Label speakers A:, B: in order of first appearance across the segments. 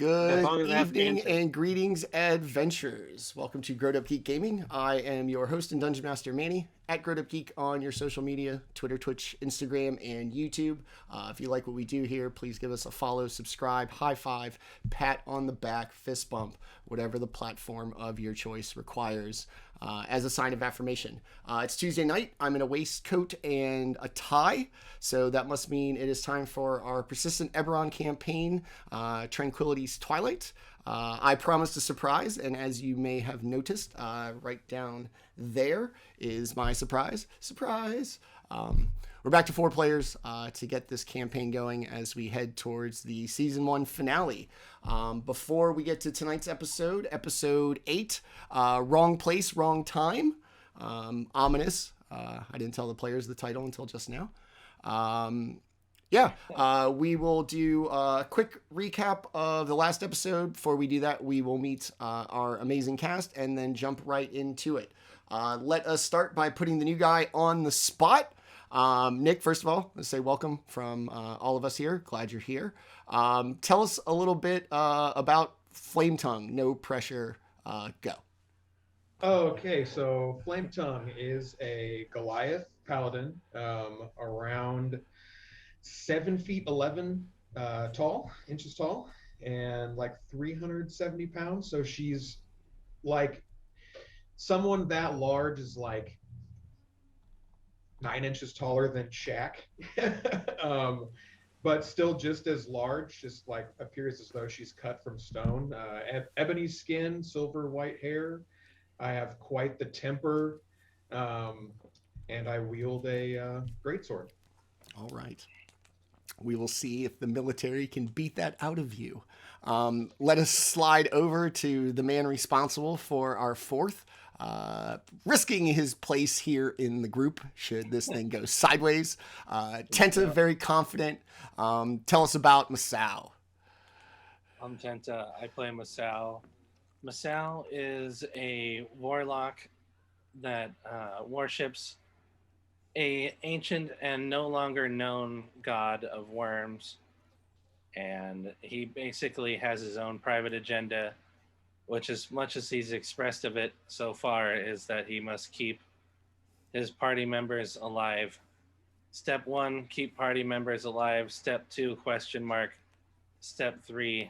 A: As
B: Good
A: long as I have to
B: evening
A: answer.
B: and greetings, adventurers. Welcome to GrowedUpGeek Gaming. I am your host and Dungeon Master, Manny, at GrowedUpGeek on your social media, Twitter, Twitch, Instagram, and YouTube. If you like what we do here, please give us a follow, subscribe, high five, pat on the back, fist bump, whatever the platform of your choice requires. As a sign of affirmation. It's Tuesday night. I'm in a waistcoat and a tie, so that must mean it is time for our persistent Eberron campaign, Tranquility's Twilight. I promised a surprise, and as you may have noticed, right down there is my surprise. Surprise! We're back to 4 players to get this campaign going as we head towards the Season 1 finale. Before we get to tonight's episode, Episode 8, Wrong Place, Wrong Time. Ominous. I didn't tell the players the title until just now. We will do a quick recap of the last episode. Before we do that, we will meet our amazing cast and then jump right into it. Let us start by putting the new guy on the spot. Nick, first of all, let's say welcome from all of us here. Glad you're here. Tell us a little bit about Flametongue. No pressure. Go.
C: Okay, so Flametongue is a Goliath paladin, around 7 feet 11 inches tall, and like 370 pounds. So she's like someone that large is like 9 inches taller than Shaq, but still just as large, just like appears as though she's cut from stone. Ebony skin, silver white hair. I have quite the temper, and I wield a greatsword.
B: All right. We will see if the military can beat that out of you. Let us slide over to the man responsible for our 4th. Risking his place here in the group should this thing go sideways. Tenta, very confident. Tell us about Masaow.
D: I'm Tenta. I play Masaow. Masaow is a warlock that worships a ancient and no longer known god of worms, and he basically has his own private agenda, which, as much as he's expressed of it so far, is that he must keep his party members alive. Step 1, keep party members alive. Step 2, question mark. Step 3,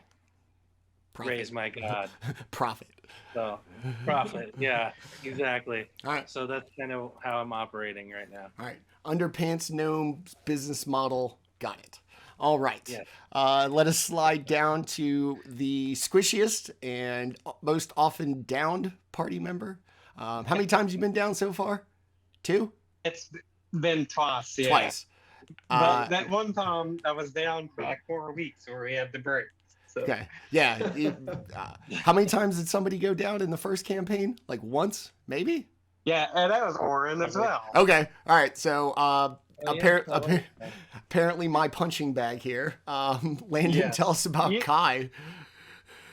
B: Profit.
D: raise my god.
B: Profit.
D: So, profit. Yeah, exactly.
B: All right.
D: So that's kind of how I'm operating right now.
B: All right. Underpants gnome business model. Got it. All right.
D: Yeah.
B: Let us slide down to the squishiest and most often downed party member. How many times you been down so far? 2?
A: It's been twice, yeah.
B: Twice.
A: But that one time I was down for like 4 weeks where we had the break. So.
B: Okay. Yeah. How many times did somebody go down in the first campaign? Like once, maybe?
A: Yeah, and that was Oren as well.
B: Okay. All right. So apparently my punching bag here. Landon,
A: Yes.
B: tell us about Kai.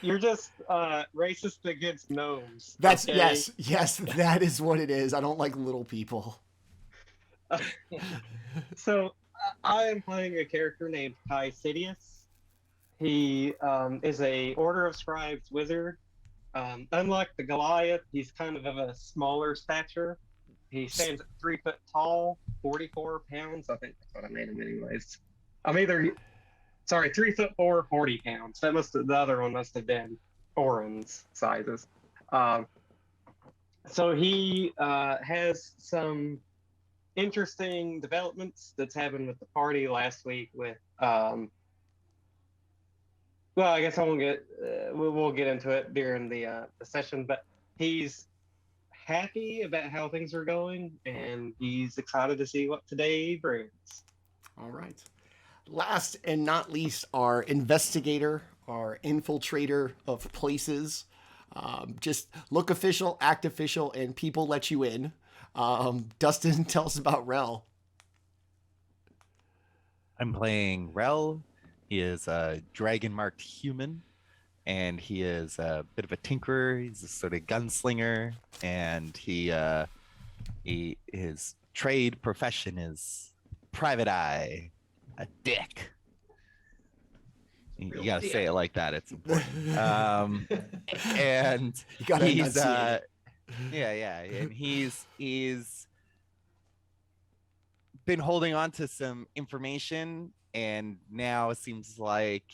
A: You're just racist against gnomes.
B: That's
A: okay?
B: yes, that is what it is. I don't like little people.
A: So I am playing a character named Kai Sidious. He is a Order of Scribes wizard. Unlike the Goliath, he's kind of a smaller stature. He stands at 3 foot tall, 44 pounds. I think that's what I made him anyways. 3 foot 4, 40 pounds. The other one must have been Oren's sizes. So he has some interesting developments that's happened with the party last week with well, I guess we'll get into it during the session, but he's happy about how things are going, and he's excited to see what today brings.
B: All right. Last and not least, our investigator, our infiltrator of places. Just look official, act official, and people let you in. Dustin, tell us about Rel.
E: I'm playing Rel. He is a dragon-marked human, and he is a bit of a tinkerer. He's a sort of gunslinger, and his trade profession is private eye, a dick. You got to say it like that. It's important. And
B: You got to
E: he's
B: enunciate it.
E: yeah, and he's been holding on to some information, and now it seems like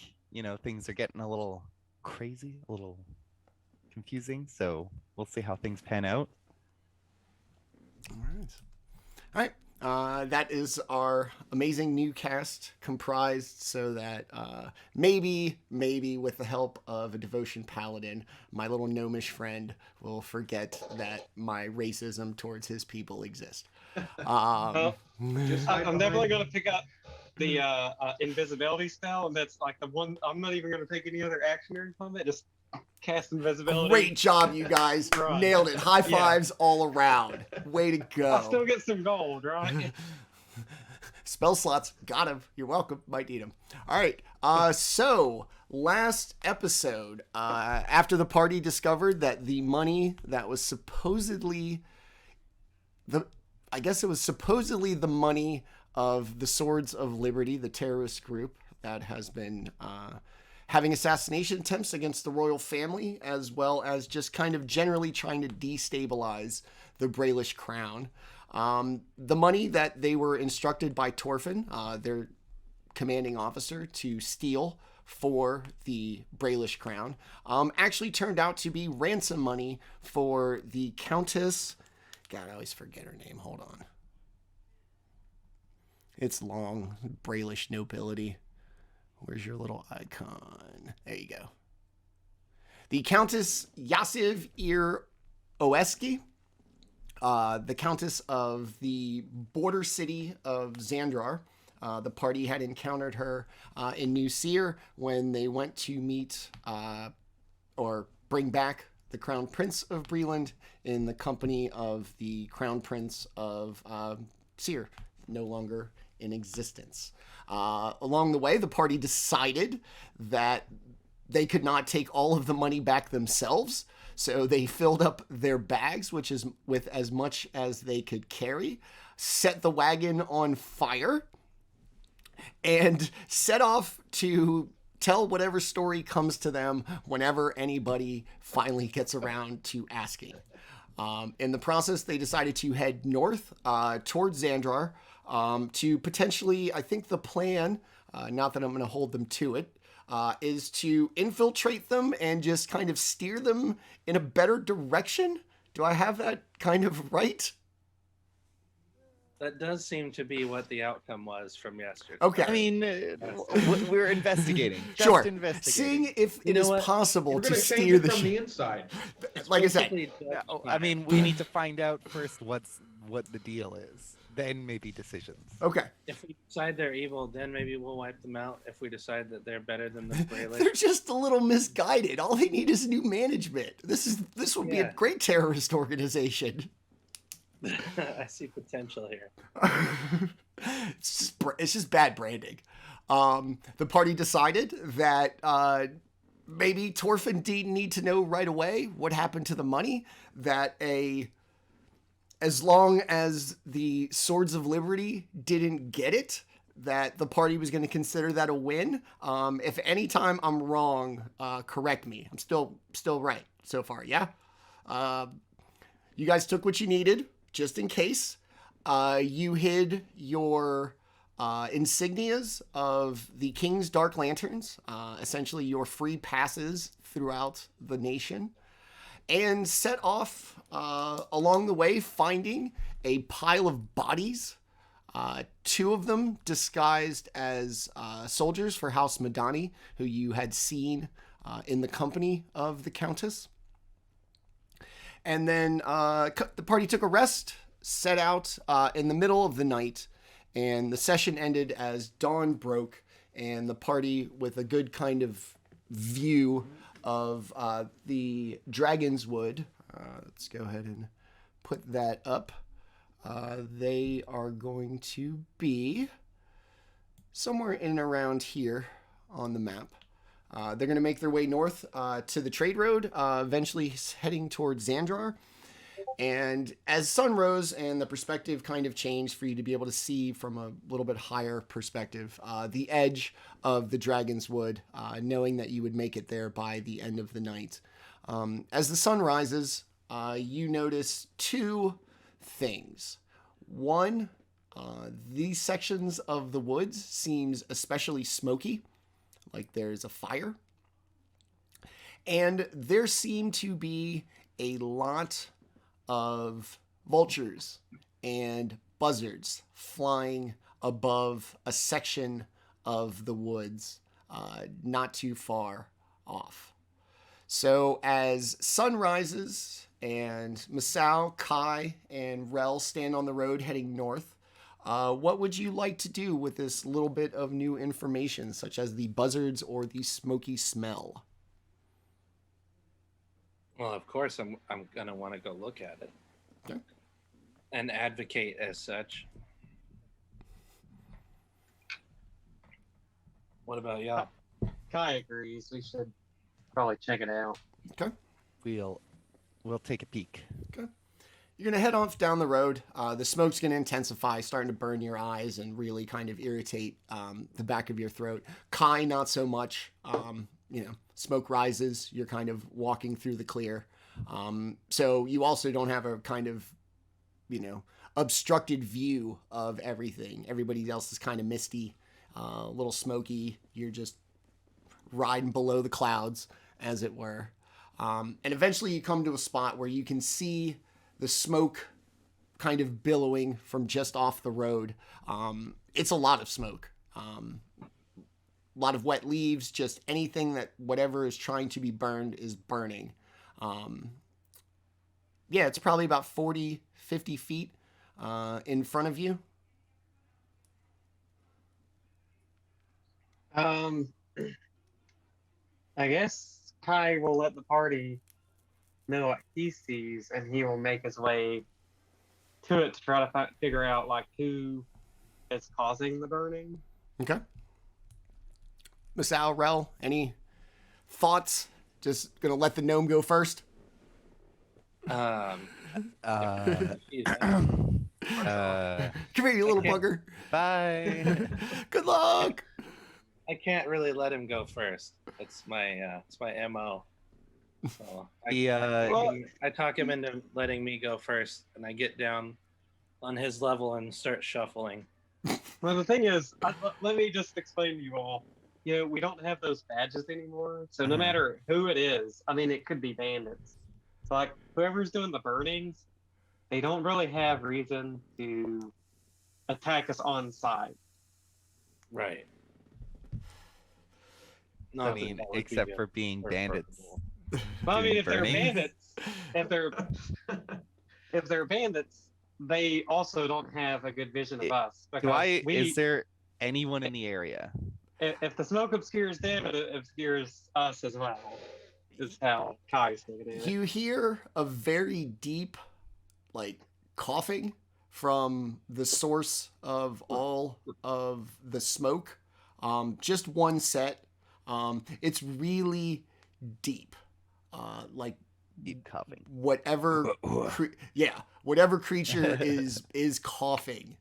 E: things are getting a little crazy, a little confusing. So we'll see how things pan out.
B: All right. That is our amazing new cast comprised so that maybe with the help of a devotion paladin, my little gnomish friend will forget that my racism towards his people exists.
A: Well,
C: Just
A: I'm definitely going to pick up the invisibility spell, and that's like the one. I'm not even going to take any other action or anything from it. Just cast invisibility.
B: Great job, you guys.
A: Right.
B: Nailed it. High fives all around. Way to go.
A: I'll still get some gold, right?
B: Spell slots. Got him. You're welcome. Might need him. All right. So last episode, after the party discovered that the money that was supposedly the money of the Swords of Liberty, the terrorist group that has been having assassination attempts against the royal family, as well as just kind of generally trying to destabilize the Braelish crown. The money that they were instructed by Torfin, their commanding officer, to steal for the Braelish crown, actually turned out to be ransom money for the Countess. God, I always forget her name. Hold on. It's long. Braelish nobility. Where's your little icon? There you go. The Countess Yasiv Oeski, the Countess of the border city of Xandrar. The party had encountered her in New Seer when they went to meet or bring back the Crown Prince of Breland in the company of the Crown Prince of Seer, no longer in existence. Along the way, the party decided that they could not take all of the money back themselves, so they filled up their bags, which is with as much as they could carry, set the wagon on fire, and set off to tell whatever story comes to them whenever anybody finally gets around to asking. In the process, they decided to head north towards Xandrar to potentially, I think the plan, not that I'm going to hold them to it, is to infiltrate them and just kind of steer them in a better direction. Do I have that kind of right?
D: That does seem to be what the outcome was from yesterday.
B: Okay.
E: I mean, we're investigating.
B: Sure.
E: Just investigating.
B: Seeing if it is possible
C: We're
B: to
C: going to change
B: steer
C: it
B: the
C: from the
B: ship.
C: inside.
B: Like I said,
D: Basically,
E: I mean, we need to find out first what the deal is. Then maybe decisions.
B: okay.
D: if we decide they're evil, then maybe we'll wipe them out. If we decide that they're better than the
B: They're
D: Braylon,
B: just a little misguided. All they need is new management. This would be a
D: Yeah.
B: great terrorist organization.
D: I see potential here.
B: It's just bad branding. The party decided that maybe Torfin didn't need to know right away what happened to the money. That as long as the Swords of Liberty didn't get it, that the party was going to consider that a win. If any time I'm wrong, correct me. I'm still right so far. Yeah. You guys took what you needed just in case. You hid your insignias of the King's Dark Lanterns, essentially your free passes throughout the nation, and set off along the way, finding a pile of bodies, two of them disguised as soldiers for House Madani, who you had seen in the company of the Countess. And then the party took a rest, set out in the middle of the night, and the session ended as dawn broke, and the party, with a good kind of view of the Dragon's Wood, let's go ahead and put that up. They are going to be somewhere in and around here on the map. They're going to make their way north to the trade road, eventually heading towards Xandrar. And as sun rose and the perspective kind of changed for you to be able to see from a little bit higher perspective, the edge of the Dragon's Wood, knowing that you would make it there by the end of the night. As the sun rises, you notice two things. One, these sections of the woods seems especially smoky, like there's a fire. And there seem to be a lot of vultures and buzzards flying above a section of the woods not too far off. So as sun rises and Masaow, Kai, and Rel stand on the road heading north, what would you like to do with this little bit of new information, such as the buzzards or the smoky smell?
D: Well, of course, I'm gonna want to go look at it.
B: Okay.
D: And advocate as such. What about y'all?
A: Kai agrees. We should probably check it out.
B: Okay.
E: We'll take a peek.
B: Okay. You're going to head off down the road. The smoke's going to intensify, starting to burn your eyes and really kind of irritate the back of your throat. Kai, not so much. Smoke rises. You're kind of walking through the clear. So you also don't have a kind of, obstructed view of everything. Everybody else is kind of misty, a little smoky. You're just riding below the clouds, as it were. And eventually you come to a spot where you can see the smoke kind of billowing from just off the road. It's a lot of smoke. A lot of wet leaves, just anything that whatever is trying to be burned is burning. It's probably about 40, 50 feet in front of you.
A: I guess Kai will let the party know what he sees, and he will make his way to it to try to figure out who is causing the burning.
B: Okay. Masaow, Rel, any thoughts? Just gonna let the gnome go first.
E: Come
B: Come here, you little bugger.
E: Bye.
B: Good luck.
D: I can't really let him go first. It's my MO. So I talk him into letting me go first, and I get down on his level and start shuffling.
A: Well, the thing is, let me just explain to you all. We don't have those badges anymore, so no matter who it is, it could be bandits. So whoever's doing the burnings, they don't really have reason to attack us on site.
D: Right.
E: I mean, except for being bandits.
A: Well, if they're
E: burnings?
A: bandits, if they're bandits, they also don't have a good vision of us.
E: Is there anyone in the area?
A: If the smoke obscures them, it obscures us as well. Is how Kai's looking at it.
B: You hear a very deep, coughing from the source of all of the smoke. Just one set. It's really deep.
E: Deep coughing.
B: Whatever creature is coughing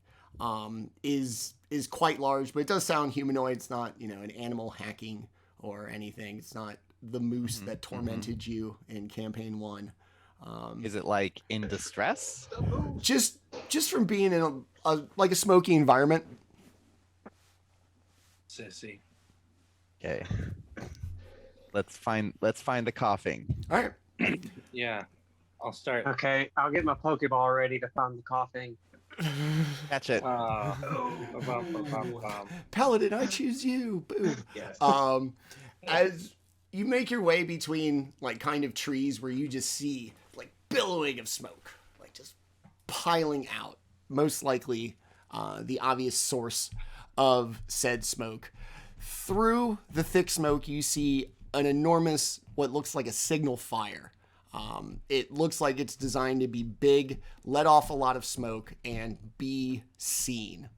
B: is quite large, but it does sound humanoid. It's not, an animal hacking or anything. It's not the moose that tormented you in campaign 1.
E: Is it in distress?
B: Just from being in a smoky environment.
D: Sissy.
E: Okay. Let's find the coughing.
B: All right.
D: Yeah. I'll start.
A: Okay, I'll get my Pokeball ready to find the coughing.
E: Catch it.
B: Paladin, I choose you. Boom.
C: Yes.
B: As you make your way between kind of trees where you just see billowing of smoke, just piling out, most likely the obvious source of said smoke. Through the thick smoke, you see an enormous, what looks like a signal fire. It looks like it's designed to be big, let off a lot of smoke, and be seen.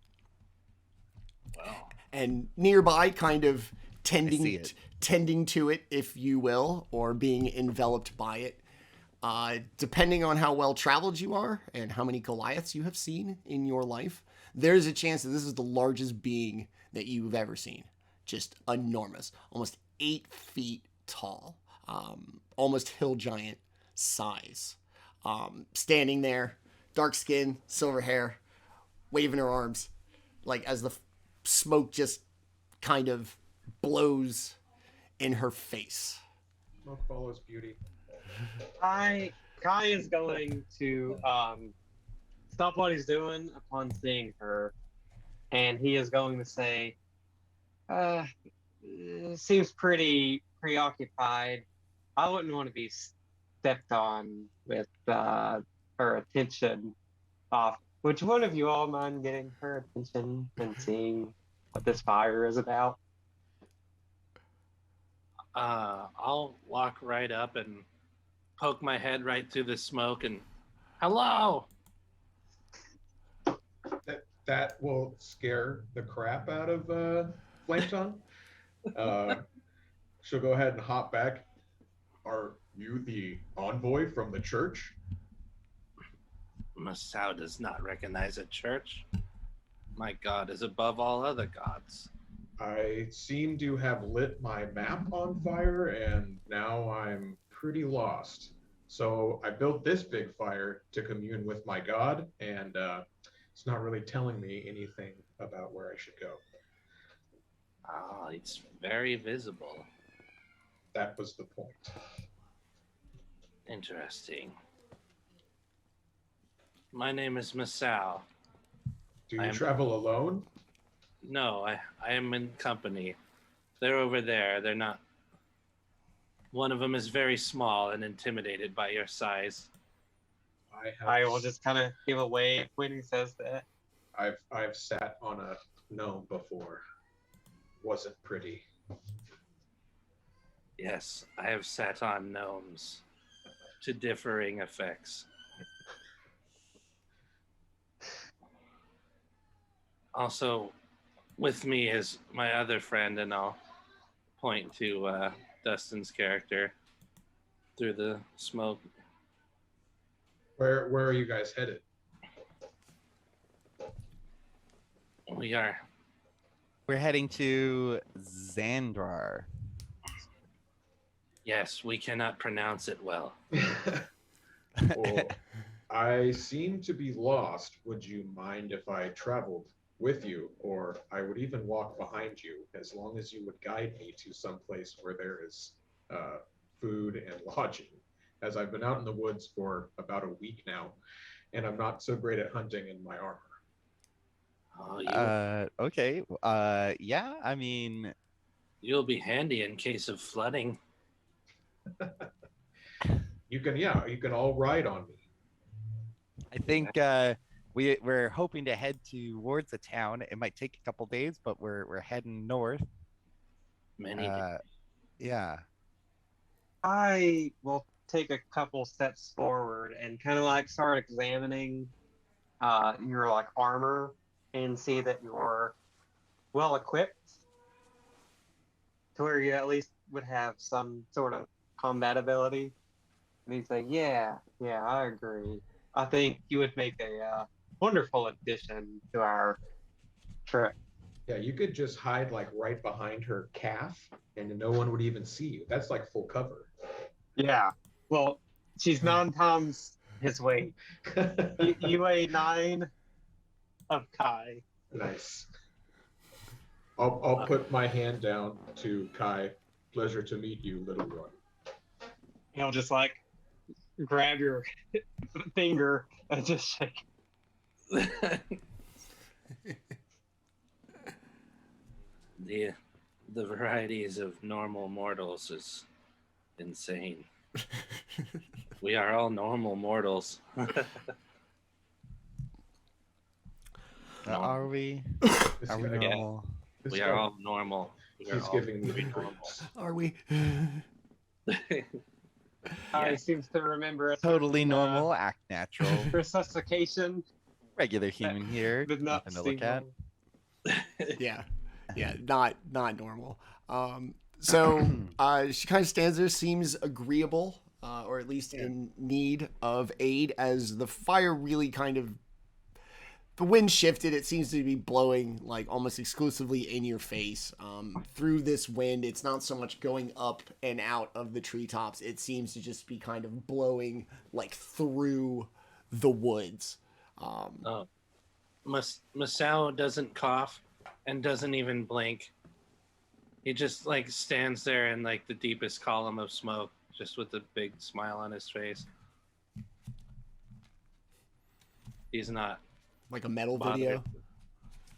D: Wow.
B: And nearby, kind of tending
E: see it.
B: tending to it, if you will, or being enveloped by it, Depending on how well traveled you are and how many Goliaths you have seen in your life, there's a chance that this is the largest being that you've ever seen. Just enormous, almost 8 feet tall, almost hill giant size. Standing there, dark skin, silver hair, waving her arms, like as the smoke just kind of blows in her face.
C: Smoke follows beauty.
A: Kai is going to stop what he's doing upon seeing her, and he is going to say, seems pretty preoccupied. I wouldn't want to be stepped on with her attention off. Would one of you all mind getting her attention and seeing what this fire is about?
D: I'll walk right up and poke my head right through the smoke and, hello!
C: That will scare the crap out of Flametongue. She'll go ahead and hop back. Are you the envoy from the church?
D: Masaow does not recognize a church. My god is above all other gods.
C: I seem to have lit my map on fire, and now I'm pretty lost. So I built this big fire to commune with my god, and it's not really telling me anything about where I should go.
D: Ah, it's very visible.
C: That was the point.
D: Interesting. My name is Masaow.
C: Do you travel alone?
D: No, I am in company. They're over there. They're not. One of them is very small and intimidated by your size.
A: I will just kind of give a wave when he says that.
C: I've sat on a gnome before. Wasn't pretty.
D: Yes, I have sat on gnomes to differing effects. Also, with me is my other friend, and I'll point to Dustin's character through the smoke.
C: Where are you guys headed?
E: We're heading to Xandrar.
D: Yes, we cannot pronounce it well.
C: Well, I seem to be lost. Would you mind if I traveled with you, or I would even walk behind you, as long as you would guide me to some place where there is food and lodging, as I've been out in the woods for about a week now, and I'm not so great at hunting in my armor.
D: Oh,
E: Okay. Yeah, I mean,
D: you'll be handy in case of flooding.
C: You can all ride on me.
E: I think we're hoping to head towards the town. It might take a couple days, but we're heading north.
D: Many.
E: Yeah.
A: I will take a couple steps forward and kind of like start examining your like armor and see that you're well equipped to where you at least would have some sort of combat ability. And he'd say, yeah, I agree. I think you would make a wonderful addition to our trip.
C: Yeah, you could just hide like right behind her calf, and no one would even see you. That's like full cover.
A: Yeah. Well, she's 9 times his weight. You weigh 9 of Kai.
C: Nice. I'll put my hand down to Kai. Pleasure to meet you, little one.
A: He'll just like grab your finger and just shake.
D: The varieties of normal mortals is insane. We are all normal mortals.
E: Are we? Are we
C: guy-
E: normal?
C: this
D: We
C: guy-
D: are all normal. We are
C: He's
D: all
C: giving me
D: very
C: the
D: normal.
C: creeps.
B: Are we?
A: Kai
D: Yeah.
A: seems to remember a
E: Totally
A: certain,
E: normal, act natural,
A: resuscitation.
E: regular human here.
A: Did not
E: Nothing to look
A: seem
E: at.
B: Yeah, not normal. So she kind of stands there, seems agreeable or at least in need of aid, as the fire really kind of, the wind shifted. It seems to be blowing like almost exclusively in your face. Through this wind, it's not so much going up and out of the treetops. It seems to just be kind of blowing like through the woods.
D: Masaow doesn't cough and doesn't even blink. He just like stands there in like the deepest column of smoke, just with a big smile on his face. He's not
B: Like a metal
D: bothered.
B: video.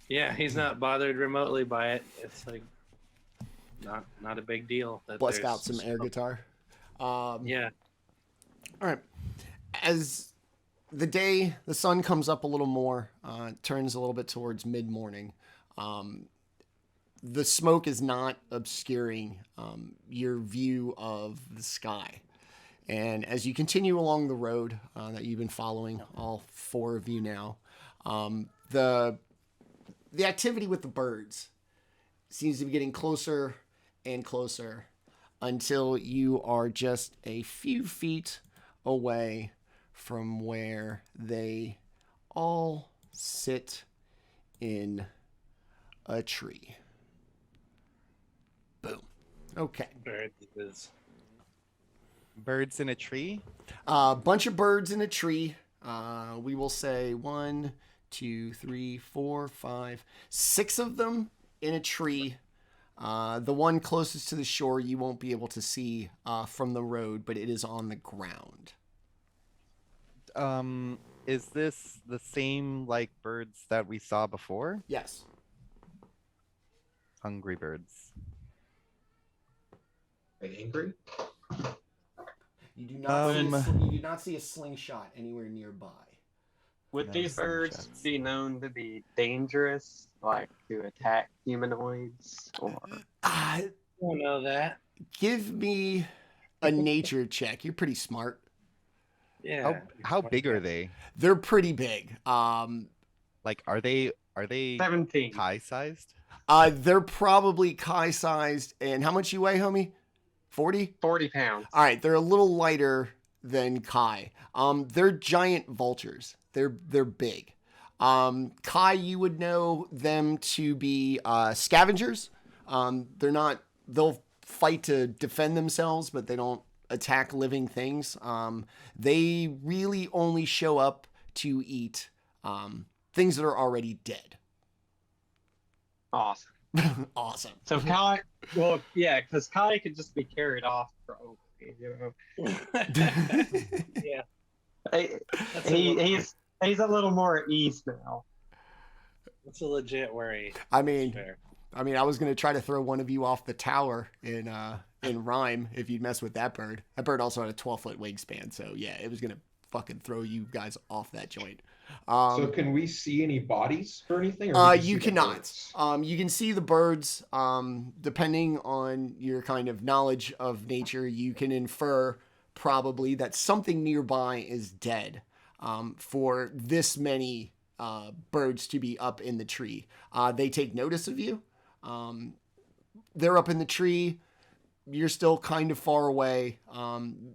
D: Yeah, he's not bothered remotely by it. It's like not a big deal. That
B: Bust
D: there's
B: out some air guitar.
D: Yeah.
B: All right. As the sun comes up a little more, turns a little bit towards mid-morning. The smoke is not obscuring your view of the sky. And as you continue along the road that you've been following, all four of you now, the activity with the birds seems to be getting closer and closer until you are just a few feet away from where they all sit in a tree. Boom. Okay.
E: Birds in a tree?
B: Bunch of birds in a tree. We will say 1, 2, 3, 4, 5, 6 of them in a tree. The one closest to the shore you won't be able to see from the road, but it is on the ground.
E: Is this the same like birds that we saw before?
B: Yes.
E: Hungry birds.
C: They angry?
B: You do not see a slingshot anywhere nearby.
A: Would
E: No,
A: these
E: some
A: birds
E: shots.
A: be known to be dangerous, like to attack humanoids? Or
D: I don't know that.
B: Give me a nature check. You're pretty smart.
D: Yeah.
E: How big are they?
B: They're pretty big.
E: Like are they
A: 17.
E: Kai sized?
B: They're probably Kai sized. And how much you weigh, homie? 40?
A: 40 pounds.
B: All right, they're a little lighter than Kai. They're giant vultures. They're big. Kai, you would know them to be scavengers. They'll fight to defend themselves, but they don't attack living things. They really only show up to eat things that are already dead.
A: Awesome.
B: Awesome.
A: So Kai, well, yeah, because Kai could just be carried off. You know.
D: Yeah.
A: He's a little more at ease now.
D: That's a legit worry.
B: I mean,
D: Fair.
B: I was gonna try to throw one of you off the tower in rhyme if you'd mess with that bird. That bird also had a 12-foot wingspan, so yeah, it was gonna fucking throw you guys off that joint.
C: So can we see any bodies or anything? Or we just
B: You
C: see the
B: cannot.
C: birds?
B: You can see the birds. Depending on your kind of knowledge of nature, you can infer probably that something nearby is dead. For this many birds to be up in the tree, they take notice of you. They're up in the tree. You're still kind of far away.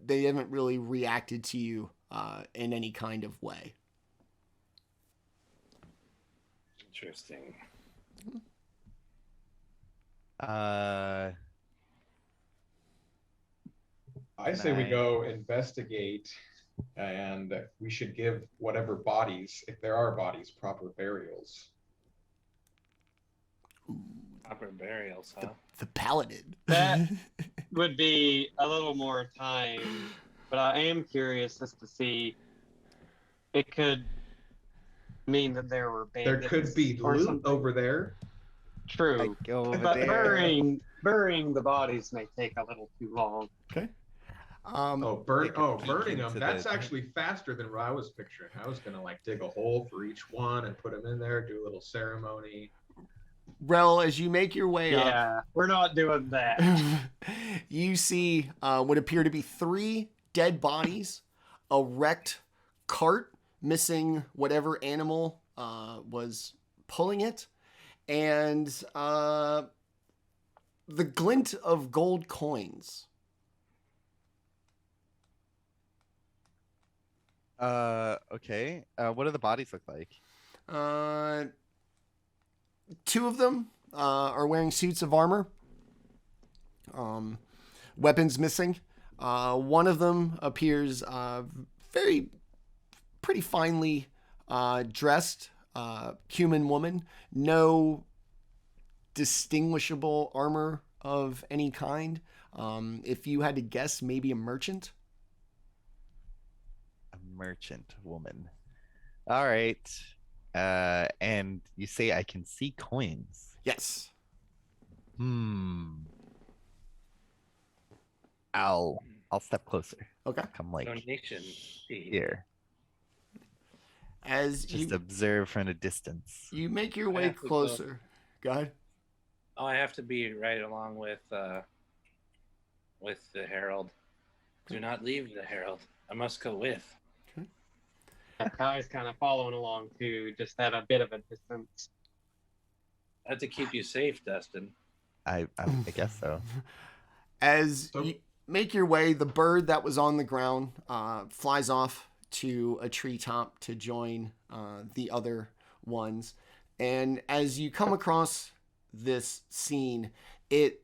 B: They haven't really reacted to you in any kind of way.
D: Interesting.
C: I say we
E: Nice.
C: go investigate, and we should give whatever bodies, if there are bodies, proper burials.
D: Proper burials, huh?
B: The paladin.
A: That would be a little more time, but I am curious as to see. It could mean that there were
C: There
A: bandits
C: could be
A: or
C: loot
A: something.
C: over there.
A: True,
E: Like over
A: but
E: there.
A: burying the bodies may take a little too long.
B: Okay.
E: Take a peek
C: Burning them.
E: into
C: That's
E: the-
C: actually faster than what I was picturing. I was gonna like dig a hole for each one and put them in there, do a little ceremony.
B: Rel, as you make your way up,
A: Yeah, we're not doing that.
B: you see what appear to be 3 dead bodies, a wrecked cart missing whatever animal was pulling it, and the glint of gold coins.
E: Okay. What do the bodies look like?
B: Two of them are wearing suits of armor. Weapons missing. One of them appears pretty finely dressed human woman. No distinguishable armor of any kind. If you had to guess, maybe a merchant.
E: A merchant woman. All right. And you say I can see coins.
B: Yes.
E: I'll step closer.
B: Okay.
E: Come like
D: Donation.
E: here.
B: As
E: Just
B: you
E: observe from a distance.
B: you make your
D: I
B: way
D: have to go.
B: closer. Go ahead.
D: Oh, I have to be right along with the herald. Do not leave the herald. I must go with.
A: Kai's kind of following along too, just at a bit of a distance.
D: I have to keep you safe, Dustin.
E: I guess so.
B: As
C: So-
B: you make your way, the bird that was on the ground flies off to a treetop to join the other ones. And as you come across this scene, it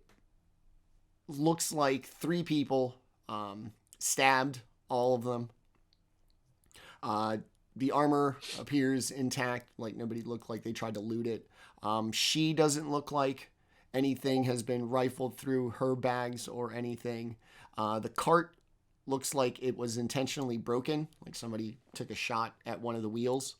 B: looks like three people stabbed, all of them. The armor appears intact, like nobody looked like they tried to loot it. She doesn't look like anything has been rifled through her bags or anything. The cart looks like it was intentionally broken, like somebody took a shot at one of the wheels.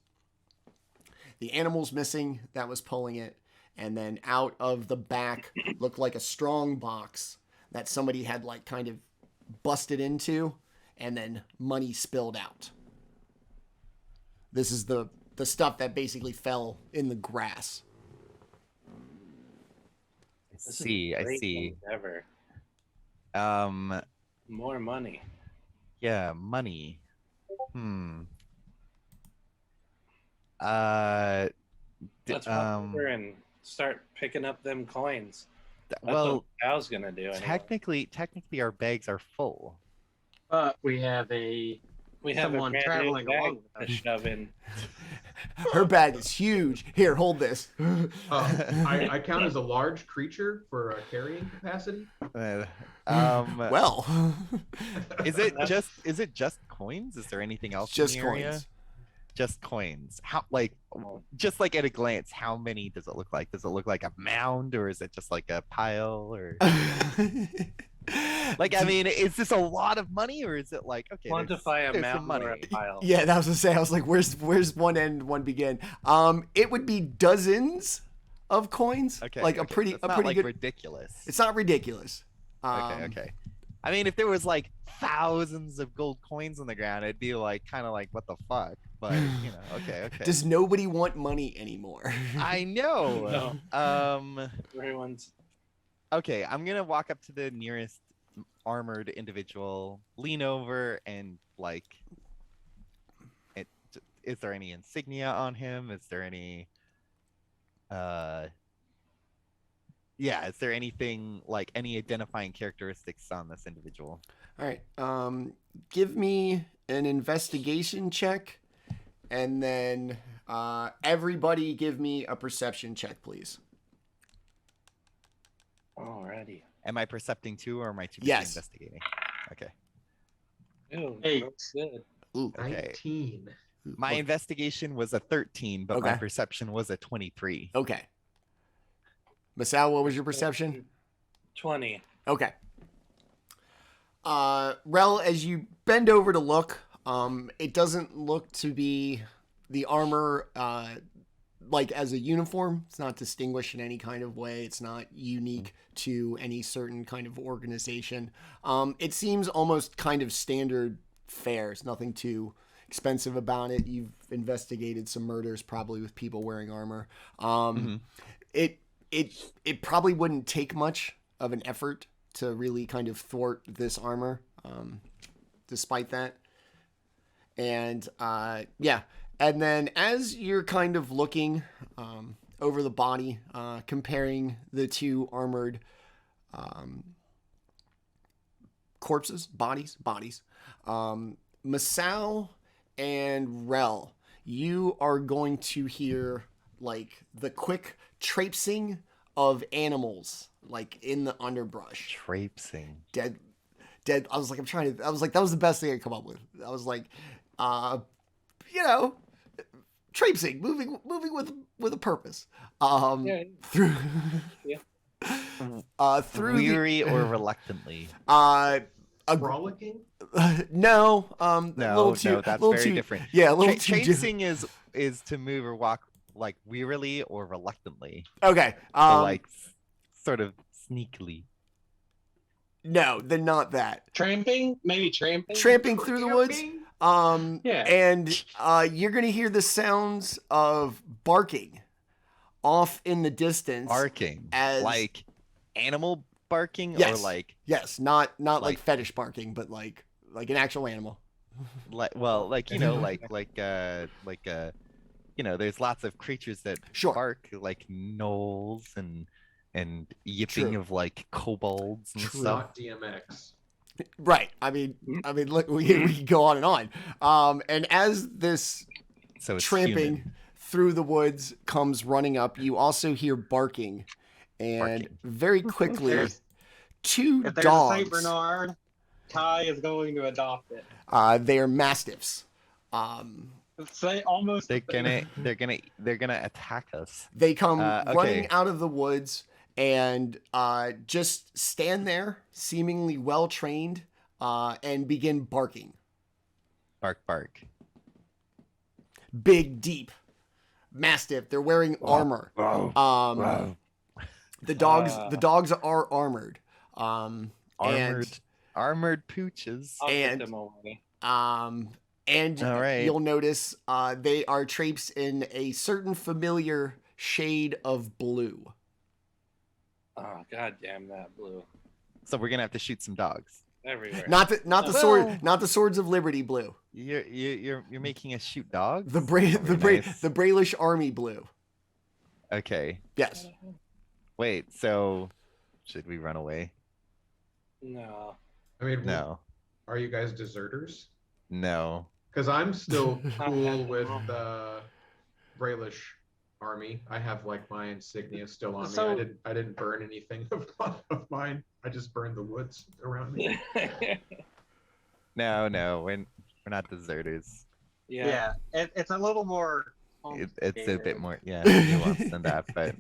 B: The animal's missing that was pulling it. And then out of the back looked like a strong box that somebody had like kind of busted into, and then money spilled out. This is the stuff that basically fell in the grass.
D: This
E: See,
D: is
E: I
D: the great
E: see.
D: thing Ever. More money.
E: Yeah, money. Uh,
D: Let's walk over and start picking up them coins. That's
E: well,
D: what Al's gonna do. Anyway.
E: technically, our bags are full.
A: But we have
D: a
A: someone
D: brand
A: traveling
D: new bag
A: along with
D: to
A: us.
D: shove in.
B: Her bag is huge. Here, hold this.
C: I count as a large creature for carrying capacity.
B: Well,
E: Is it just coins? Is there anything else?
B: just
E: in the area?
B: coins.
E: Just coins. How just like at a glance, how many does it look like? Does it look like a mound, or is it just like a pile, or like I mean, is this a lot of money, or is it like okay?
D: Quantify a
E: there's some
D: mountain or a
E: money.
D: pile.
B: Yeah, that was to say. I was like, "Where's one end, one begin?" It would be dozens of coins.
E: Okay,
B: like
E: okay.
B: a pretty
E: That's not like
B: good.
E: ridiculous.
B: It's not ridiculous.
E: Okay. I mean, if there was like thousands of gold coins on the ground, it'd be like kind of like what the fuck. But you know, okay.
B: Does nobody want money anymore?
E: I know.
D: Everyone's
E: Okay, I'm gonna walk up to the nearest armored individual, lean over, and like, is there any insignia on him? Is there any, is there anything like any identifying characteristics on this individual?
B: All right. Give me an investigation check, and then everybody give me a perception check, please.
D: alrighty.
E: Am I percepting too, or am I too busy
B: Yes.
E: investigating? Okay.
D: Ooh,
A: Eight.
D: that's good.
B: Ooh.
E: Okay.
C: 19.
E: My investigation was a 13, but my
B: Okay.
E: perception was a 23.
B: Okay. Masaow, what was your perception?
D: 20.
B: Okay. Rel, as you bend over to look, it doesn't look to be the armor, like as a uniform. It's not distinguished in any kind of way. It's not unique to any certain kind of organization. It seems almost kind of standard fare. It's nothing too expensive about it. You've investigated some murders probably with people wearing armor. It probably wouldn't take much of an effort to really kind of thwart this armor, despite that. And and then as you're kind of looking over the body, comparing the two armored bodies, Masaow and Rel, you are going to hear like the quick traipsing of animals, like in the underbrush.
E: Traipsing.
B: Dead. I was like, that was the best thing I could come up with. I was like, you know, traipsing, moving with a purpose. Through, through
E: Weary or reluctantly.
C: Frolicking?
B: No,
E: No, that's very different.
B: Yeah, a little too.
E: Traipsing is to move or walk like wearily or reluctantly.
B: Okay.
E: So like sort of sneakily.
B: No, then not that.
A: Tramping? Maybe tramping?
B: Tramping through the woods.
A: Yeah.
B: And you're gonna hear the sounds of barking off in the distance.
E: Barking.
B: As
E: like animal barking
B: yes.
E: or like
B: not like fetish barking, but like an actual animal.
E: Like you know you know, there's lots of creatures that bark like gnolls and yipping of like kobolds and stuff.
C: Not DMX.
B: Right. I mean, look, we can go on and on. And as this tramping through the woods comes running up, you also hear barking, and very quickly, two
A: if there's
B: dogs.
A: A Saint Bernard, Kai is going to adopt it.
B: They are mastiffs.
A: Say almost.
E: They're gonna attack us.
B: They come running out of the woods and just stand there, seemingly well trained, and begin barking.
E: Bark, bark.
B: Big, deep, mastiff. They're wearing armor. The dogs are armored.
E: Armored pooches.
B: And you'll notice they are traipsed in a certain familiar shade of blue.
D: Oh, goddamn that blue!
E: So we're gonna have to shoot some dogs
D: everywhere.
B: Not the swords of liberty blue.
E: You're making us shoot dogs.
B: The Brailish army blue.
E: Okay.
B: Yes.
E: Wait. So, should we run away?
D: No.
C: I mean,
E: no.
C: Are you guys deserters?
E: No.
C: Because I'm still cool with Brailish army. I have like my insignia still on me. I didn't burn anything of mine. I just burned the woods around me.
E: No, we're not deserters.
A: Yeah. It's a little more.
E: It's a bit more nuanced than that, but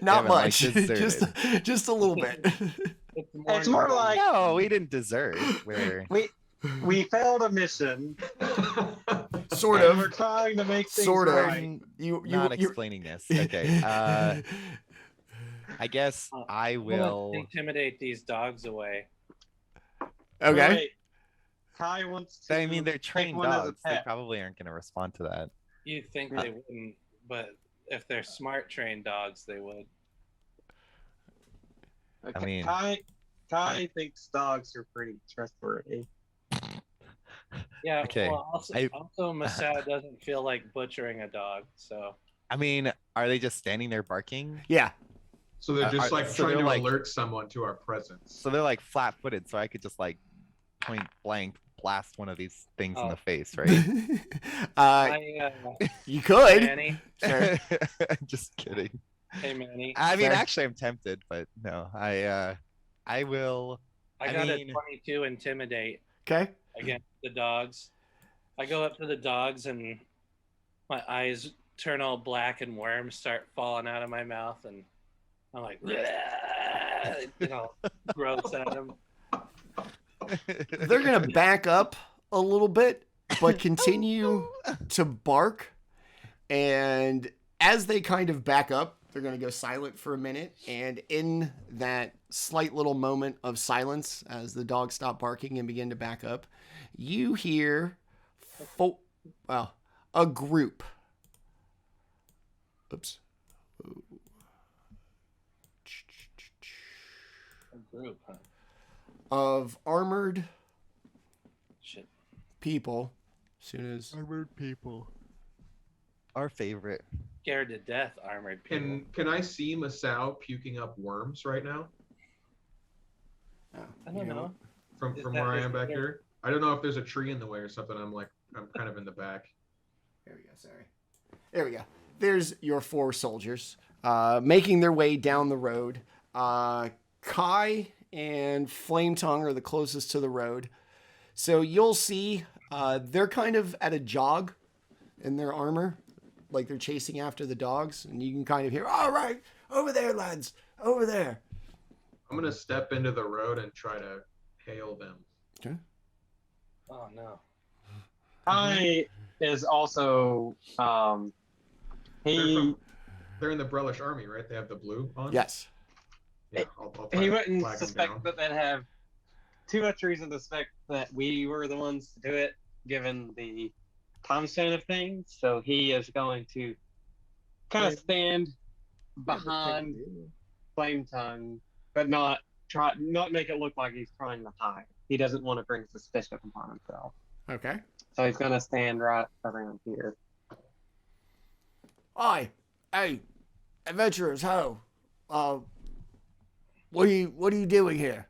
B: not much. Just a little bit.
A: It's more like
E: no, we didn't desert.
A: We failed a mission.
B: Sort of.
A: We're trying to make things right.
E: You're not explaining this. Okay. I guess I will
D: intimidate these dogs away.
B: Okay.
A: Wait. Kai wants to.
E: I mean, they're trained dogs. They probably aren't going to respond to that.
D: You think they wouldn't, but if they're smart trained dogs, they would.
A: Okay.
E: I mean,
A: Kai thinks dogs are pretty trustworthy.
D: Yeah.
E: Okay.
D: Well, also Masaow doesn't feel like butchering a dog, so.
E: I mean, are they just standing there barking?
B: Yeah.
C: So they're just trying to alert someone to our presence.
E: So they're like flat-footed, so I could just like point blank blast one of these things in the face, right?
B: You could.
D: Manny.
B: Sure.
E: Just kidding.
D: Hey, Manny.
E: I mean, actually, I'm tempted, but no, I will.
D: I got a 22 intimidate.
B: Okay.
D: Against the dogs. I go up to the dogs and my eyes turn all black and worms start falling out of my mouth and I'm like, gross at them.
B: They're gonna back up a little bit, but continue to bark. And as they kind of back up, they're gonna go silent for a minute. And in that slight little moment of silence, as the dogs stop barking and begin to back up, you hear a group. Oops.
D: A group, huh?
B: Of armored people. As soon as
E: armored people, our favorite.
D: Scared to death, armored people.
C: Can I see Masaow puking up worms right now?
D: I don't know.
C: From where I am back here, I don't know if there's a tree in the way or something. I'm like I'm kind of in the back.
B: There we go. Sorry. There we go. There's your 4 soldiers making their way down the road. Kai and Flametongue are the closest to the road. So you'll see they're kind of at a jog in their armor, like they're chasing after the dogs. And you can kind of hear, all right, over there, lads, over there.
C: I'm going to step into the road and try to hail them.
B: Okay.
D: Oh no.
A: I is also he
C: They're in the Brellish army, right? They have the blue on?
B: Yes.
C: Yeah, I'll try
A: he
C: to
A: wouldn't
C: flag 'em down.
A: suspect that they'd have too much reason to suspect that we were the ones to do it, given the time span of things. So he is going to kind of stand behind Flametongue, but not make it look like he's trying to hide. He doesn't want to bring suspicion upon himself.
B: Okay.
A: So he's gonna stand right around here.
B: Hi. Hey, adventurers, ho. What are you doing here?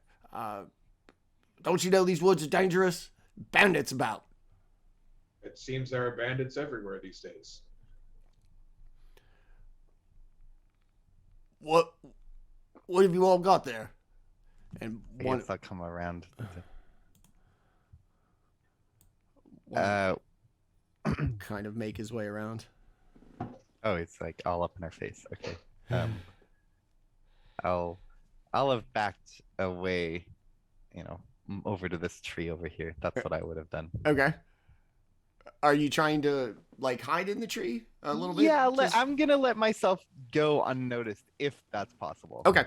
B: Don't you know these woods are dangerous? Bandits about.
C: It seems there are bandits everywhere these days.
B: What have you all got there? And
E: I
B: one
E: guess I'll come around.
B: kind of make his way around.
E: Oh, it's like all up in our face. Okay. I'll have backed away, over to this tree over here. That's what I would have done.
B: Okay. Are you trying to like hide in the tree a little bit?
E: Yeah,
B: Just-
E: I'm gonna let myself go unnoticed if that's possible.
B: Okay.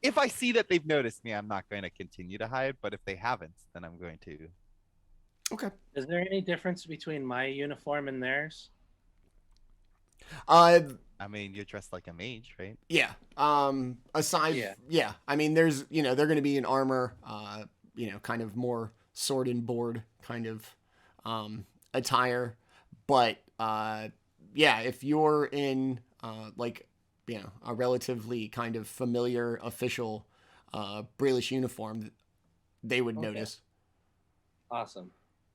E: If I see that they've noticed me, I'm not going to continue to hide. But if they haven't, then I'm going to.
B: Okay.
D: Is there any difference between my uniform and theirs?
E: I mean, you're dressed like a mage, right?
B: Yeah. Yeah. I mean, there's, they're going to be in armor, kind of more sword and board kind of attire. But yeah, if you're in a relatively kind of familiar official Bralish uniform, they would notice.
D: Awesome.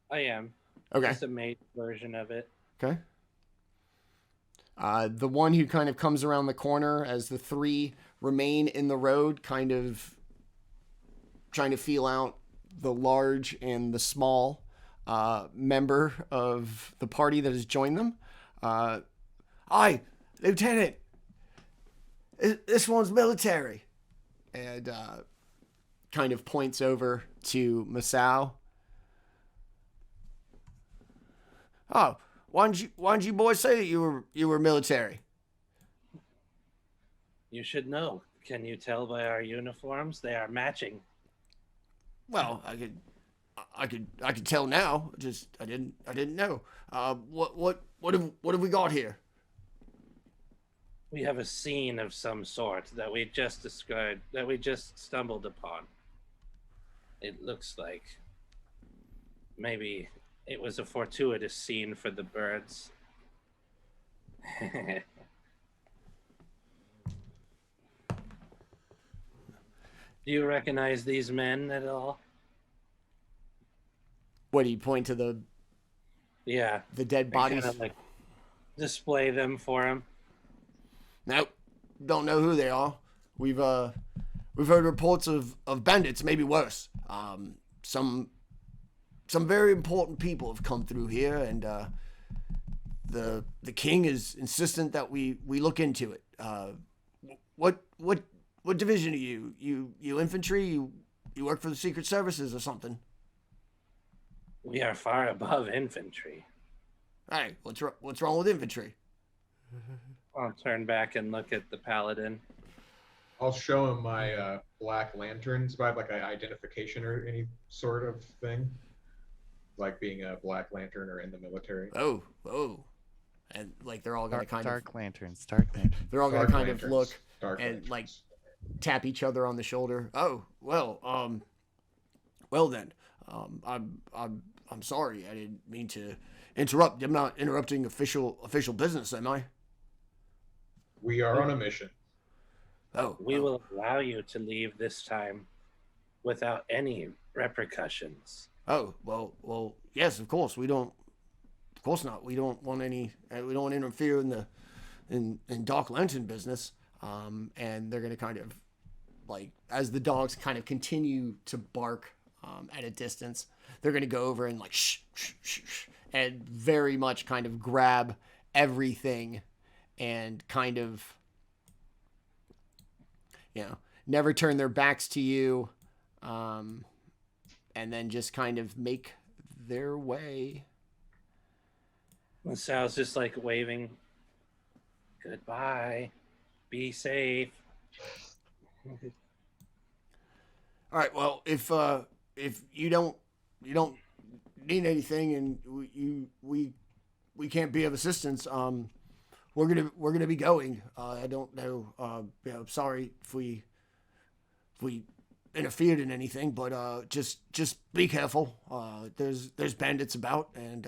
D: I am.
B: Okay.
D: Just a mage version of it.
B: Okay. The one who kind of comes around the corner as the 3 remain in the road, kind of trying to feel out the large and the small member of the party that has joined them. Aye, Lieutenant, this one's military. And kind of points over to Masaow. Oh, why didn't you boys say that you were military?
D: You should know. Can you tell by our uniforms? They are matching.
B: Well, I could tell now. Just I didn't know. What have we got here?
D: We have a scene of some sort that we just described, that we just stumbled upon. It looks like maybe it was a fortuitous scene for the birds. Do you recognize these men at all?
B: What do you point to the
D: Yeah.
B: dead
D: They
B: bodies?
D: kind of like display them for him.
B: Nope, don't know who they are. We've heard reports of bandits, maybe worse. Some very important people have come through here, and the king is insistent that we look into it. What division are you? You infantry? You work for the Secret Services or something?
D: We are far above infantry.
B: Hey, what's wrong with infantry?
D: I'll turn back and look at the paladin.
C: I'll show him my black lanterns. Do I have like an identification or any sort of thing? Like being a black lantern or in the military.
B: Oh, and like they're all gonna
E: Dark lanterns.
B: they're all gonna
C: Dark
B: kind
C: lanterns,
B: of look
C: dark
B: and
C: lanterns.
B: like tap each other on the shoulder. Oh, well then, I'm sorry. I didn't mean to interrupt. I'm not interrupting official business, am I?
C: We are on a mission.
B: Oh,
D: We will allow you to leave this time without any repercussions.
B: Oh, well, yes, of course. We don't of course not. We don't want any. We don't want to interfere in the in Dark Lantern business. And they're gonna kind of like, as the dogs kind of continue to bark at a distance, they're gonna go over and like shh, shh, shh, shh, and very much kind of grab everything and kind of, you know, never turn their backs to you, and then just kind of make their way.
D: Masaw's just like waving. Goodbye. Be safe.
B: All right. Well, if you don't need anything and we can't be of assistance, we're gonna be going. I don't know. You know, sorry if we interfered in anything, but just be careful. There's bandits about, and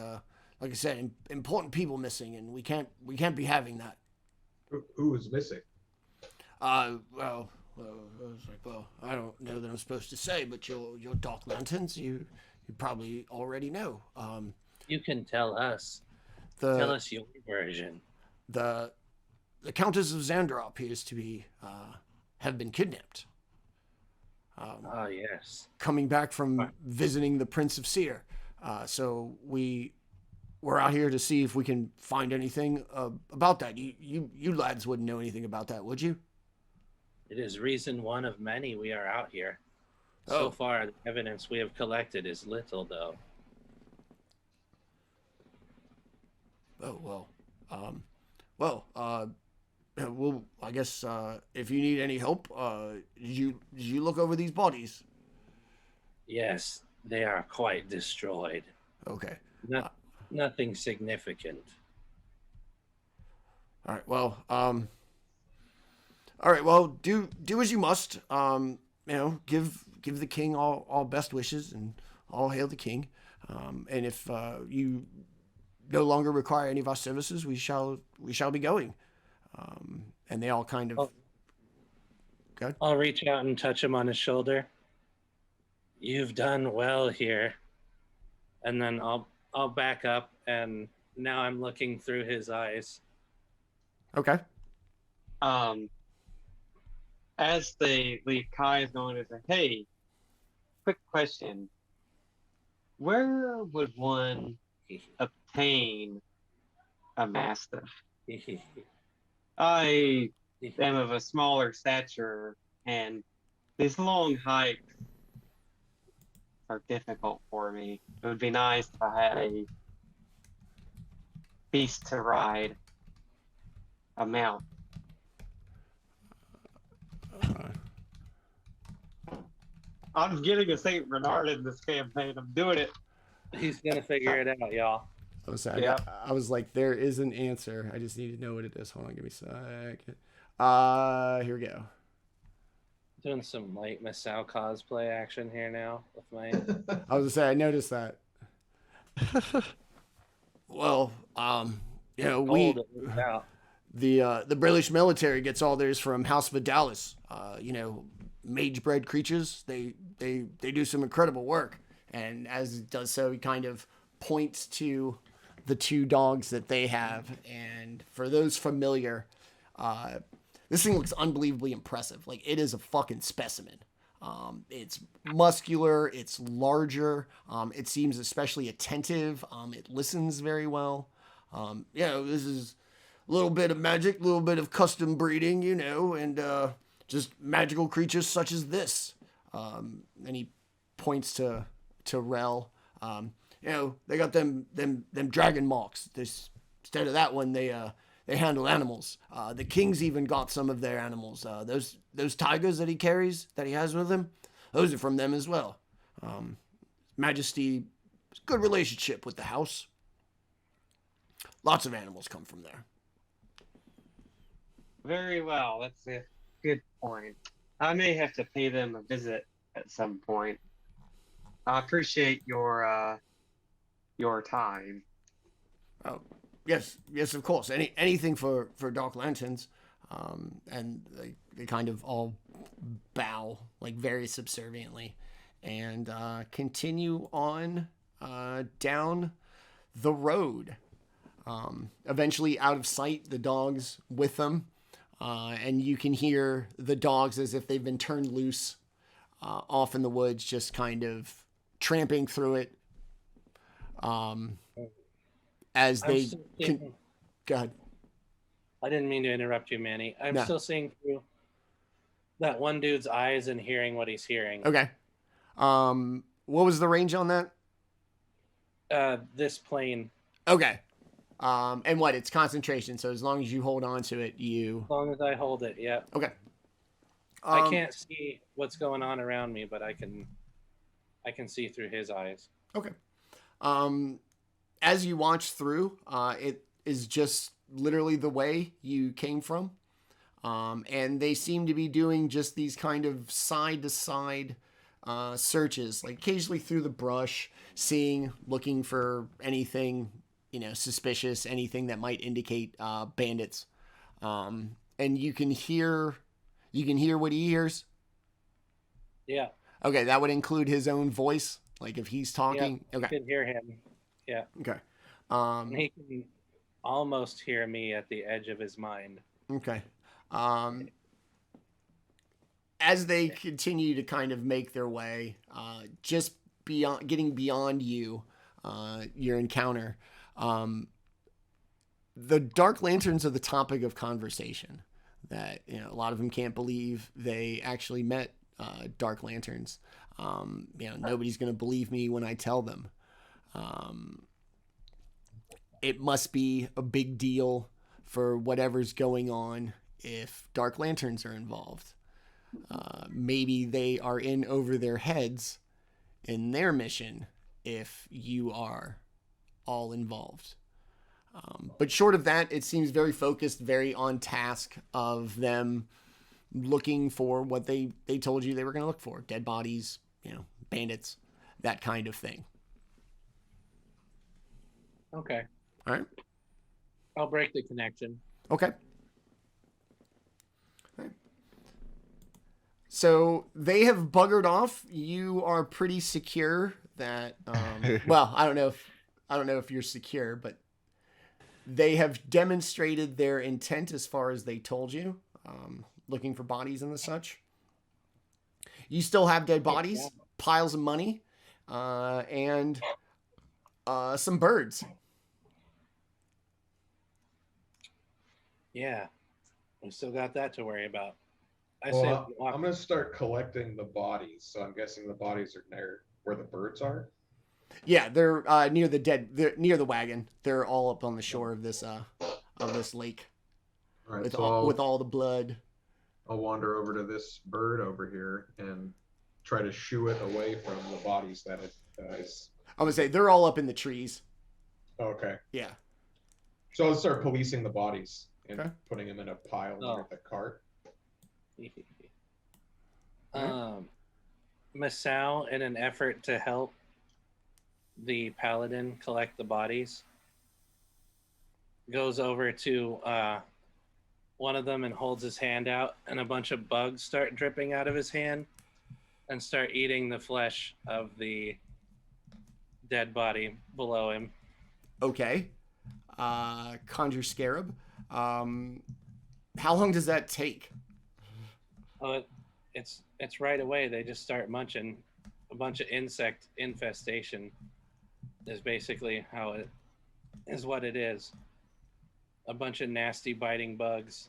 B: like I said, important people missing, and we can't be having that.
C: Who is missing?
B: Well, I was like, well, I don't know that I'm supposed to say, but your Dark Lanterns, you probably already know.
D: You can tell us.
B: Tell
D: us your version.
B: The Countess of Xandrar appears to be have been kidnapped.
D: Yes.
B: Coming back from visiting the Prince of Seer. So we're out here to see if we can find anything about that. You lads wouldn't know anything about that, would you?
D: It is reason one of many we are out here. So far, the evidence we have collected is little, though.
B: Oh, well. Well, I guess if you need any help, did you look over these bodies?
D: Yes, they are quite destroyed.
B: Okay.
D: Nothing significant.
B: All right. Well, all right. Well, do as you must. You know, give the king all best wishes and all hail the king. And if you no longer require any of our services, we shall be going. And they all kind of. Good.
D: I'll reach out and touch him on his shoulder. You've done well here. And then I'll back up, and now I'm looking through his eyes.
B: Okay.
A: As they leave, Kai is going to say, "Hey, quick question. Where would one obtain a mastiff? I am of a smaller stature, and these long hikes are difficult for me. It would be nice if I had a beast to ride, a mount." I'm getting a Saint Bernard in this campaign. I'm doing it.
D: He's gonna figure it out, y'all.
B: Oh, sorry. I was like, there is an answer. I just need to know what it is. Hold on, give me a second. Here we go.
D: Doing some light Masaow cosplay action here now with my.
B: I was gonna say, I noticed that. Well, you know, the British military gets all theirs from House Vidalis. You know, mage-bred creatures. They do some incredible work, and as it does so, he kind of points to the two dogs that they have. And for those familiar, this thing looks unbelievably impressive. Like, it is a fucking specimen. It's muscular, it's larger, it seems especially attentive, it listens very well. You know, this is a little bit of magic, a little bit of custom breeding, you know, and just magical creatures such as this. And he points to Rel. You know, they got them dragon marks. Instead of that one, they handle animals. The king's even got some of their animals. Those tigers that he carries, that he has with him, those are from them as well. Majesty, good relationship with the house. Lots of animals come from there.
A: Very well. That's a good point. I may have to pay them a visit at some point. I appreciate your time.
B: Oh, yes, of course. Anything for Dark Lanterns. And they kind of all bow, like, very subserviently, and continue on down the road. Eventually out of sight, the dogs with them. And you can hear the dogs as if they've been turned loose off in the woods, just kind of tramping through it. As they go ahead.
D: I didn't mean to interrupt you, Manny. I'm
B: No.
D: still seeing through that one dude's eyes and hearing what he's hearing.
B: Okay. What was the range on that?
D: This plane.
B: Okay. And what? It's concentration. So as long as you hold on to it, you.
D: As long as I hold it, yeah.
B: Okay.
D: I can't see what's going on around me, but I can see through his eyes.
B: Okay. As you watch through, it is just literally the way you came from. And they seem to be doing just these kind of side to side searches, like occasionally through the brush, looking for anything, suspicious, anything that might indicate bandits. And you can hear what he hears.
D: Yeah.
B: Okay, that would include his own voice, like if he's talking.
D: Yeah,
B: okay.
D: You can hear him. Yeah.
B: Okay.
D: And he can almost hear me at the edge of his mind.
B: Okay. As they continue to kind of make their way, just getting beyond you, your encounter, the Dark Lanterns are the topic of conversation. That a lot of them can't believe they actually met Dark Lanterns. Nobody's going to believe me when I tell them. It must be a big deal for whatever's going on if Dark Lanterns are involved. Maybe they are in over their heads in their mission if you are all involved. But short of that, it seems very focused, very on task of them looking for what they told you they were going to look for. Dead bodies, bandits, that kind of thing.
D: Okay.
B: All right.
D: I'll break the connection.
B: Okay. All right. So they have buggered off. You are pretty secure that, well, I don't know if you're secure, but they have demonstrated their intent as far as they told you, looking for bodies and the such. You still have dead bodies, piles of money, and some birds.
D: Yeah, we still got that to worry about.
C: I'm going to start collecting the bodies. So I'm guessing the bodies are near where the birds are.
B: Yeah, they're near they're near the wagon. They're all up on the shore of this lake.
C: All right,
B: with all the blood.
C: I'll wander over to this bird over here and try to shoo it away from the bodies that it is.
B: I'm gonna say they're all up in the trees.
C: Okay.
B: Yeah.
C: So I'll start policing the bodies and
B: Okay.
C: putting them in a pile near the cart.
D: Masaow, in an effort to help the paladin collect the bodies, goes over to one of them and holds his hand out, and a bunch of bugs start dripping out of his hand and start eating the flesh of the dead body below him.
B: Okay. Conjure Scarab. How long does that take?
D: Oh, it's right away. They just start munching. A bunch of insect infestation is basically how it is. What it is. A bunch of nasty biting bugs.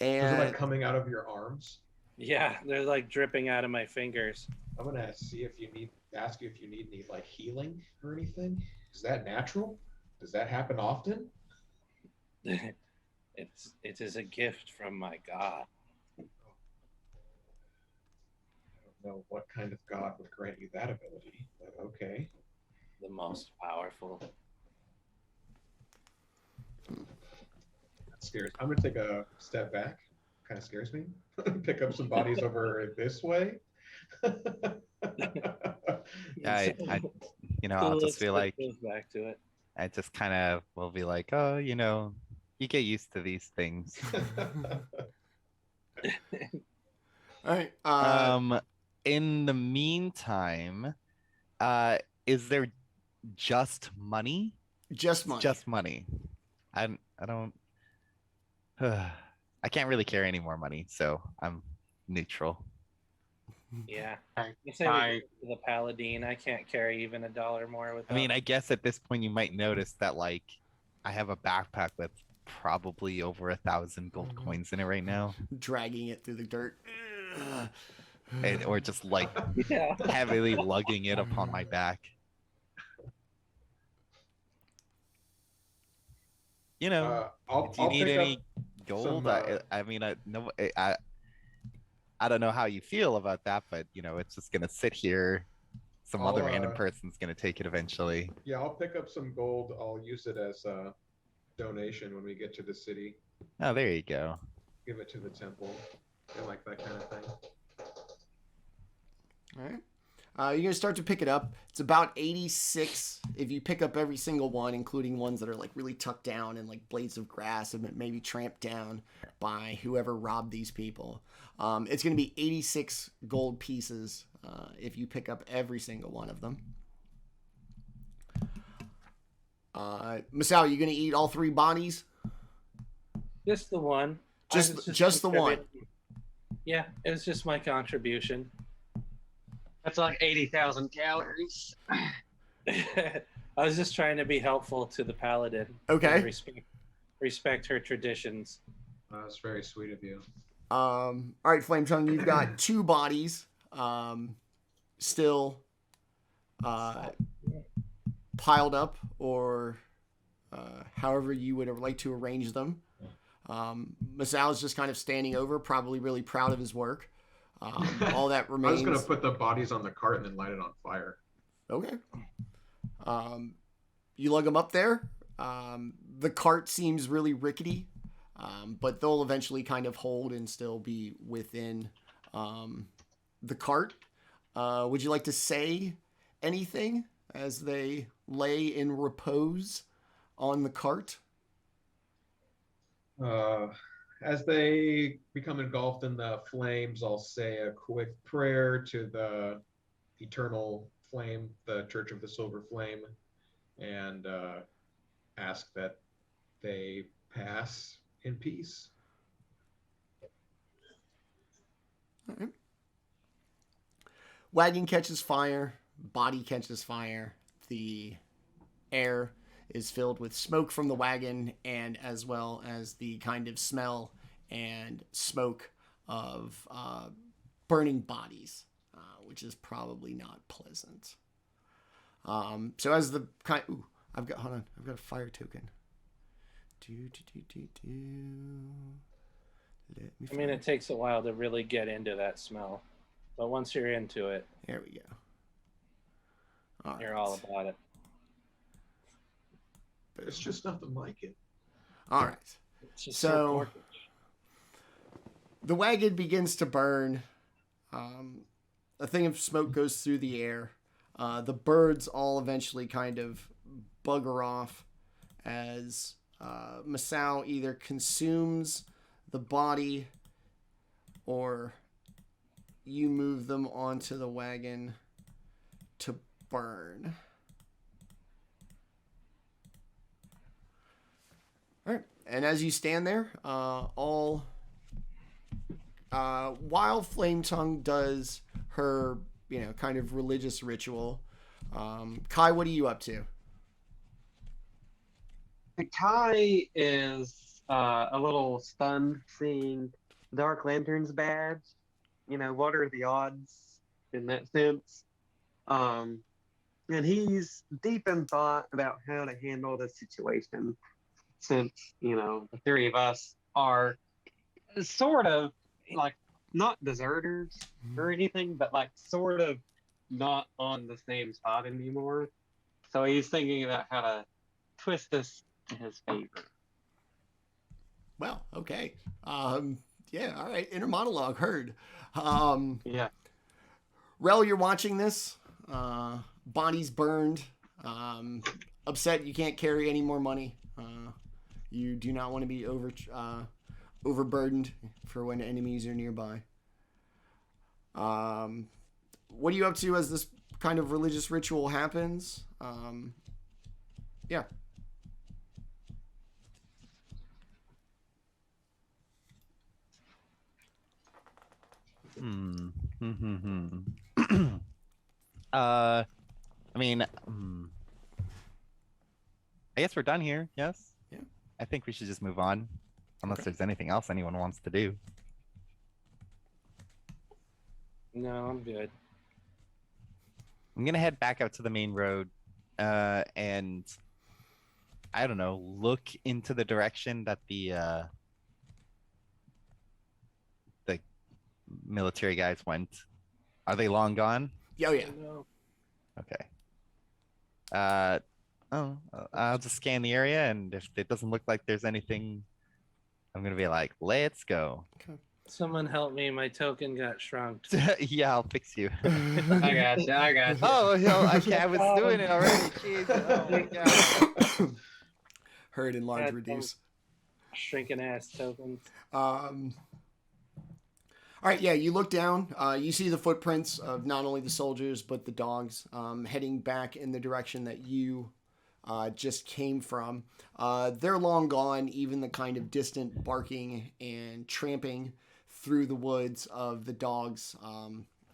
C: Is it like
B: And
C: coming out of your arms?
D: Yeah, they're like dripping out of my fingers.
C: I'm gonna ask you if you need any like healing or anything. Is that natural? Does that happen often?
D: It is a gift from my god.
C: I don't know what kind of god would grant you that ability, but okay.
D: The most powerful.
C: That scares. I'm gonna take a step back. Kind of scares me. Pick up some bodies over this way.
E: Yeah, I'll
D: So
E: just be like,
D: goes back to it.
E: I just kind of will be like, oh, you get used to these things.
B: all right.
E: In the meantime, is there just money
B: Just money.
E: Just money. I don't. I can't really carry any more money, so I'm neutral.
D: Yeah.
A: Okay.
D: You say we go to the Paladine. I can't carry even $1 more with
E: I mean, I guess at this point you might notice that like I have a backpack with probably over 1,000 gold coins in it right now,
B: Dragging it through the dirt.
E: or just like
D: Yeah.
E: heavily lugging it upon my back. You know,
C: I'll
E: do you need
C: pick
E: any
C: up
E: gold?
C: some,
E: I mean, I don't know how you feel about that, but you know, it's just gonna sit here. Some other random person's gonna take it eventually.
C: Yeah, I'll pick up some gold. I'll use it as a donation when we get to the city.
E: Oh, there you go.
C: Give it to the temple. I like that kind of thing.
B: All right. You're going to start to pick it up. It's about 86 if you pick up every single one, including ones that are like really tucked down and like blades of grass and maybe tramped down by whoever robbed these people. It's going to be 86 gold pieces if you pick up every single one of them. Masaow, you going to eat all 3 bodies?
D: Just the one.
B: Just the one.
D: Yeah, it was just my contribution.
A: That's like 80,000 calories.
D: I was just trying to be helpful to the Paladin.
B: Okay.
D: Respect her traditions.
C: That's very sweet of you.
B: All right, Flametongue, you've got 2 bodies still piled up, or however you would like to arrange them. Masaw's just kind of standing over, probably really proud of his work. All that remains.
C: I was going to put the bodies on the cart and then light it on fire.
B: Okay. You lug them up there. The cart seems really rickety, but they'll eventually kind of hold and still be within the cart. Would you like to say anything as they lay in repose on the cart?
C: As they become engulfed in the flames, I'll say a quick prayer to the eternal flame, the Church of the Silver Flame, and ask that they pass in peace.
B: All right. Wagon catches fire, body catches fire, the air is filled with smoke from the wagon, and as well as the kind of smell and smoke of burning bodies, which is probably not pleasant. So as the kind, I've got a fire token.
D: I mean, it takes a while to really get into that smell, but once you're into it,
B: there we go.
D: You're all about it.
C: It's just nothing like it.
B: All right. So the wagon begins to burn. A thing of smoke goes through the air. The birds all eventually kind of bugger off as Masaow either consumes the body or you move them onto the wagon to burn. All right, and as you stand there, while Flametongue does her, kind of religious ritual, Kai, what are you up to?
A: Kai is a little stunned seeing Dark Lantern's badge. What are the odds in that sense? And he's deep in thought about how to handle the situation, since, the 3 of us are sort of like not deserters or anything, but like sort of not on the same spot anymore. So he's thinking about how to twist this in his favor.
B: Well, okay. Yeah, all right. Inner monologue heard.
A: Yeah.
B: Rel, you're watching this. Body's burned. Upset you can't carry any more money. You do not want to be overburdened for when enemies are nearby. What are you up to as this kind of religious ritual happens? Yeah.
E: I mean, I guess we're done here. Yes.
B: Yeah.
E: I think we should just move on, unless there's anything else anyone wants to do.
D: No, I'm good.
E: I'm gonna head back out to the main road, and I don't know, look into the direction that the military guys went. Are they long gone?
B: Oh yeah.
D: No.
E: Okay. I'll just scan the area, and if it doesn't look like there's anything, I'm gonna be like, let's go.
D: Someone help me. My token got shrunk.
E: Yeah, I'll fix you.
A: I got you. I got you.
E: Oh, okay, I was doing it already. Jeez. Oh my god.
B: Heard in large
D: Got
B: reduce.
D: Shrinking ass tokens.
B: All right, yeah, you look down. You see the footprints of not only the soldiers, but the dogs heading back in the direction that you just came from. They're long gone. Even the kind of distant barking and tramping through the woods of the dogs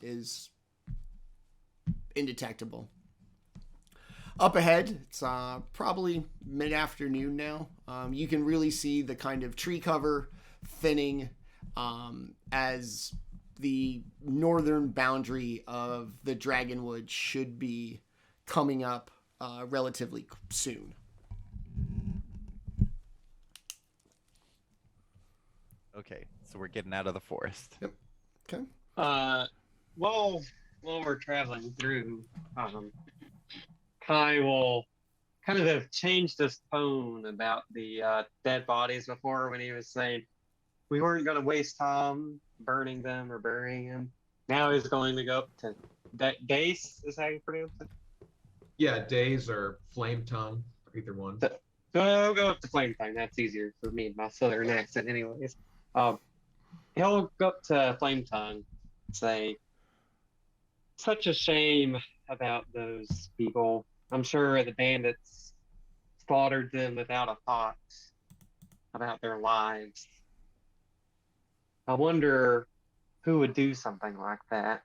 B: is indetectable. Up ahead, it's probably mid-afternoon now. You can really see the kind of tree cover thinning as the northern boundary of the Dragonwood should be coming up relatively soon.
E: Okay, so we're getting out of the forest.
B: Yep. Okay.
A: While we're traveling through, Kai will kind of have changed his tone about the dead bodies before, when he was saying we weren't going to waste time burning them or burying them. Now he's going to go up to Dace, is how you pronounce it?
C: Yeah, Days or Flametongue, either one.
A: So I'll go up to Flametongue. That's easier for me, my southern accent anyways. He'll go up to Flametongue and say, such a shame about those people. I'm sure the bandits slaughtered them without a thought about their lives. I wonder who would do something like that.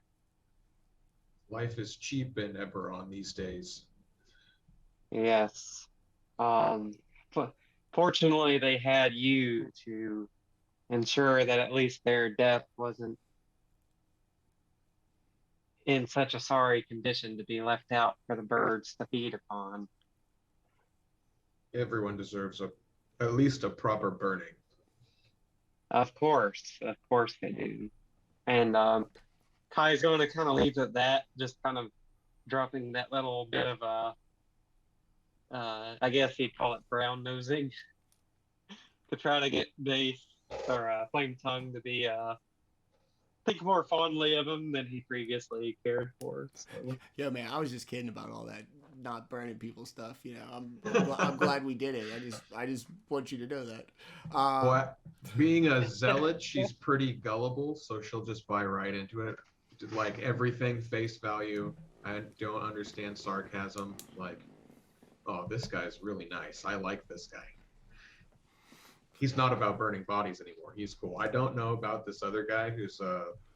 C: Life is cheap in Eberron these days.
A: Yes. Fortunately, they had you to ensure that at least their death wasn't in such a sorry condition to be left out for the birds to feed upon.
C: Everyone deserves at least a proper burning.
A: Of course they do. And Kai's going to kind of leave it at that, just kind of dropping that little bit of I guess he'd call it brown nosing, to try to get Dace or Flametongue to be think more fondly of him than he previously cared for. So.
B: Yo, man, I was just kidding about all that not burning people stuff. You know, I'm glad we did it. I just want you to know that.
C: Well, being a zealot, she's pretty gullible, so she'll just buy right into it. Like everything face value. I don't understand sarcasm. Like, oh, this guy's really nice. I like this guy. He's not about burning bodies anymore. He's cool. I don't know about this other guy who's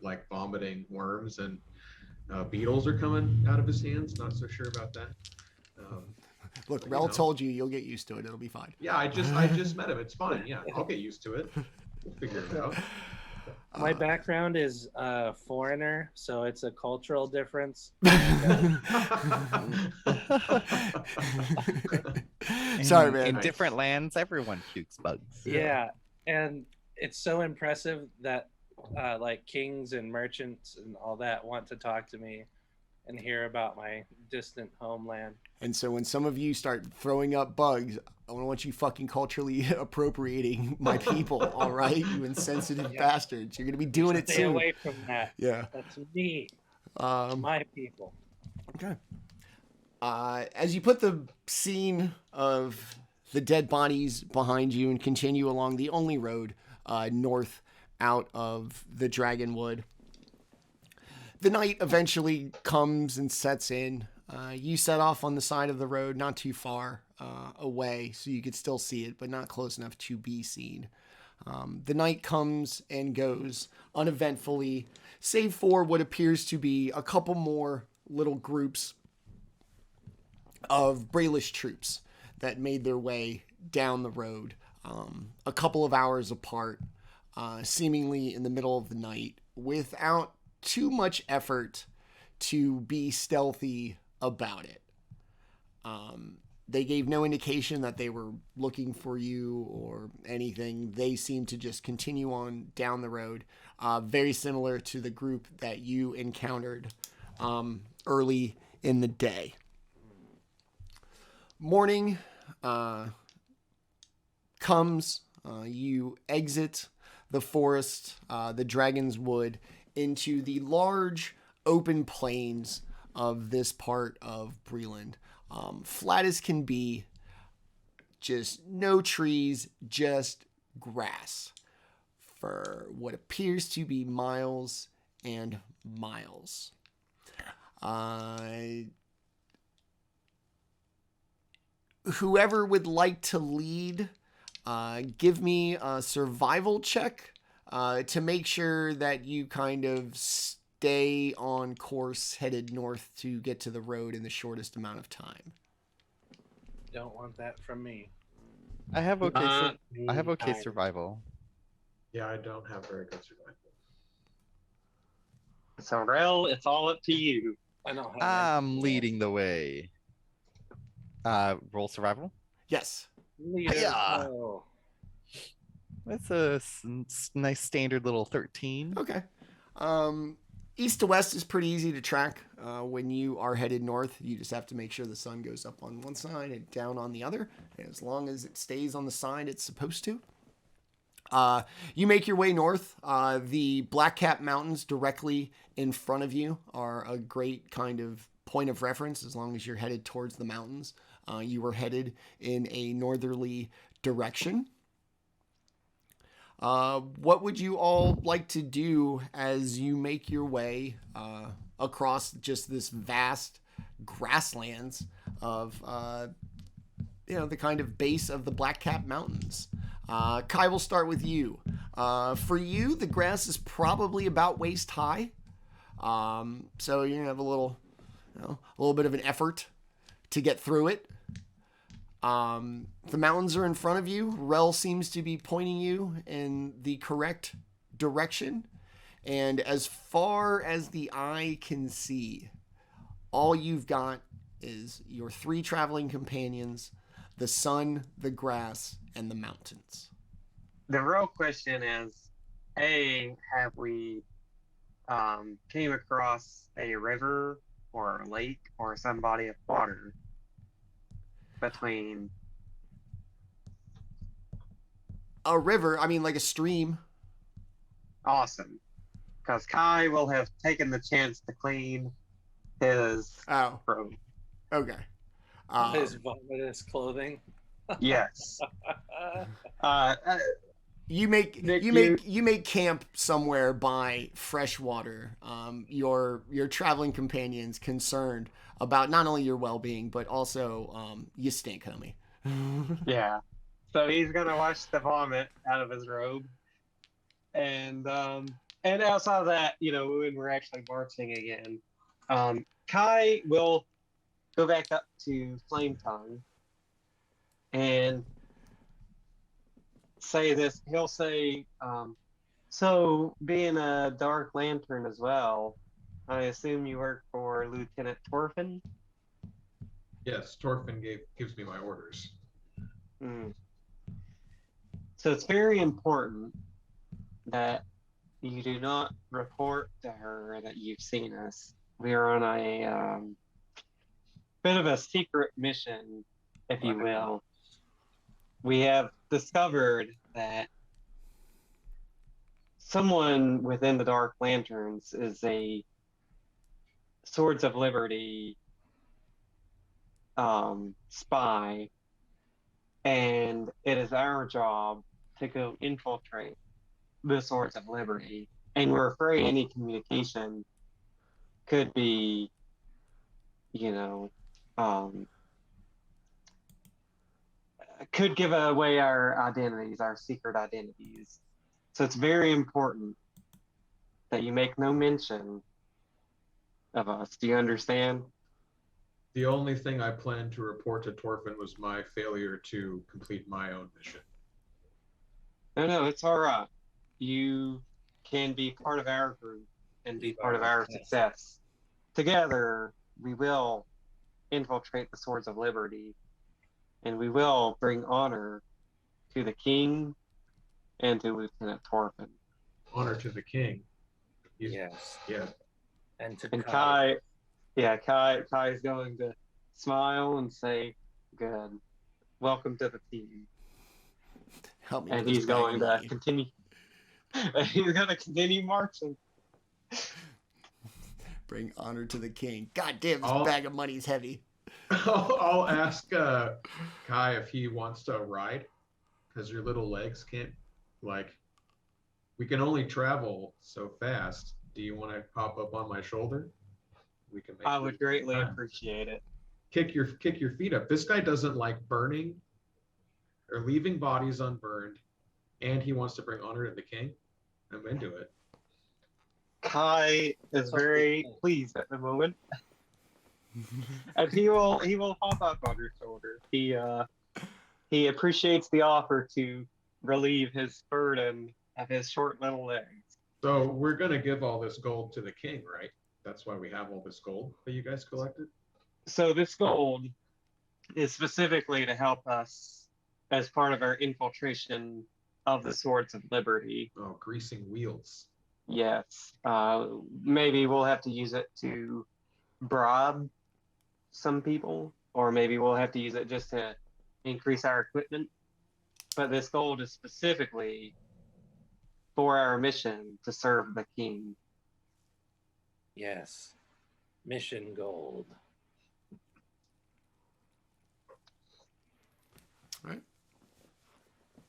C: like vomiting worms and beetles are coming out of his hands. Not so sure about that.
B: Look, Rel told you you'll get used to it. It'll be fine.
C: Yeah, I just met him. It's fine. Yeah, I'll get used to it. We'll figure it out.
D: My background is foreigner, so it's a cultural difference.
B: Sorry, man.
E: In different lands, everyone shoots bugs.
D: Yeah, and it's so impressive that like kings and merchants and all that want to talk to me and hear about my distant homeland.
B: And so when some of you start throwing up bugs, I don't want you fucking culturally appropriating my people, all right? You insensitive bastards. You're going to be doing it
D: Stay
B: soon.
D: away from that.
B: Yeah.
D: That's me. My people.
B: Okay. As you put the scene of the dead bodies behind you and continue along the only road north out of the Dragonwood, the night eventually comes and sets in. You set off on the side of the road, not too far away, so you could still see it, but not close enough to be seen. The night comes and goes uneventfully, save for what appears to be a couple more little groups of Brayless troops that made their way down the road a couple of hours apart, seemingly in the middle of the night, without too much effort to be stealthy about it. They gave no indication that they were looking for you or anything. They seemed to just continue on down the road, very similar to the group that you encountered early in the day. Morning comes, you exit the forest, the Dragon's Wood, into the large open plains of this part of Breland. Flat as can be, just no trees, just grass for what appears to be miles and miles. Whoever would like to lead, give me a survival check to make sure that you kind of stay on course headed north to get to the road in the shortest amount of time.
D: Don't want that from me.
E: I have okay. I have okay
A: Either.
E: survival.
C: Yeah, I don't have very good survival.
A: So, Rel, it's all up to you.
D: I don't have
E: I'm leading the way. Roll survival.
B: Yes.
D: Leader.
E: Yeah.
D: Oh.
E: That's a nice standard little 13.
B: Okay. East to west is pretty easy to track when you are headed north. You just have to make sure the sun goes up on one side and down on the other. And as long as it stays on the side it's supposed to. You make your way north. The Blackcap Mountains directly in front of you are a great kind of point of reference as long as you're headed towards the mountains. You were headed in a northerly direction. What would you all like to do as you make your way across just this vast grasslands of the kind of base of the Blackcap Mountains? Kai, will start with you. For you, the grass is probably about waist high, so you're gonna have a little bit of an effort to get through it. The mountains are in front of you. Rel seems to be pointing you in the correct direction. And as far as the eye can see, all you've got is your 3 traveling companions, the sun, the grass, and the mountains.
A: The real question is, have we came across a river or a lake or some body of water between
B: A river, I mean like a stream.
A: awesome, because Kai will have taken the chance to clean his
B: Oh,
A: robe.
B: okay.
D: His vomitous clothing.
A: Yes. uh,
B: You make
A: Nick,
B: you make camp somewhere by fresh water. Your traveling companions concerned about not only your well-being but also you stink, homie.
A: yeah. So he's gonna wash the vomit out of his robe, and outside of that, when we're actually marching again, Kai will go back up to Flametongue and say this. He'll say, so being a Dark Lantern as well, I assume you work for Lieutenant Torfin?
C: Yes, Torfin gives me my orders.
A: Hmm. So it's very important that you do not report to her that you've seen us. We are on a bit of a secret mission, if you will. We have discovered that someone within the Dark Lanterns is a Swords of Liberty spy, and it is our job to go infiltrate the Swords of Liberty. And we're afraid any communication could be, could give away our identities, our secret identities. So it's very important that you make no mention of us. Do you understand?
C: The only thing I planned to report to Torfin was my failure to complete my own mission.
A: No, it's all right. You can be part of our group and be part of our success. Together, we will infiltrate the Swords of Liberty, and we will bring honor to the king and to Lieutenant Torfin.
C: Honor to the king.
D: Yes.
C: Yeah.
D: And to
A: And
D: Kai.
A: Kai is going to smile and say, "Good, welcome to the team."
B: Help me.
A: And
B: with this
A: he's
B: bag of
A: going to
B: money.
A: continue. He's going to continue marching.
B: Bring honor to the king. God damn, this
C: I'll-
B: bag of money is heavy.
C: I'll ask Kai if he wants to ride, because your little legs can't, like, we can only travel so fast. Do you want to hop up on my shoulder? We can make
A: I would greatly
C: time.
A: appreciate it.
C: Kick your feet up. This guy doesn't like burning or leaving bodies unburned, and he wants to bring honor to the king. I'm into it.
A: Kai is very pleased at the moment, and he will hop up on your shoulder. He appreciates the offer to relieve his burden of his short little legs.
C: So we're gonna give all this gold to the king, right? That's why we have all this gold that you guys collected.
A: So this gold is specifically to help us as part of our infiltration of the Swords of Liberty.
C: Oh, greasing wheels.
A: Yes. Maybe we'll have to use it to bribe some people, or maybe we'll have to use it just to increase our equipment. But this gold is specifically for our mission to serve the king.
D: Yes. Mission gold.
B: Right.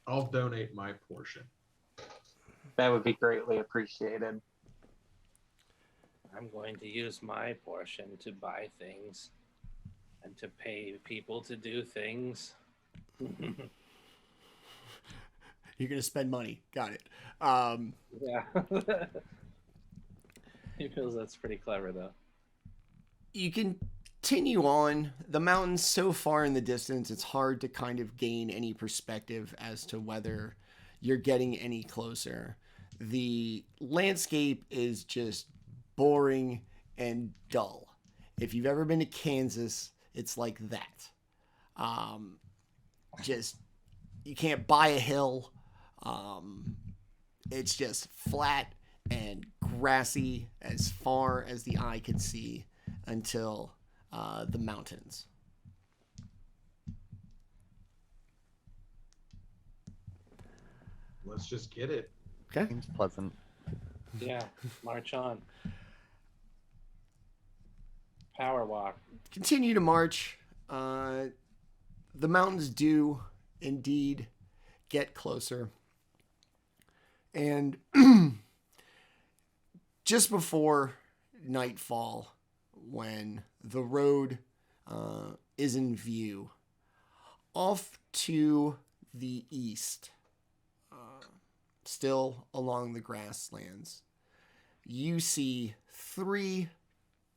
C: I'll donate my portion.
A: That would be greatly appreciated.
D: I'm going to use my portion to buy things and to pay people to do things.
B: You're gonna spend money. Got it.
D: Yeah. He feels that's pretty clever, though.
B: You continue on. The mountains so far in the distance, it's hard to kind of gain any perspective as to whether you're getting any closer. The landscape is just boring and dull. If you've ever been to Kansas, it's like that. Just, you can't buy a hill. It's just flat and grassy as far as the eye can see until the mountains.
C: Let's just get it.
B: Okay.
E: Seems pleasant.
D: Yeah, march on. Power walk.
B: Continue to march. The mountains do indeed get closer. And just before nightfall, when the road is in view, off to the east, still along the grasslands, you see 3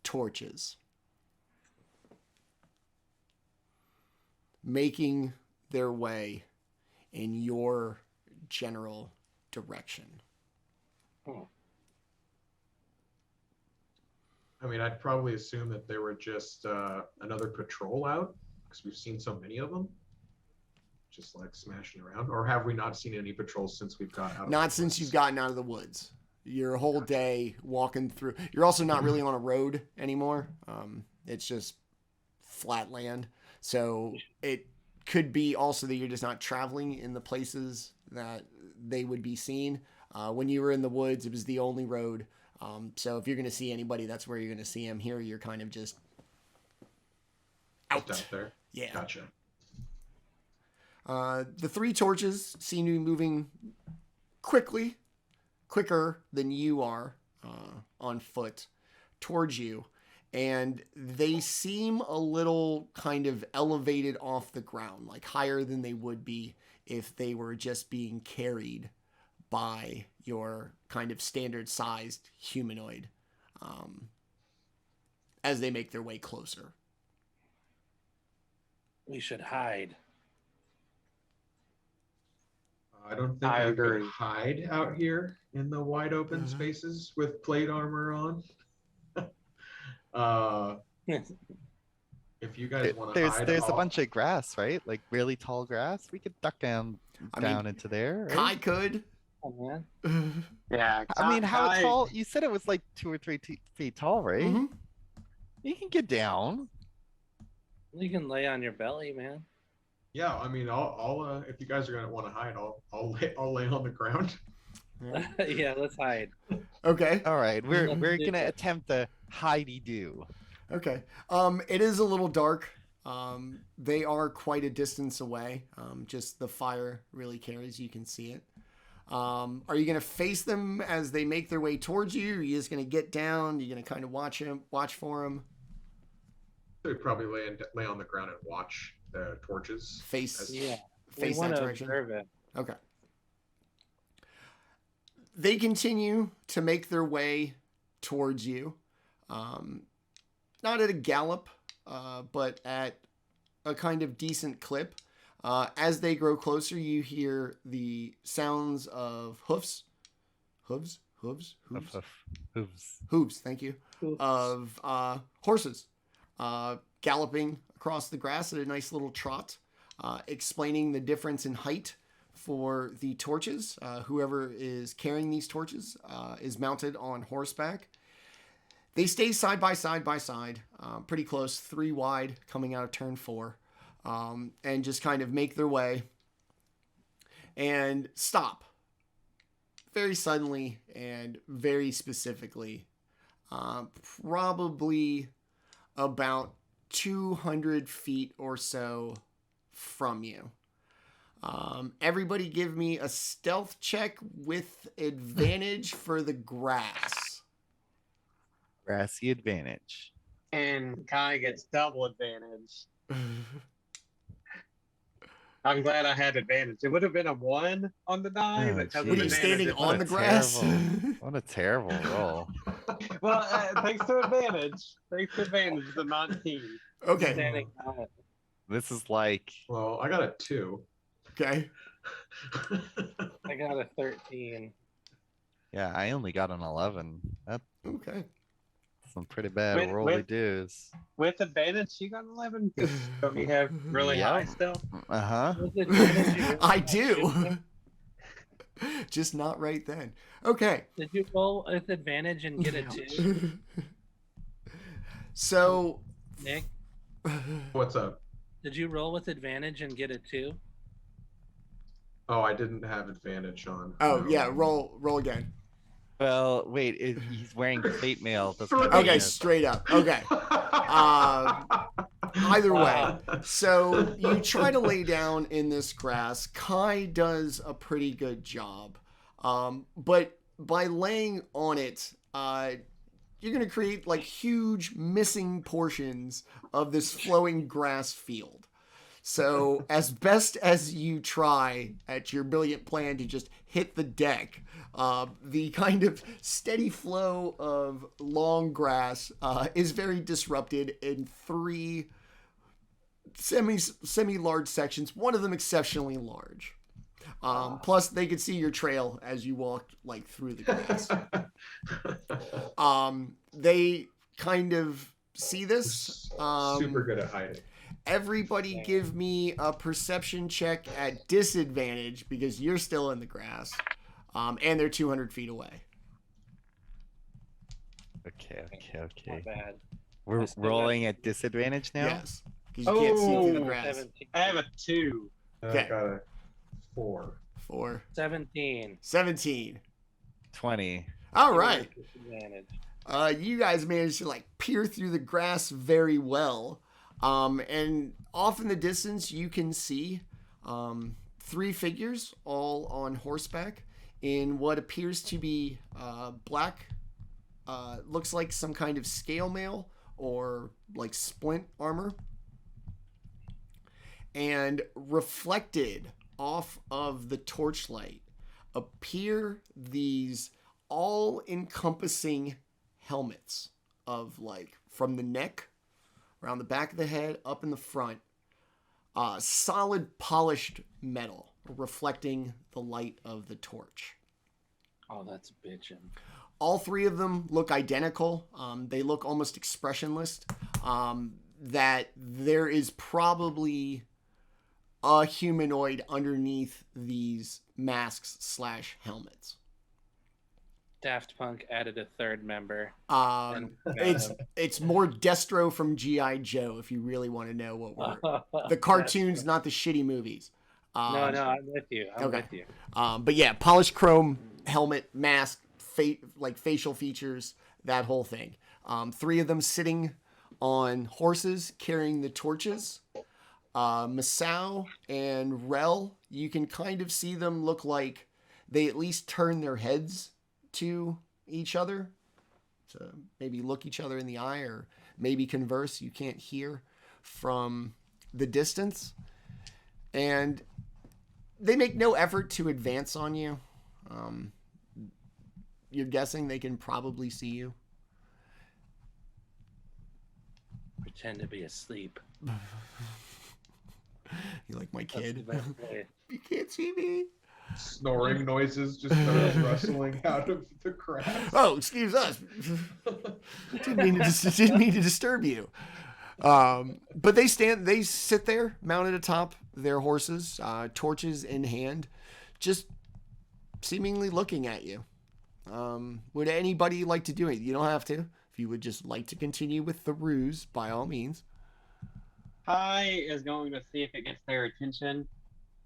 B: torches making their way in your general direction.
C: I mean, I'd probably assume that they were just another patrol out, because we've seen so many of them, just like smashing around. Or have we not seen any patrols since we've got out?
B: Not since you've gotten out of the woods. Your whole day walking through. You're also not really on a road anymore. It's just flat land. So it could be also that you're just not traveling in the places that they would be seen. When you were in the woods, it was the only road. So if you're going to see anybody, that's where you're going to see them. Here, you're kind of just
C: Just out there.
B: Yeah.
C: Gotcha.
B: The 3 torches seem to be moving quicker than you are on foot towards you. and they seem a little kind of elevated off the ground, like higher than they would be if they were just being carried by your kind of standard sized humanoid as they make their way closer.
D: We should hide.
C: I don't think
A: I
C: we could
A: agree.
C: hide out here in the wide open spaces with plate armor on. If you guys want to hide,
E: There's a bunch of grass, right? Like really tall grass. We could duck down
B: I mean,
E: into there. Right?
B: Kai could.
D: Oh, man.
A: Yeah.
E: I mean, how
A: Kai-
E: tall? You said it was like 2 or 3 feet tall, right?
B: Mhm.
E: You can get down.
D: You can lay on your belly, man.
C: Yeah, I mean, I'll if you guys are gonna want to hide, I'll lay on the ground.
D: Yeah, let's hide.
B: Okay.
E: All right, we're
D: Let's do
E: gonna
D: it.
E: attempt the hidey do.
B: Okay. It is a little dark. They are quite a distance away. Just the fire really carries. You can see it. Are you gonna face them as they make their way towards you? Are you just gonna get down? Are you gonna kind of watch for them?
C: We'd probably lay on the ground and watch the torches.
B: Face
D: Yeah.
B: face
D: we
B: that
D: want to
B: direction.
D: observe it.
B: Okay. They continue to make their way towards you. Not at a gallop, but at a kind of decent clip. As they grow closer, you hear the sounds of hoofs. Hooves?
E: Hooves.
B: Hooves, thank you.
D: Hooves.
B: Of horses galloping across the grass at a nice little trot, explaining the difference in height for the torches. Whoever is carrying these torches is mounted on horseback. They stay side by side, pretty close, 3 wide coming out of turn 4, and just kind of make their way and stop very suddenly and very specifically, probably about 200 feet or so from you. Everybody give me a stealth check with advantage for the grass.
E: Grassy advantage.
A: And Kai gets double advantage. I'm glad I had advantage. It would have been a 1 on the die.
E: Oh,
A: but because
B: What are
A: of
B: you
A: advantage,
B: standing
A: it
B: on
A: was-
B: the grass?
E: What a terrible roll.
A: Well, thanks to advantage. Thanks to advantage, the 19.
B: Okay.
D: Standing on it.
E: This is like
C: Well, I got a 2.
B: Okay.
D: I got a 13.
E: yeah, I only got an 11. That's
B: Okay.
E: some pretty bad
A: Wait,
E: rolly
A: wait.
E: dues.
A: With advantage, you got 11? Because you have really
E: Yep.
A: high still?
E: Uh-huh.
D: With advantage, you
B: I
D: rolled
B: do.
D: that
B: Just not right then. Okay.
D: two? Did you roll with advantage and get a 2,
B: So,
D: Nick?
C: What's up?
D: Did you roll with advantage and get a 2?
C: Oh, I didn't have advantage on.
B: oh yeah, roll again.
E: Well, wait, he's wearing plate mail. That's what
B: Okay,
E: it is.
B: straight up. Okay. Either way, so you try to lay down in this grass. Kai does a pretty good job, but by laying on it, you're going to create like huge missing portions of this flowing grass field. So as best as you try at your brilliant plan to just hit the deck, the kind of steady flow of long grass is very disrupted in 3 semi-large sections, one of them exceptionally large. Plus, they could see your trail as you walked like through the grass. They kind of see this.
C: Super good at hiding.
B: Everybody give me a perception check at disadvantage because you're still in the grass. And they're 200 feet away.
E: Okay.
D: Not bad.
E: We're
D: That's not bad.
E: rolling at disadvantage now?
B: Yes. Because you can't see through the
A: Oh,
B: grass.
D: 17.
A: I have a 2.
B: Okay.
C: I got a 4.
B: 4.
D: 17.
B: 17.
E: 20.
B: All right.
D: Disadvantage.
B: You guys managed to like peer through the grass very well. And off in the distance, you can see 3 figures all on horseback in what appears to be black, looks like some kind of scale mail or like splint armor. And reflected off of the torchlight appear these all-encompassing helmets of like from the neck, around the back of the head, up in the front, solid polished metal reflecting the light of the torch.
D: Oh, that's bitchin'.
B: All three of them look identical. They look almost expressionless. That there is probably a humanoid underneath these masks / helmets.
D: Daft Punk added a third member.
B: It's more Destro from G.I. Joe if you really want to know what we're the cartoons, not the shitty movies.
D: No, I'm with you. I'm with you.
B: But yeah, polished chrome helmet, mask, like facial features, that whole thing. Three of them sitting on horses carrying the torches. Masaow and Rel, you can kind of see them look like they at least turn their heads to each other to maybe look each other in the eye or maybe converse. You can't hear from the distance. And they make no effort to advance on you. You're guessing they can probably see you.
D: Pretend to be asleep.
B: You like my kid?
D: Way.
B: You can't see me.
C: Snoring noises just start rustling out of the grass.
B: Oh, excuse us. Didn't mean to disturb you. But they sit there mounted atop their horses, torches in hand, just seemingly looking at you. Would anybody like to do it? You don't have to. If you would just like to continue with the ruse, by all means.
A: Kai is going to see if it gets their attention,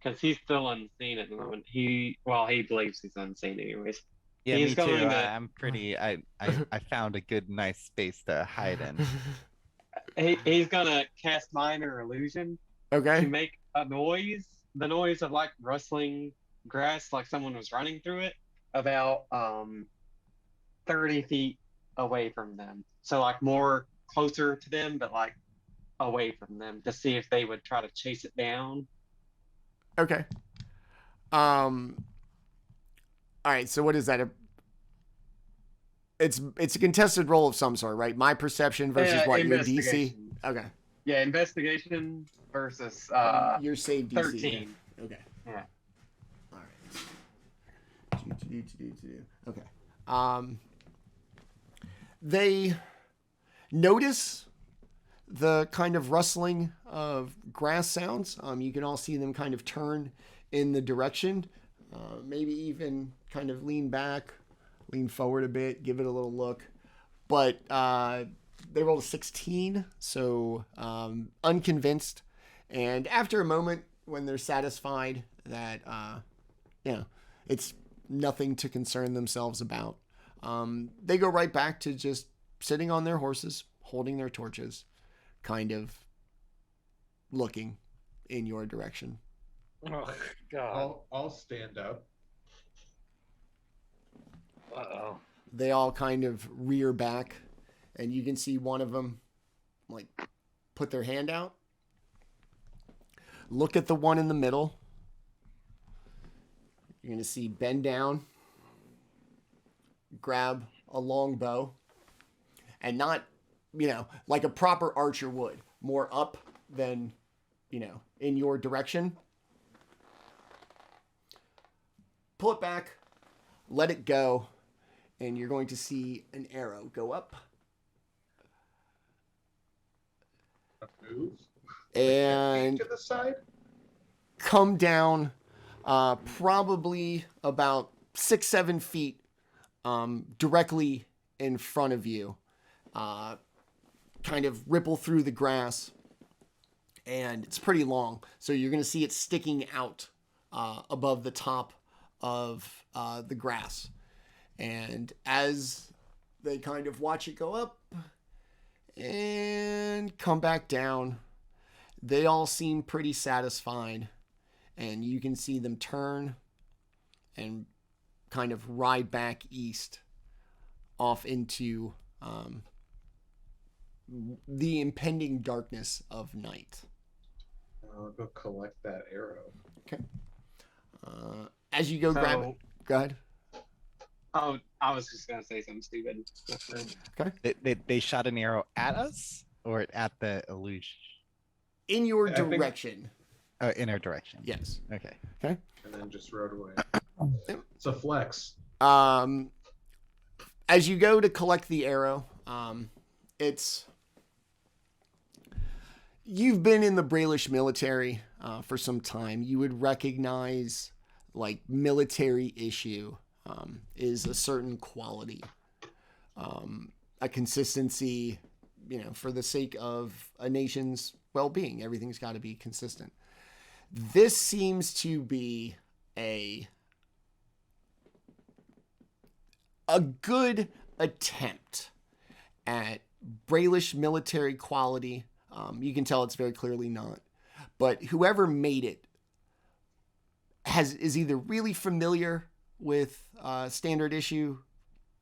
A: because he's still unseen at the moment. He believes he's unseen anyways.
E: Yeah,
A: He's
E: me too.
A: going to-
E: I'm pretty. I found a good, nice space to hide in.
A: He's gonna cast minor illusion to
B: Okay.
A: make a noise, the noise of like rustling grass, like someone was running through it, about 30 feet away from them. So like more closer to them, but like away from them, to see if they would try to chase it down.
B: Okay. All right. So what is that? It's a contested roll of some sort, right? My perception versus what your DC.
A: Investigation.
B: Okay.
A: Yeah, investigation versus
B: Your save DC.
A: 13.
B: Okay.
A: Yeah.
B: All right. Okay. They notice the kind of rustling of grass sounds. You can all see them kind of turn in the direction, maybe even kind of lean back, lean forward a bit, give it a little look. But they rolled a 16, so unconvinced. And after a moment, when they're satisfied that it's nothing to concern themselves about, they go right back to just sitting on their horses, holding their torches, kind of looking in your direction.
D: Oh, God.
C: I'll stand up.
D: Uh-oh.
B: They all kind of rear back, and you can see one of them like put their hand out, look at the one in the middle. You're going to see bend down, grab a long bow, and not, like a proper archer would, more up than, in your direction. Pull it back, let it go, and you're going to see an arrow go up.
C: Move.
B: And
C: To the side.
B: come down probably about 6-7 feet directly in front of you. Kind of ripple through the grass, and it's pretty long, so you're going to see it sticking out above the top of the grass. And as they kind of watch it go up and come back down, they all seem pretty satisfied, and you can see them turn and kind of ride back east off into the impending darkness of night.
C: I'll go collect that arrow.
B: Okay. As you go grab it, go ahead.
A: Oh, I was just gonna say something stupid.
B: Okay.
E: They shot an arrow at us or at the illusion?
B: In your
C: I think-
B: direction.
E: In our direction.
B: Yes.
E: Okay.
B: Okay.
C: And then just rode away. It's a flex.
B: As you go to collect the arrow, you've been in the Brailish military for some time. You would recognize like military issue is a certain quality, a consistency, for the sake of a nation's well-being. Everything's got to be consistent. This seems to be a good attempt at Brailish military quality. You can tell it's very clearly not. But whoever made it is either really familiar with standard issue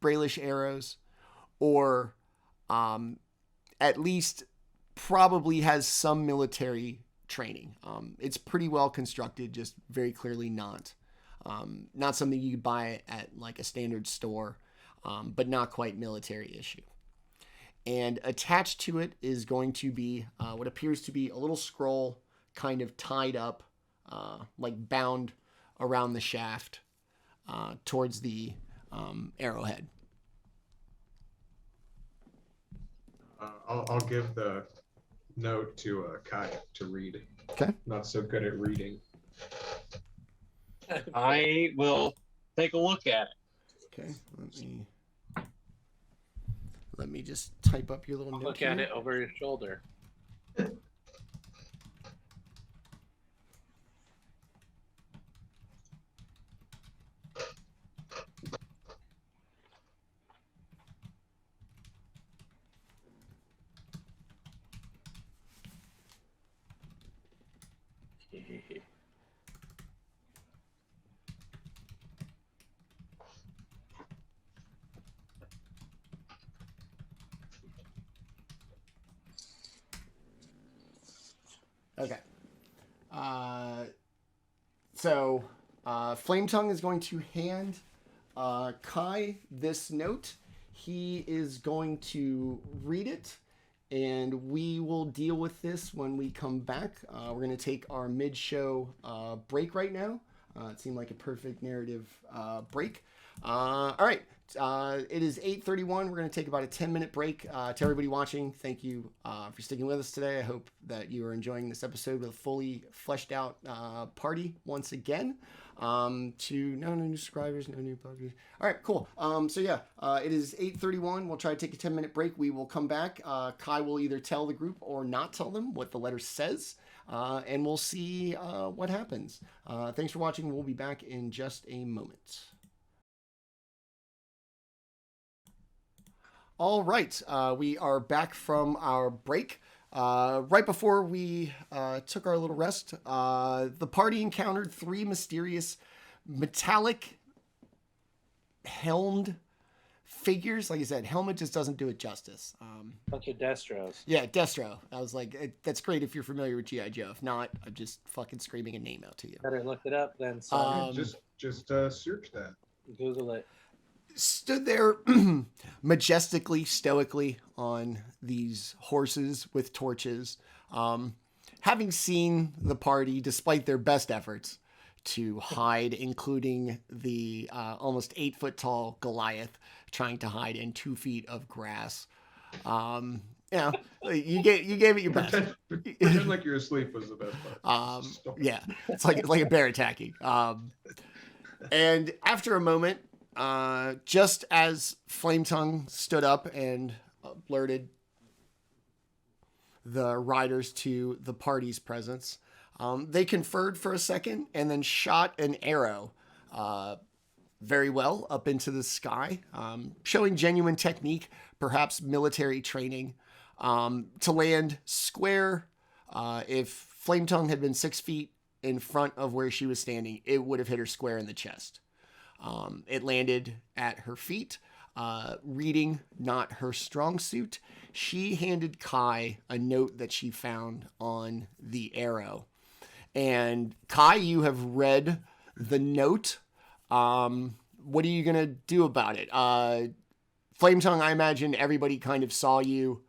B: Brailish arrows, or at least probably has some military training. It's pretty well constructed, just very clearly not something you could buy at like a standard store, but not quite military issue. And attached to it is going to be what appears to be a little scroll kind of tied up, like bound around the shaft towards the arrowhead.
C: I'll give the note to Kai to read.
B: Okay.
C: Not so good at reading.
A: I will take a look at it.
B: Okay, let me just type up your little note.
D: Look
B: here.
D: at it over your shoulder.
B: Okay. So Flametongue is going to hand Kai this note. He is going to read it, and we will deal with this when we come back. We're going to take our mid-show break right now. It seemed like a perfect narrative break. All right. It is 8:31. We're going to take about a 10-minute break. To everybody watching, thank you for sticking with us today. I hope that you are enjoying this episode with a fully fleshed out party once again. No new subscribers, no new puppies. All right, cool. It is 8:31. We'll try to take a 10-minute break. We will come back. Kai will either tell the group or not tell them what the letter says, and we'll see what happens. Thanks for watching. We'll be back in just a moment. All right, we are back from our break. Right before we took our little rest, the party encountered 3 mysterious metallic helmed figures. Like I said, helmet just doesn't do it justice.
D: Bunch of Destros.
B: Yeah, Destro. I was like, that's great if you're familiar with G.I. Joe. If not, I'm just fucking screaming a name out to you.
D: Better look it up then. Son.
C: Just search that.
D: Google it.
B: Stood there majestically, stoically on these horses with torches, having seen the party, despite their best efforts to hide, including the almost 8-foot tall Goliath trying to hide in 2 feet of grass. You gave it your best.
C: Pretend like you're asleep was the best part.
B: Yeah, it's like a bear attacking. And after a moment, just as Flametongue stood up and alerted the riders to the party's presence, they conferred for a second and then shot an arrow very well up into the sky, showing genuine technique, perhaps military training, to land square. If Flametongue had been 6 feet in front of where she was standing, it would have hit her square in the chest. It landed at her feet, Reading, not her strong suit, she handed Kai a note that she found on the arrow. And Kai, you have read the note. What are you going to do about it? Flametongue, I imagine everybody kind of saw you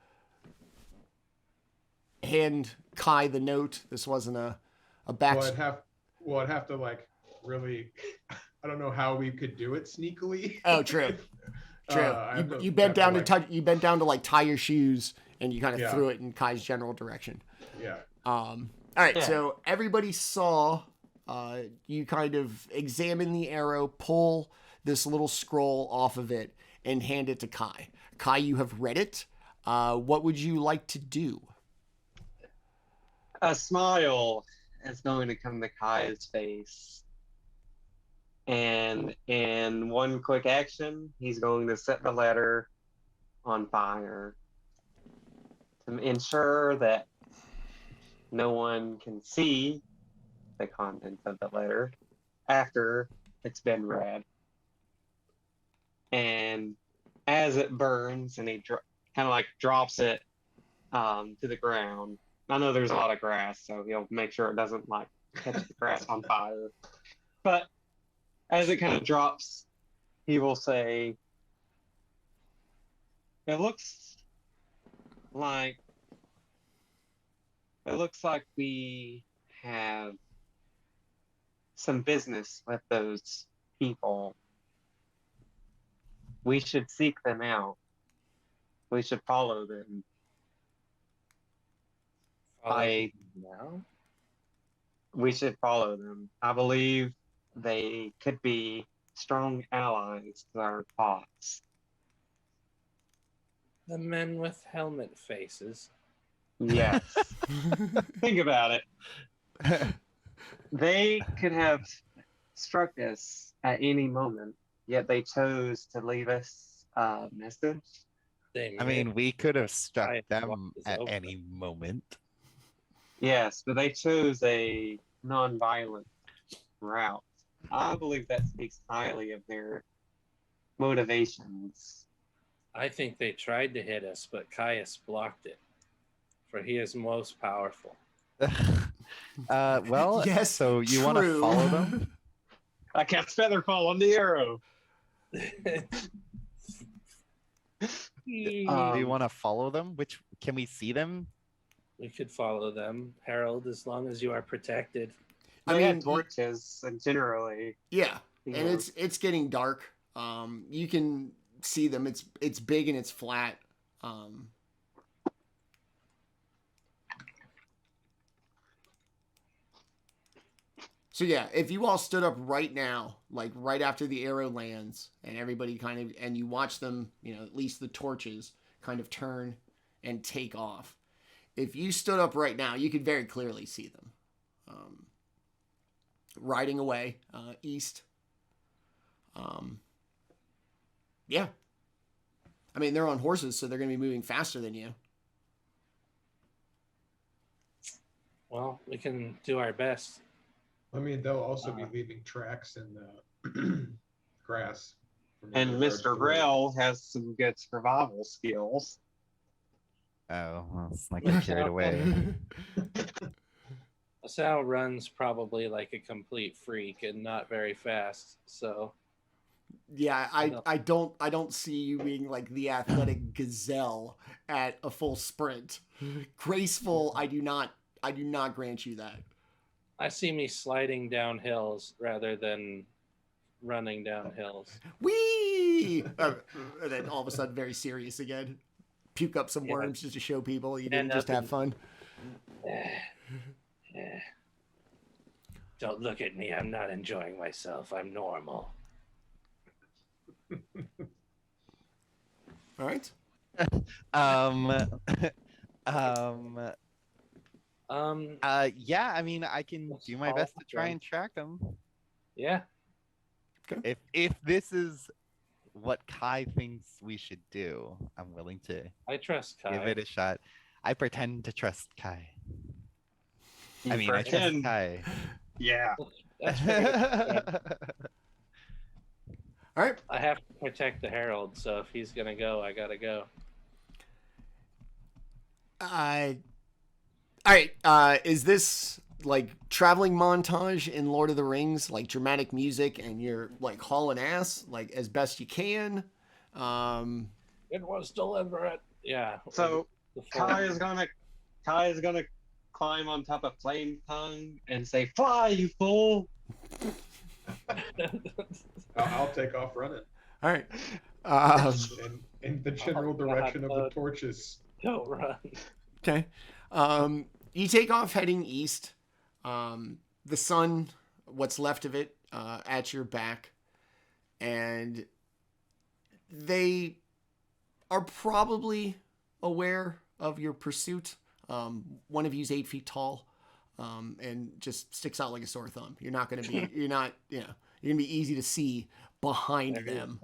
B: hand Kai the note. This wasn't a back.
C: Well, I'd have to like really. I don't know how we could do it sneakily.
B: Oh, true. True. You bent down to like tie your shoes, and you kind of threw it in Kai's general direction.
C: Yeah.
B: All right. Yeah. So everybody saw you kind of examine the arrow, pull this little scroll off of it, and hand it to Kai. Kai, you have read it. What would you like to do?
A: A smile is going to come to Kai's face. And in one quick action, he's going to set the letter on fire to ensure that no one can see the contents of the letter after it's been read. And as it burns, and he kind of like drops it to the ground. I know there's a lot of grass, so he'll make sure it doesn't like catch the grass on fire. But as it kind of drops, he will say, it looks like we have some business with those people. We should seek them out. We should follow them. We should follow them. I believe they could be strong allies to our cause.
D: The men with helmet faces.
A: Yes. Think about it. They could have struck us at any moment, yet they chose to leave us a message.
E: I mean, we could have struck them at any moment.
A: Yes, but they chose a non-violent route. I believe that speaks highly of their motivations.
D: I think they tried to hit us, but Caius blocked it, for he is most powerful.
E: Well,
B: yes,
E: so you want to follow them?
A: I cast Featherfall on the arrow.
E: Do you want to follow them? Can we see them?
D: We could follow them, Harold, as long as you are protected.
A: I mean, torches, and generally.
B: Yeah, and it's getting dark. You can see them. It's big and it's flat. So yeah, if you all stood up right now, like right after the arrow lands, and everybody and you watch them, at least the torches kind of turn and take off. If you stood up right now, you could very clearly see them. Riding away east. Yeah. I mean, they're on horses, so they're going to be moving faster than you.
D: Well, we can do our best.
C: I mean, they'll also be leaving tracks in the grass.
A: And Mr. Grell has some good survival skills.
E: Oh, well, it's not getting carried away.
D: Masaow runs probably like a complete freak and not very fast, so.
B: Yeah, I don't see you being like the athletic gazelle at a full sprint. Graceful, I do not grant you that.
D: I see me sliding down hills rather than running down hills.
B: Whee! And then all of a sudden, very serious again. Puke up some worms just to show people you didn't just have fun.
D: Don't look at me. I'm not enjoying myself. I'm normal.
B: All right.
E: Yeah, I mean, I can do my best to try and track them.
D: Yeah.
B: Okay.
E: If this is what Kai thinks we should do, I'm willing to
D: I trust Kai.
E: give it a shot. I pretend to trust Kai.
A: I
E: trust Kai.
A: Yeah.
D: That's pretty good.
B: All right.
D: I have to protect the Herald, so if he's gonna go, I gotta go.
B: All right. Is this like traveling montage in Lord of the Rings, like dramatic music, and you're like hauling ass like as best you can?
D: It was deliberate. Yeah.
A: So
D: the
A: Kai is gonna climb on top of Flametongue and say, "Fly, you fool!"
C: I'll take off running
B: All right.
C: in the general direction of the torches.
D: Don't run.
B: Okay. You take off heading east. The sun, what's left of it, at your back, and they are probably aware of your pursuit. One of you's 8 feet tall, and just sticks out like a sore thumb. You're not going to be, you're gonna be easy to see behind them.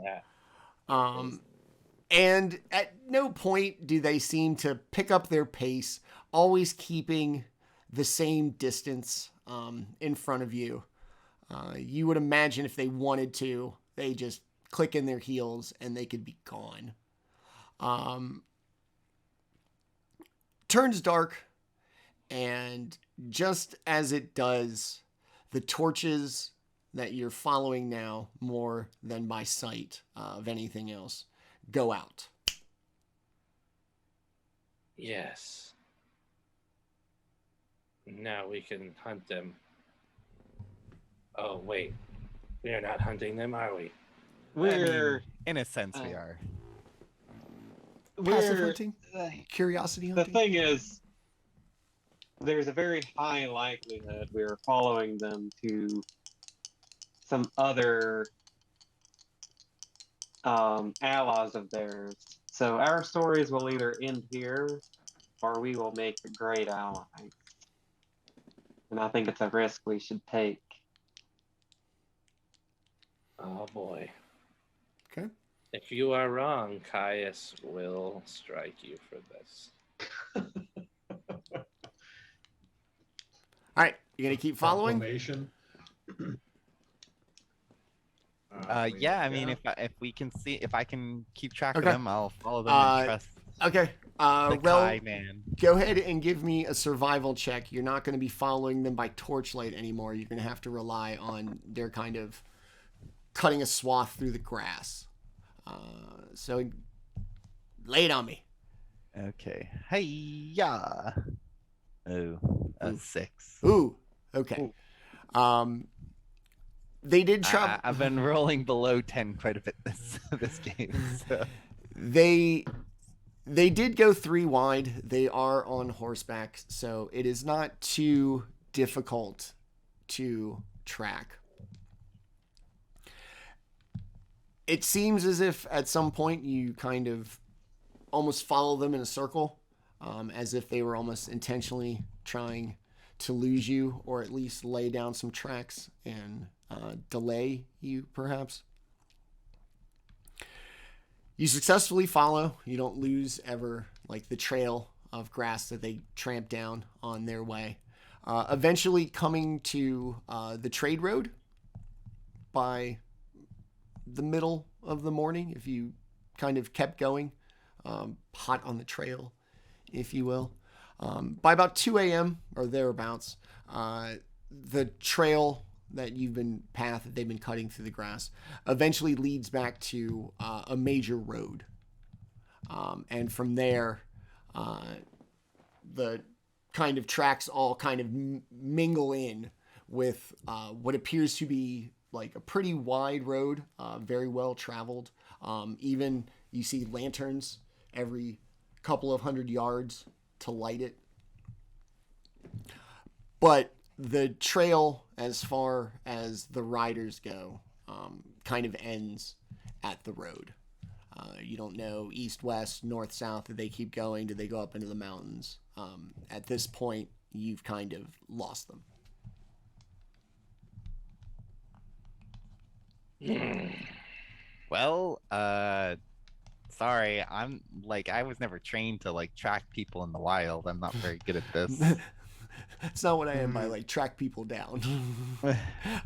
B: And at no point do they seem to pick up their pace, always keeping the same distance in front of you. You would imagine if they wanted to, they just click in their heels and they could be gone. Turns dark, and just as it does, the torches that you're following now, more than by sight of anything else, go out.
D: Yes. Now we can hunt them. Oh, wait. We are not hunting them, are we?
A: We're
E: in a sense, we are.
B: Passive
A: we're
B: hunting? Curiosity
A: the
B: hunting?
A: thing is, there's a very high likelihood we're following them to some other allies of theirs. So our stories will either end here, or we will make great allies. And I think it's a risk we should take.
D: Oh, boy.
B: Okay.
D: If you are wrong, Caius will strike you for this.
B: All right, you're going to keep following?
C: Proclamation.
E: Yeah, I mean, if we can see, if I can keep track
B: Okay.
E: of them, I'll follow them and trust
B: Okay.
E: the
B: Well,
E: Kai man.
B: go ahead and give me a survival check. You're not going to be following them by torchlight anymore. You're going to have to rely on their kind of cutting a swath through the grass. So lay it on me.
E: Okay. Hey, yeah. Oh, a 6.
B: Ooh. Okay. They did try.
E: I've been rolling below 10 quite a bit this game. So.
B: They did go 3 wide. They are on horseback, so it is not too difficult to track. It seems as if at some point you kind of almost follow them in a circle, as if they were almost intentionally trying to lose you, or at least lay down some tracks and delay you, perhaps. You successfully follow. You don't lose ever, like, the trail of grass that they tramp down on their way. Eventually coming to the trade road by the middle of the morning, if you kind of kept going, hot on the trail, if you will. By about 2 a.m. or thereabouts, the trail that they've been cutting through the grass eventually leads back to a major road. And from there, the kind of tracks all kind of mingle in with what appears to be like a pretty wide road, very well traveled. Even you see lanterns every couple of 100 yards to light it. But the trail, as far as the riders go, kind of ends at the road. You don't know east, west, north, south. Did they keep going? Did they go up into the mountains? At this point, you've kind of lost them.
E: Well, sorry, I was never trained to like track people in the wild. I'm not very good at this.
B: It's not what I am by like track people down.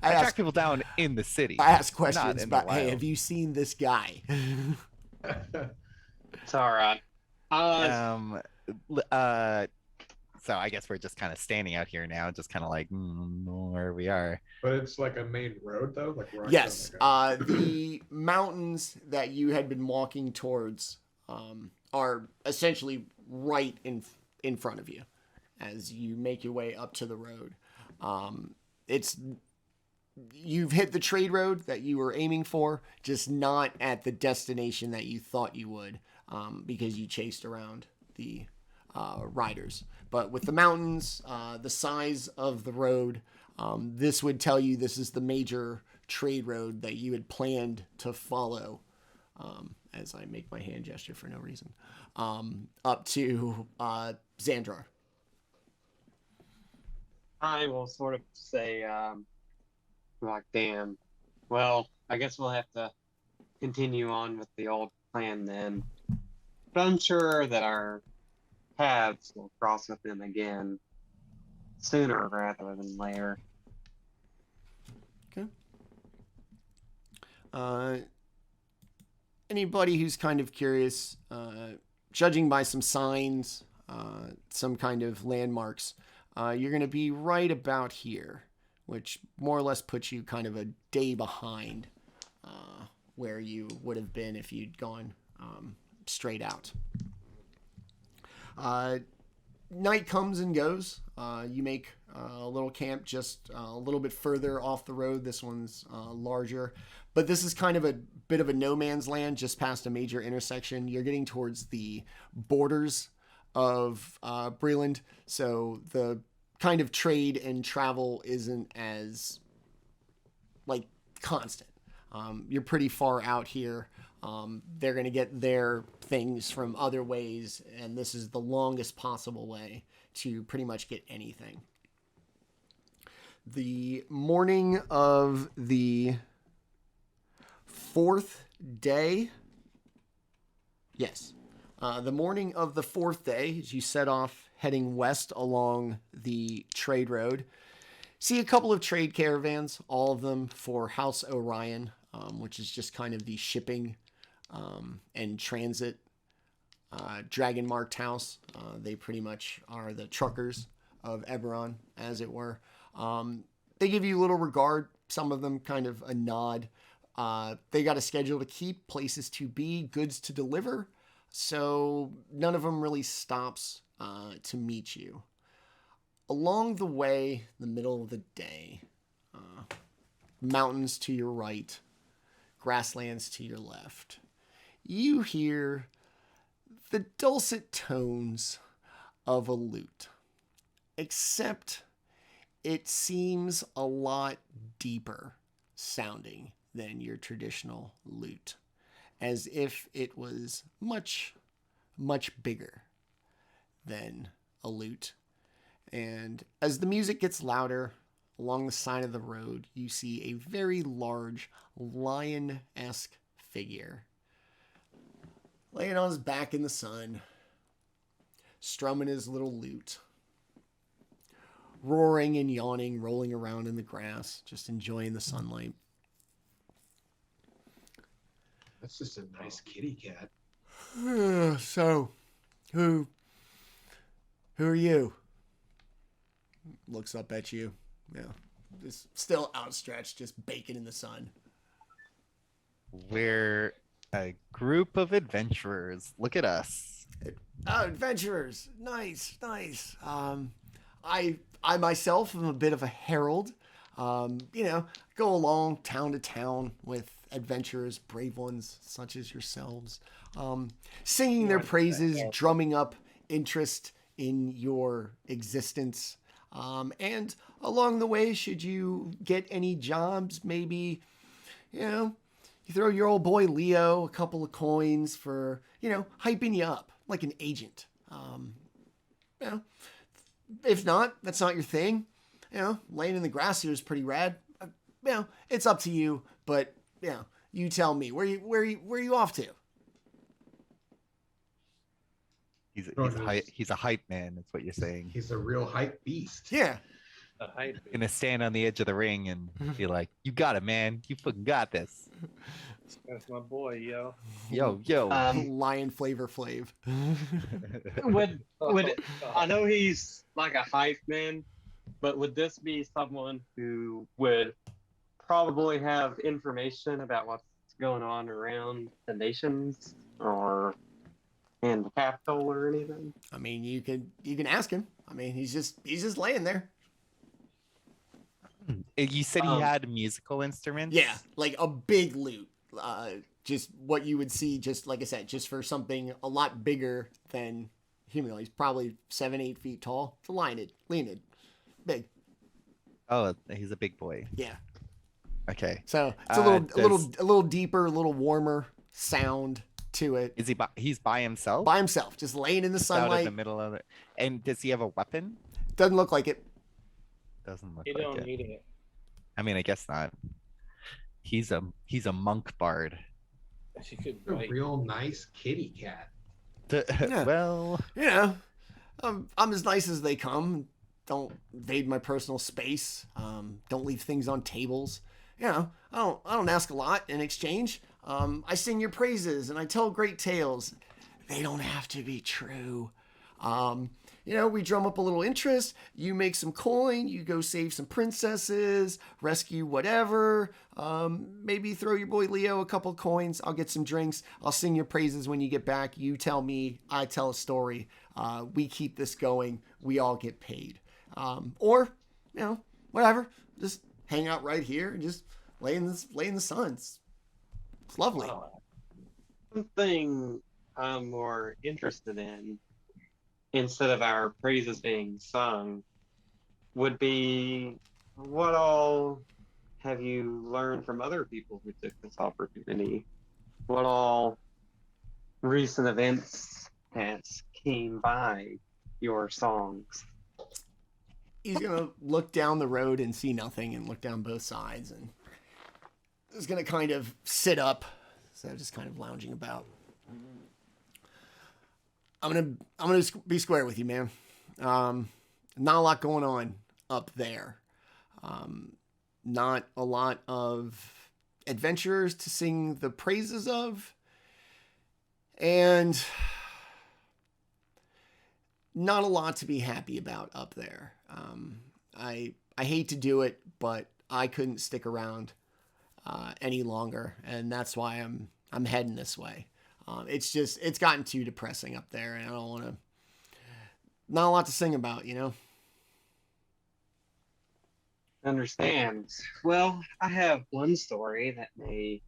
E: I track people down in the city.
B: I ask
E: not
B: questions
E: in the
B: about, hey,
E: wild.
B: have you seen this guy?
A: It's all right.
E: So I guess we're just kind of standing out here now, just kind of like where we are.
C: But it's like a main road, though. Like we're
B: Yes,
C: on
B: the mountains that you had been walking towards are essentially right in front of you as you make your way up to the road. You've hit the trade road that you were aiming for, just not at the destination that you thought you would, because you chased around the riders. But with the mountains, the size of the road, this would tell you this is the major trade road that you had planned to follow, as I make my hand gesture for no reason, up to Xandrar.
A: I will sort of say, like, damn. Well, I guess we'll have to continue on with the old plan then. But I'm sure that our paths will cross with them again sooner rather than later.
B: Okay. Anybody who's kind of curious, judging by some signs, some kind of landmarks, you're going to be right about here, which more or less puts you kind of a day behind where you would have been if you'd gone straight out. Night comes and goes. You make a little camp just a little bit further off the road. This one's larger, but this is kind of a bit of a no man's land just past a major intersection. You're getting towards the borders of Breland, so the kind of trade and travel isn't as like constant. You're pretty far out here. They're going to get their things from other ways, and this is the longest possible way to pretty much get anything. The morning of the 4th day, yes, the morning of the 4th day, as you set off heading west along the trade road, see a couple of trade caravans, all of them for House Orion, which is just kind of the shipping and transit dragon marked house. They pretty much are the truckers of Eberron, as it were. They give you a little regard, some of them kind of a nod. They got a schedule to keep, places to be, goods to deliver, so none of them really stops to meet you. Along the way, the middle of the day, mountains to your right, grasslands to your left, you hear the dulcet tones of a lute, except it seems a lot deeper sounding than your traditional lute, as if it was much, much bigger than a lute. And as the music gets louder, along the side of the road, you see a very large lion-esque figure laying on his back in the sun, strumming his little lute, roaring and yawning, rolling around in the grass, just enjoying the sunlight.
C: That's just a nice kitty cat.
B: So, who are you? Looks up at you. Yeah, just still outstretched, just baking in the sun.
E: We're a group of adventurers. Look at us.
B: Oh, adventurers. Nice, nice. I myself am a bit of a herald. Go along town to town with adventurers, brave ones such as yourselves, singing their praises, drumming up interest in your existence. And along the way, should you get any jobs, maybe, you throw your old boy Leo a couple of coins for, hyping you up like an agent. If not, that's not your thing. Laying in the grass here is pretty rad. It's up to you, but you tell me. Where you off to?
E: He's a hype man. That's what you're saying.
C: He's a real hype beast.
B: Yeah.
D: A hype beast.
E: Gonna stand on the edge of the ring and be like, "You got it, man. You fucking got this."
D: That's my boy, yo.
E: Yo.
B: Lion Flavor Flav.
A: Would
D: Oh,
A: I
D: God.
A: know he's like a hype man, but would this be someone who would probably have information about what's going on around the nations or in the capital or anything?
B: I mean, you can ask him. I mean, he's just laying there.
E: You said he
A: Um,
E: had musical instruments.
B: Yeah, like a big lute. Just what you would see, just like I said, just for something a lot bigger than human. He's probably 7-8 feet tall. It's a Leonid, big.
E: Oh, he's a big boy.
B: Yeah.
E: Okay.
B: So it's a little deeper, a little warmer sound to it.
E: Is he? He's by himself.
B: By himself, just laying in the
E: Just out in
B: sunlight.
E: the middle of it. And does he have a weapon?
B: Doesn't look like it.
E: Doesn't look
D: You
E: like
D: don't
E: it.
D: need it.
E: I mean, I guess not. He's a monk bard.
D: You could
C: A
D: bite.
C: real nice kitty cat.
B: Yeah.
E: Well,
B: You know, I'm as nice as they come. Don't invade my personal space. Don't leave things on tables. You know, I don't ask a lot in exchange. I sing your praises and I tell great tales. They don't have to be true. You know, we drum up a little interest. You make some coin. You go save some princesses, rescue whatever. Maybe throw your boy Leo a couple coins. I'll get some drinks. I'll sing your praises when you get back. You tell me. I tell a story. We keep this going. We all get paid. Or, you know, whatever. Just hang out right here and just lay in the sun. It's lovely.
A: Something I'm more interested in, instead of our praises being sung, would be what all have you learned from other people who took this opportunity? What all recent events has came by your songs?
B: He's gonna look down the road and see nothing and look down both sides and is gonna kind of sit up. So just kind of lounging about. I'm gonna be square with you, man. Not a lot going on up there. Not a lot of adventurers to sing the praises of, and not a lot to be happy about up there. I hate to do it, but I couldn't stick around any longer, and that's why I'm heading this way. It's gotten too depressing up there, and I don't want to. Not a lot to sing about, you know.
A: Understand. Well, I have one story that may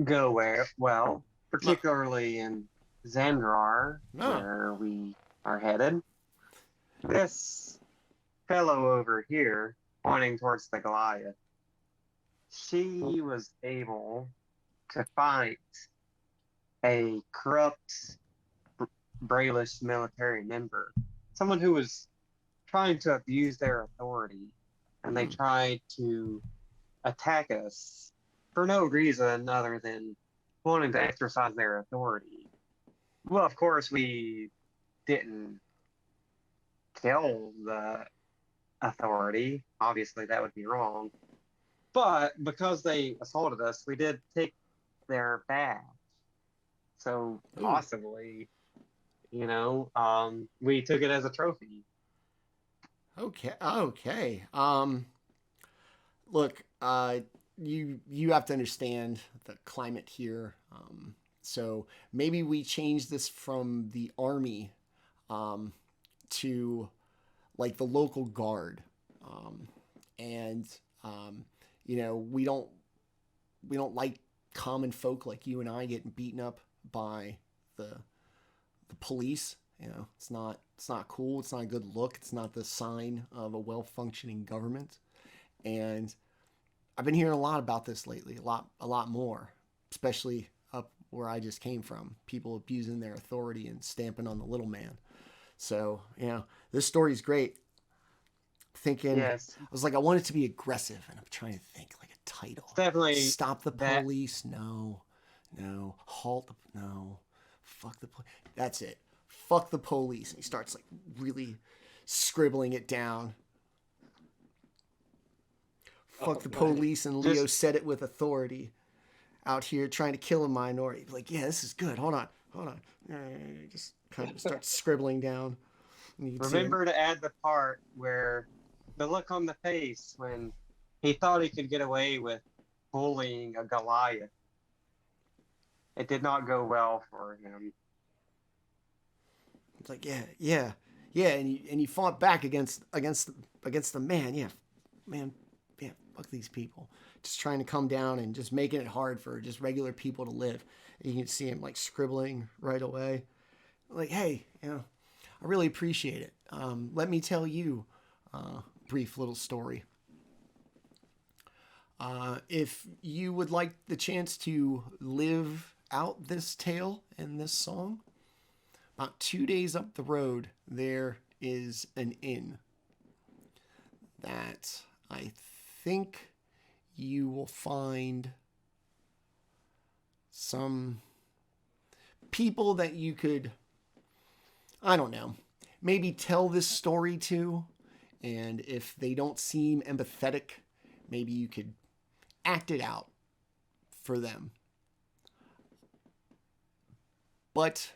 A: go well, particularly in Xandrar, where we are headed. This fellow over here, pointing towards the Goliath, she was able to fight a corrupt, Brayless military member, someone who was trying to abuse their authority, and they tried to attack us for no reason other than wanting to exercise their authority. Well, of course, we didn't kill the authority. Obviously, that would be wrong. But because they assaulted us, we did take their badge. So possibly, you know, we took it as a trophy.
B: Okay. Look, you have to understand the climate here. So maybe we change this from the army to like the local guard. And you know, we don't like common folk like you and I getting beaten up by the police. You know, it's not cool. It's not a good look. It's not the sign of a well-functioning government. And I've been hearing a lot about this lately, a lot more, especially up where I just came from. People abusing their authority and stamping on the little man. So, you know, this story's great. Thinking,
A: Yes.
B: I was like, I want it to be aggressive, and I'm trying to think like a title.
A: It's definitely
B: Stop the
A: that-
B: police. No. Halt the, no. Fuck the police. That's it. Fuck the police. And he starts like really scribbling it down. Fuck the
D: my.
B: police, and Leo said it with authority. Out here trying to kill a minority. Like, yeah, this is good. Hold on. Just kind of starts scribbling down. And you can see him.
A: Remember to add the part where the look on the face when he thought he could get away with bullying a Goliath. It did not go well for him.
B: It's like, yeah, and he fought back against the man. Yeah, fuck these people. Just trying to come down and just making it hard for just regular people to live. And you can see him like scribbling right away. Like, hey, I really appreciate it. Let me tell you a brief little story. If you would like the chance to live out this tale and this song, about 2 days up the road, there is an inn that I think you will find some people that you could, I don't know, maybe tell this story to. And if they don't seem empathetic, maybe you could act it out for them. But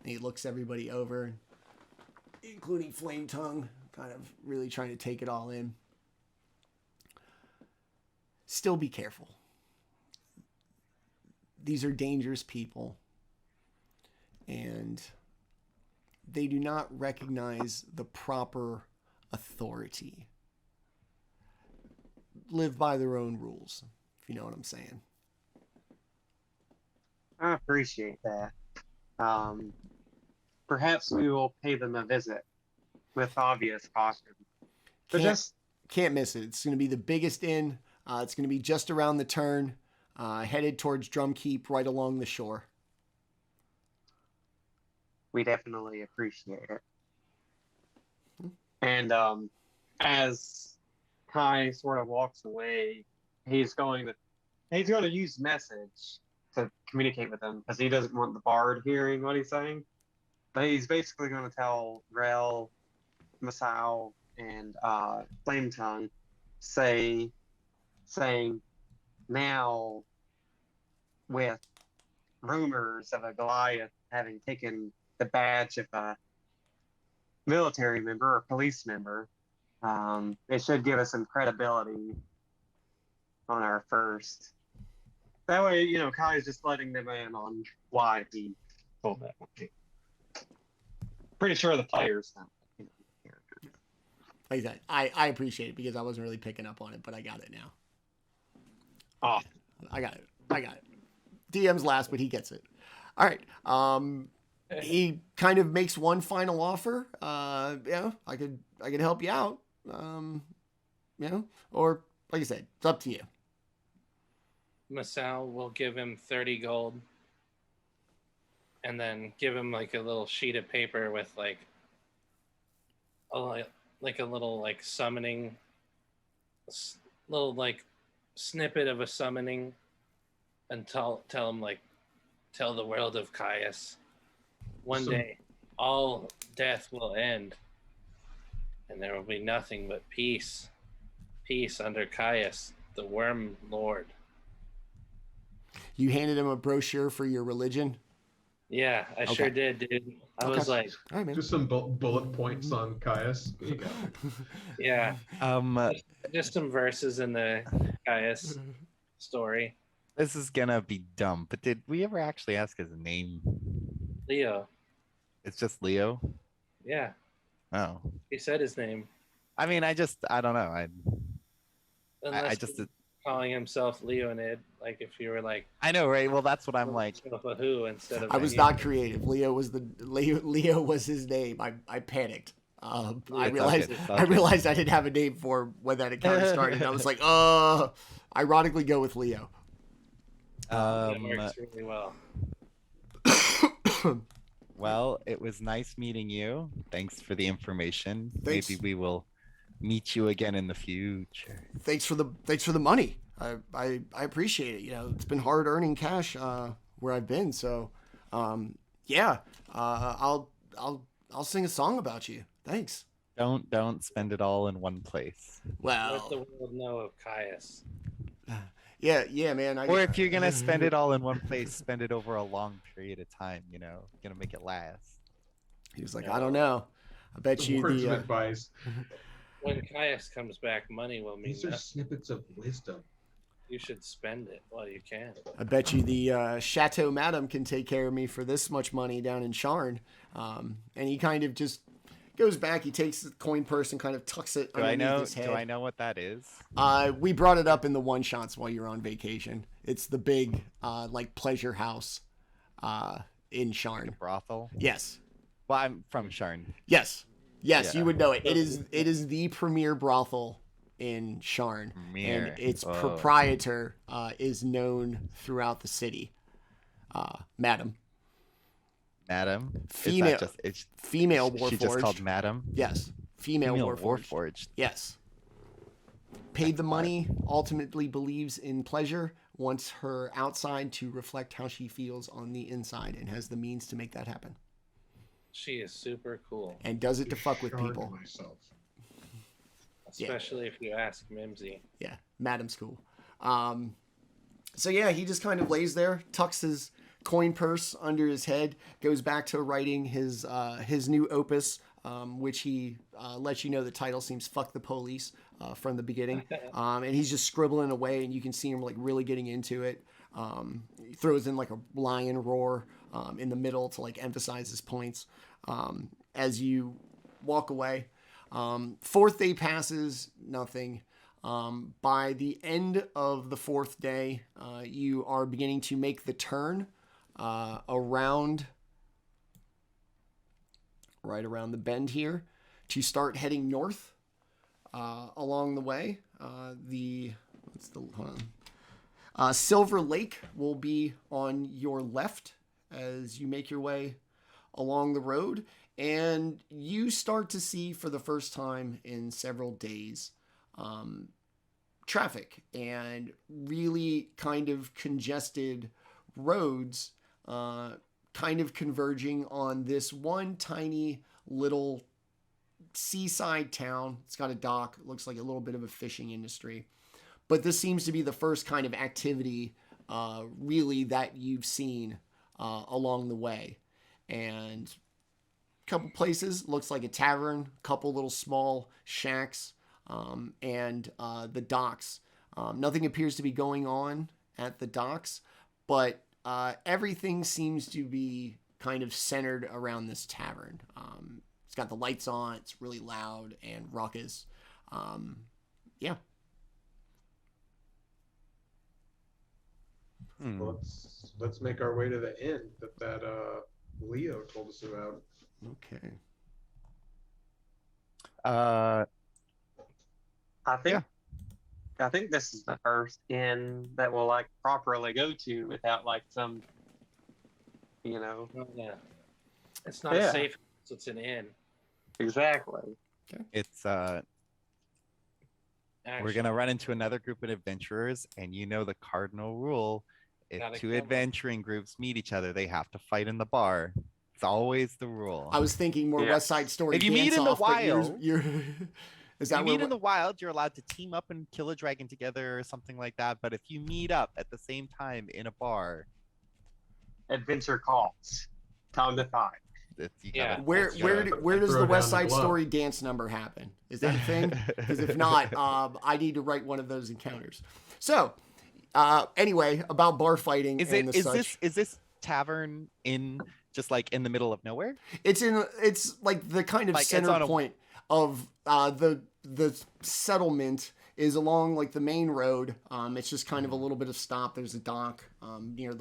B: he looks everybody over, including Flametongue, kind of really trying to take it all in. Still be careful. These are dangerous people, and they do not recognize the proper authority. Live by their own rules, if you know what I'm saying.
A: I appreciate that. Perhaps we will pay them a visit with obvious caution. But
B: Can't miss it. It's going to be the biggest inn. It's going to be just around the turn, headed towards Drumkeep, right along the shore.
A: We definitely appreciate it. And as Kai sort of walks away, he's going to use message to communicate with them because he doesn't want the bard hearing what he's saying. But he's basically going to tell Rel, Masaow, and Flametongue, saying now with rumors of a Goliath having taken the badge of a military member or police member, it should give us some credibility on our first. That way, Kai's just letting them in on why he told that one. Pretty sure the players know.
B: Like that. I appreciate it because I wasn't really picking up on it, but I got it now.
A: Oh,
B: I got it. DM's last, but he gets it. All right. He kind of makes one final offer. I could help you out. Or like I said, it's up to you.
D: Masaow will give him 30 gold and then give him like a little sheet of paper with like a little like summoning, little like snippet of a summoning, and tell him like, tell the world of Caius, one day all death will end and there will be nothing but peace under Caius, the Worm Lord.
B: You handed him a brochure for your religion?
D: Yeah, I sure did, dude. I was like,
B: all right, man.
C: Just some bullet points on Caius. There you go.
D: Yeah. Just some verses in the Caius story.
E: This is gonna be dumb, but did we ever actually ask his name?
D: Leo.
E: It's just Leo?
D: Yeah.
E: Oh.
D: He said his name.
E: I mean, I don't know.
D: Unless he's calling himself Leonid, like if you were like,
E: I know, right? Well, that's what I'm like.
D: A who instead of
B: I was not creative. Leo was his name. I panicked. I realized I didn't have a name for when that encounter started. I was like, ironically go with Leo.
D: That works really well.
E: Well, it was nice meeting you. Thanks for the information.
B: Thanks.
E: Maybe we will meet you again in the future.
B: Thanks for the money. I appreciate it. It's been hard earning cash where I've been. So, I'll sing a song about you. Thanks.
E: Don't spend it all in one place.
D: Let the
B: Well,
D: world know of Caius.
B: yeah, man.
E: Or if you're gonna spend it all in one place, spend it over a long period of time. Gonna make it last.
B: He was like, I don't know. I bet you
C: Words of
B: the
C: advice.
D: When Caius comes back, money will mean
C: These are
D: nothing.
C: snippets of wisdom.
D: You should spend it while you can.
B: I bet you the Chateau Madame can take care of me for this much money down in Sharn. And he kind of just goes back. He takes the coin purse and kind of tucks it underneath his head.
E: Do I know what that is?
B: We brought it up in the one shots while you're on vacation. It's the big like pleasure house in
E: Like a
B: Sharn.
E: brothel?
B: Yes.
E: Well, I'm from Sharn.
B: Yes. Yes,
E: Yeah.
B: you would know it. It is the premier brothel in Sharn.
E: Premier.
B: And its
E: Oh.
B: proprietor is known throughout the city. Madam.
E: Madam?
B: Female- Female
E: She just called
B: Warforged.
E: Madam?
B: Yes. Female Warforged.
E: Warforged.
B: Yes. Paid the money, ultimately believes in pleasure, wants her outside to reflect how she feels on the inside, and has the means to make that happen.
D: She is super cool,
B: And does it to fuck with
C: Shard
B: people.
C: Myself.
D: especially if you ask Mimsy.
B: Yeah, Madam's cool. So yeah, he just kind of lays there, tucks his coin purse under his head, goes back to writing his new opus, which he lets you know the title seems "Fuck the Police" from the beginning, and he's just scribbling away, and you can see him like really getting into it. He throws in like a lion roar in the middle to like emphasize his points. As you walk away, fourth day passes, nothing. By the end of the fourth day, you are beginning to make the turn around right around the bend here to start heading north along the way. Silver Lake will be on your left as you make your way along the road, and you start to see for the first time in several days traffic and really kind of congested roads kind of converging on this one tiny little seaside town. It's got a dock, looks like a little bit of a fishing industry, but this seems to be the first kind of activity really that you've seen along the way. And a couple places, looks like a tavern, a couple little small shacks, and the docks. Nothing appears to be going on at the docks, but everything seems to be kind of centered around this tavern. It's got the lights on. It's really loud and raucous. Yeah.
C: Let's make our way to the inn that Leo told us about.
B: Okay.
A: I think this is the first inn that we'll like properly go to without like some,
D: Oh, yeah. It's not
A: Yeah.
D: safe. It's an inn.
A: exactly.
E: It's we're
D: Actually.
E: gonna run into another group of adventurers, and the cardinal rule:
D: Gotta
E: if two
D: kill 'em.
E: adventuring groups meet each other, they have to fight in the bar. It's always the rule.
B: I was thinking more
A: Yeah.
B: West Side Story.
E: If you meet
B: dance
E: in the
B: off, but
E: wild-
B: you're is that
E: you
B: where
E: meet in the wild, you're allowed to team up and kill a dragon together or something like that. But if you meet up at the same time in a bar,
A: Adventure calls. Time to fight.
E: you
D: Yeah.
E: gotta-
B: where
D: That's
B: where
C: right.
B: where does
C: Throw
B: the
C: down
B: West
C: the
B: Side
C: glove.
B: Story dance number happen? Is that a thing? Because if not, I need to write one of those encounters. So, anyway, about bar fighting
E: is
B: and
E: it
B: the
E: is
B: such.
E: this tavern in just like in the middle of nowhere?
B: It's like the kind of
E: Like, it's
B: center
E: on a-
B: point of the settlement is along like the main road. It's just kind of a little bit of stop. There's a dock near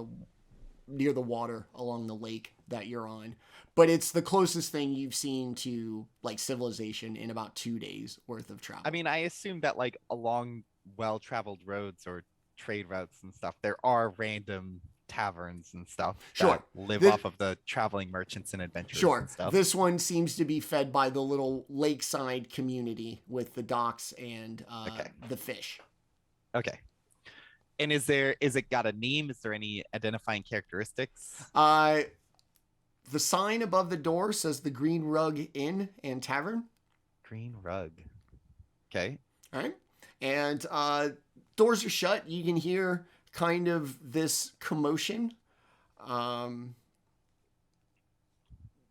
B: the water along the lake that you're on, but it's the closest thing you've seen to like civilization in about 2 days worth of travel.
E: I mean, I assume that like along well-traveled roads or trade routes and stuff, there are random taverns and stuff
B: Sure.
E: that live
B: This-
E: off of the traveling merchants and adventurers
B: Sure.
E: and stuff.
B: This one seems to be fed by the little lakeside community with the docks and
E: Okay.
B: the fish.
E: Okay. And is it got a name? Is there any identifying characteristics?
B: The sign above the door says the Green Rug Inn and Tavern.
E: green rug. Okay.
B: All right. And doors are shut. You can hear kind of this commotion.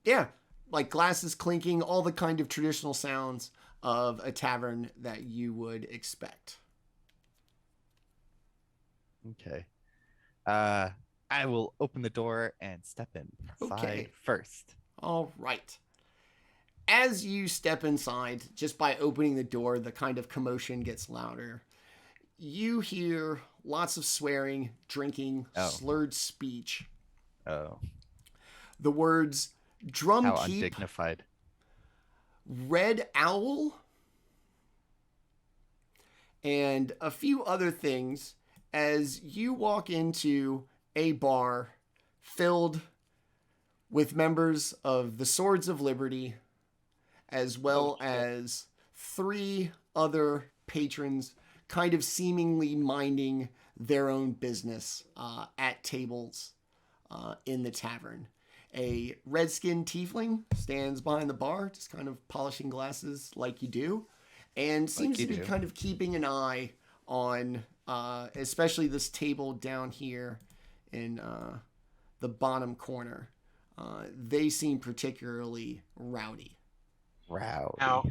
B: Yeah, like glasses clinking, all the kind of traditional sounds of a tavern that you would expect.
E: Okay. I will open the door and step inside first.
B: All right. As you step inside, just by opening the door, the kind of commotion gets louder. You hear lots of swearing, drinking, slurred speech.
E: Oh.
B: The words drum
E: How
B: keep,
E: undignified.
B: red owl, and a few other things as you walk into a bar filled with members of the Swords of Liberty, as well as 3 other patrons kind of seemingly minding their own business at tables in the tavern. A red-skinned tiefling stands behind the bar, just kind of polishing glasses like you do, and seems to be kind of keeping an eye on especially this table down here in the bottom corner. They seem particularly rowdy.
A: Now,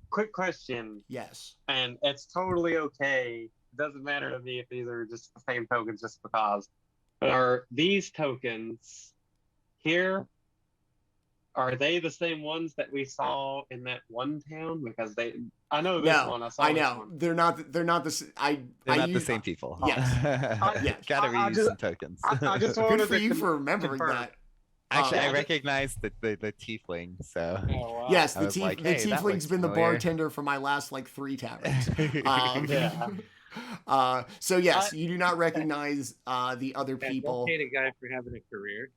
A: quick question.
B: Yes.
A: And it's totally okay. Doesn't matter to me if these are just the same tokens just because. But are these tokens here, are they the same ones that we saw in that one town? Because I know this one.
B: I know. They're not the
E: same people.
B: Yes.
E: Gotta reuse some tokens.
A: I just wanted
B: Good for you for remembering that.
E: Actually, I recognize the tiefling, so...
D: Oh, wow.
B: Yes, the tiefling's been the bartender for my last, 3 taverns. So, yes, you do not recognize the other people.
D: Don't hate a guy for having a career.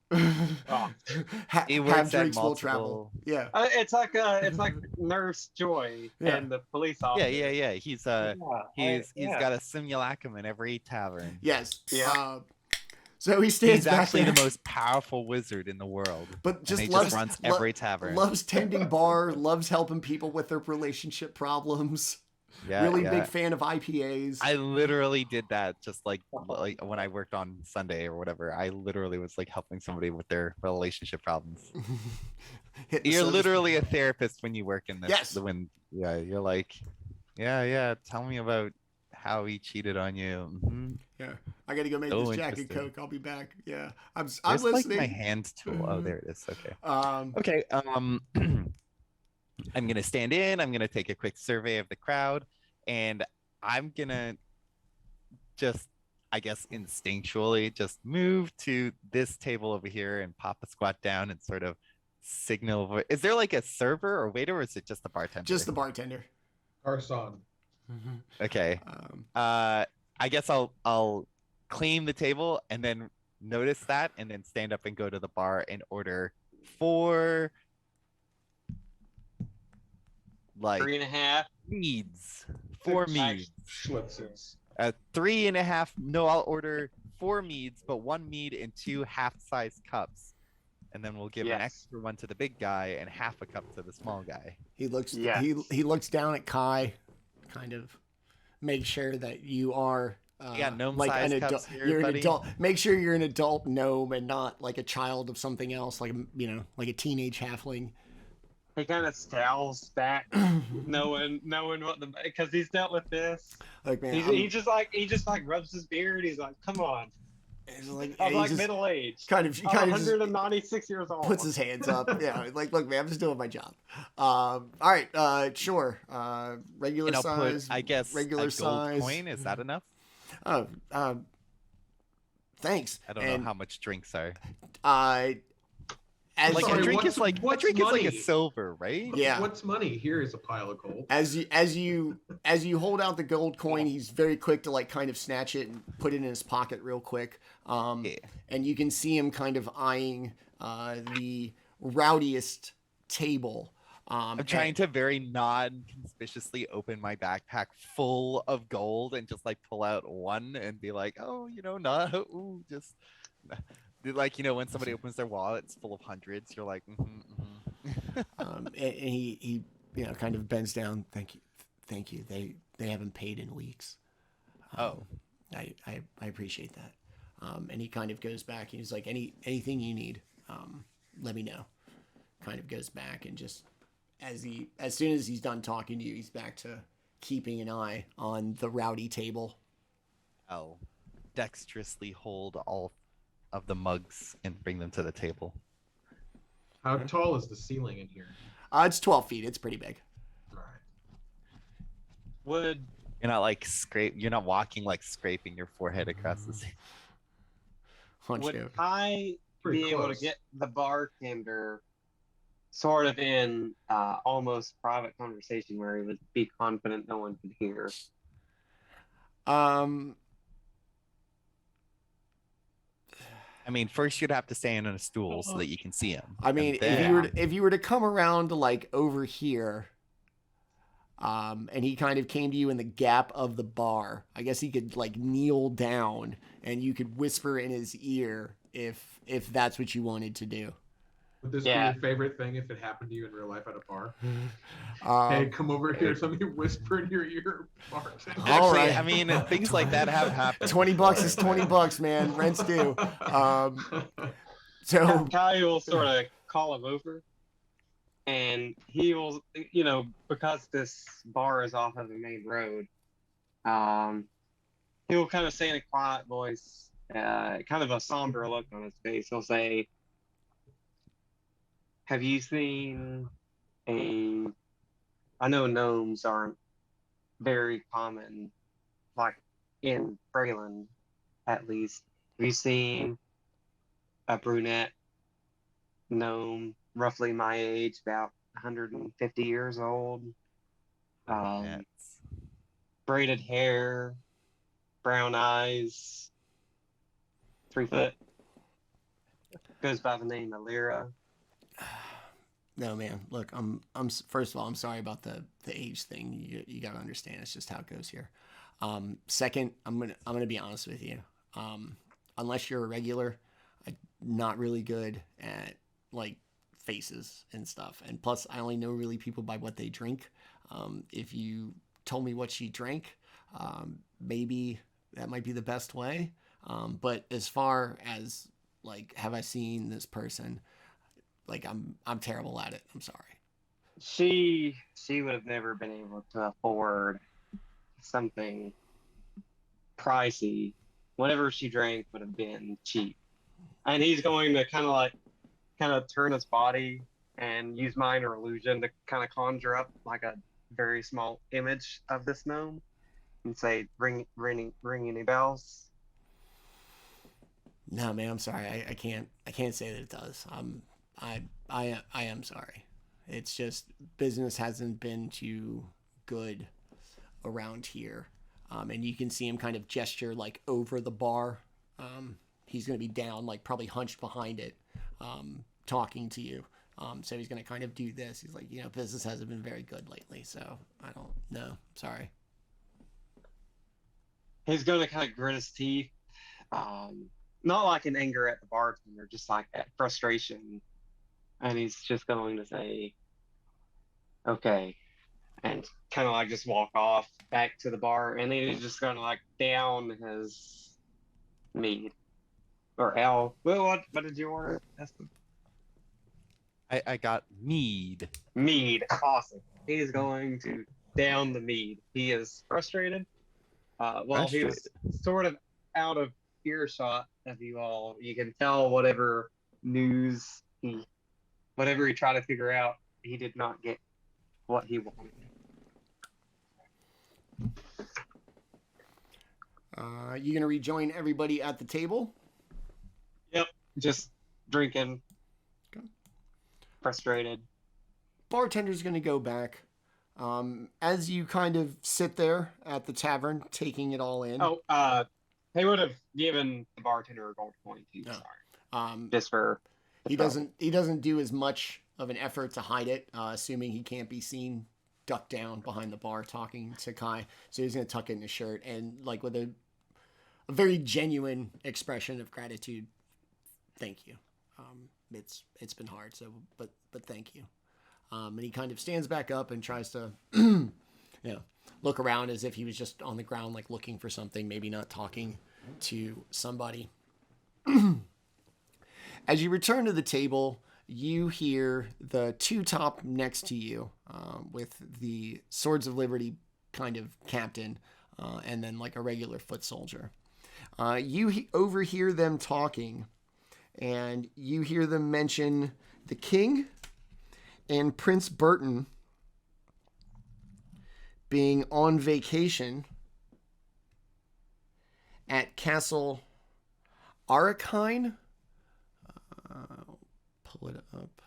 E: He works at
B: drinks will
E: multiple...
B: travel. Yeah.
A: It's like Nurse Joy and the police officer.
E: Yeah. He's got a simulacrum in every tavern.
B: Yes.
A: Yeah.
B: So he stands
E: He's
B: back
E: actually
B: there,
E: the most powerful wizard in the world.
B: but just
E: runs every tavern.
B: Loves tending bar, loves helping people with their relationship problems. Really big fan of IPAs.
E: I literally did that just like when I worked on Sunday or whatever. I literally was helping somebody with their relationship problems. You're literally a therapist when you work in this.
B: Yes.
E: You're like, tell me about how he cheated on you. Mm-hmm.
B: Yeah, I gotta go make this Jack and Coke. I'll be back. Yeah, I'm
E: There's
B: listening.
E: my hand tool. Oh, there it is. Okay.
B: Okay.
E: I'm gonna stand in. I'm gonna take a quick survey of the crowd, and I'm gonna just, I guess, instinctually just move to this table over here and pop a squat down and sort of signal. Is there a server or waiter, or is it just the bartender?
B: Just the bartender.
C: Garçon.
E: Okay. I guess I'll clean the table and then notice that and then stand up and go to the bar and order 4
A: 3.5
E: meads. 4 meads.
C: Schlitzes.
E: 3.5. No, I'll order 4 meads, but 1 mead in 2 half-size cups. And then we'll give an extra one to the big guy and half a cup to the small guy.
B: He looks he looks down at Kai, kind of make sure that you are
E: gnome
B: like
E: size
B: an
E: cups
B: adult.
E: here,
B: You're
E: buddy.
B: an adult. Make sure you're an adult gnome and not like a child of something else, like a teenage halfling.
A: He kind of scowls back, knowing what because he's dealt with this.
B: Like, man,
A: he just rubs his beard. He's like, "Come on." I'm middle aged.
B: Kind of
A: 196 years old.
B: Puts his hands up. Yeah, look, man, I'm just doing my job. All right, sure. Regular size.
E: I guess
B: regular
E: a gold
B: size
E: coin. Is that enough?
B: Oh, thanks.
E: I don't know how much drinks are.
B: A
E: drink is like a silver, right?
C: Yeah. What's money? Here is a pile of gold.
B: As you hold out the gold coin, he's very quick to kind of snatch it and put it in his pocket real quick. And you can see him kind of eyeing the rowdiest table.
E: I'm trying to very non-conspicuously open my backpack full of gold and just pull out one and be like, oh, just. When somebody opens their wallet, it's full of hundreds. You're like,
B: and he kind of bends down. Thank you. They haven't paid in weeks. I appreciate that. And he kind of goes back. He's like, anything you need, let me know. Kind of goes back and just as soon as he's done talking to you, he's back to keeping an eye on the rowdy table.
E: I'll dexterously hold all of the mugs and bring them to the table.
C: How tall is the ceiling in here?
B: It's 12 feet. It's pretty big.
C: All right.
A: Would
E: You're not you're not walking like scraping your forehead across the ceiling.
B: Hunched
A: would
B: over.
A: I
C: Pretty
A: be able to
C: close.
A: get the bartender sort of in almost private conversation where he would be confident no one could hear?
E: I mean, first you'd have to stand on a stool so that you can see him.
B: I mean,
E: And
B: if you were to come around like over here, and he kind of came to you in the gap of the bar, I guess he could like kneel down and you could whisper in his ear if that's what you wanted to do.
C: Would this
A: Yeah.
C: be your favorite thing if it happened to you in real life at a bar?
B: Um,
C: Hey, come over here. Let me whisper in your ear, bartender.
B: All
E: actually,
B: right.
E: I mean, things like that have happened.
B: $20 is $20, man. Rent's due. So
A: Kai will sort of call him over, and he will, because this bar is off of the main road, he will kind of say in a quiet voice, kind of a somber look on his face. He'll say, "Have you seen I know gnomes aren't very common, like in Breland, at least. Have you seen a brunette gnome, roughly my age, about 150 years old?
E: That's-
A: Braided hair, brown eyes, 3 foot. Goes by the name of Lyra."
B: no, man. Look, I'm first of all, I'm sorry about the age thing. You got to understand, it's just how it goes here. Second, I'm gonna be honest with you. Unless you're a regular, I'm not really good at like faces and stuff. And plus, I only know really people by what they drink. If you told me what she drank, maybe that might be the best way. But as far as like, have I seen this person? Like, I'm terrible at it. I'm sorry.
A: She would have never been able to afford something pricey. Whatever she drank would have been cheap. And he's going to kind of turn his body and use minor illusion to kind of conjure up like a very small image of this gnome and say, ring any bells?
B: No, man, I'm sorry. I can't say that it does. I am sorry. It's just business hasn't been too good around here. And you can see him kind of gesture like over the bar. He's going to be down, like probably hunched behind it, talking to you. So he's going to kind of do this. He's like, business hasn't been very good lately. So I don't know. Sorry.
A: He's going to kind of grit his teeth. Not like in anger at the bartender, just like at frustration. And he's just going to say, okay. And kind of like just walk off back to the bar. And then he's just going to like down his mead. Or ale. Well, what did you order?
E: I got mead.
A: Mead. Awesome. He's going to down the mead. He is frustrated. Well, he was sort of out of earshot of you all. You can tell whatever he tried to figure out, he did not get what he wanted.
B: You gonna rejoin everybody at the table?
A: Yep, just drinking.
B: Okay.
A: Frustrated.
B: Bartender's gonna go back. As you kind of sit there at the tavern, taking it all in.
A: They would have given the bartender a gold coin too.
B: No.
A: Sorry. Just for
B: he doesn't do as much of an effort to hide it, assuming he can't be seen ducked down behind the bar talking to Kai. So he's gonna tuck it in his shirt and like with a very genuine expression of gratitude. Thank you. It's been hard, so but thank you. And he kind of stands back up and tries to, you know, look around as if he was just on the ground, like looking for something, maybe not talking to somebody. As you return to the table, you hear the two top next to you, with the Swords of Liberty kind of captain, and then like a regular foot soldier. You overhear them talking, and you hear them mention the king and Prince Burton being on vacation at Castle Arakine. I'll pull it up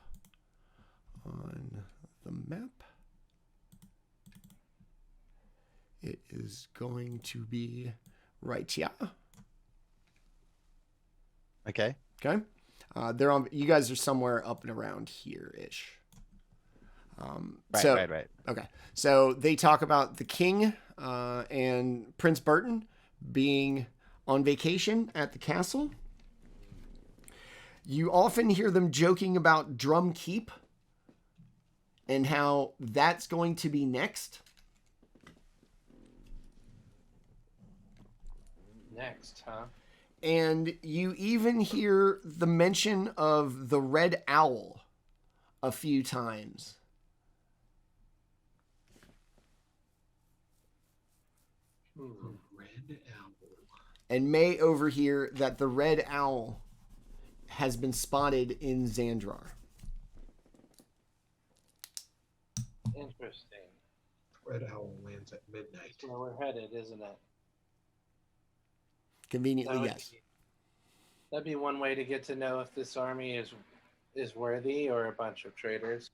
B: on the map. It is going to be right here.
E: Okay.
B: Okay. They're on. You guys are somewhere up and around here-ish.
E: Right.
B: Okay. So they talk about the king and Prince Burton being on vacation at the castle. You often hear them joking about Drum Keep and how that's going to be next.
D: Next, huh?
B: And you even hear the mention of the Red Owl a few times.
C: Red owl.
B: And may overhear that the Red Owl has been spotted in Xandrar.
D: Interesting.
C: Red owl lands at midnight.
D: That's where we're headed, isn't it?
B: Conveniently, yes.
D: That'd be one way to get to know if this army is worthy or a bunch of traitors.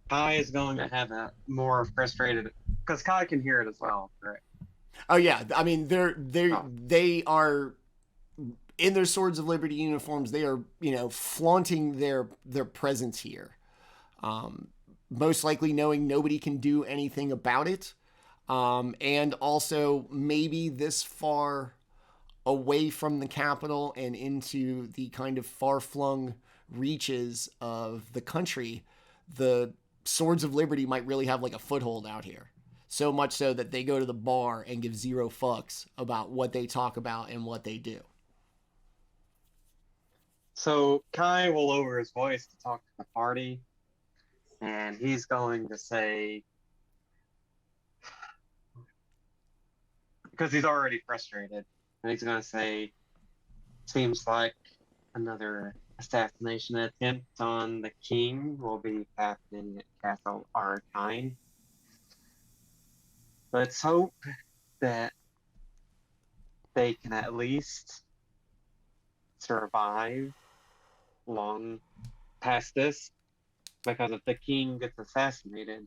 A: Kai is going to have a more frustrated, because Kai can hear it as well, correct?
B: Oh yeah, I mean they are in their Swords of Liberty uniforms. They are, you know, flaunting their presence here. Most likely knowing nobody can do anything about it. And also maybe this far away from the capital and into the kind of far-flung reaches of the country, the Swords of Liberty might really have like a foothold out here. So much so that they go to the bar and give zero fucks about what they talk about and what they do.
A: So Kai will lower his voice to talk to the party, and he's going to say, because he's already frustrated, and he's going to say, seems like another assassination attempt on the king will be happening at Castle Arakine. Let's hope that they can at least survive long past this, because if the king gets assassinated,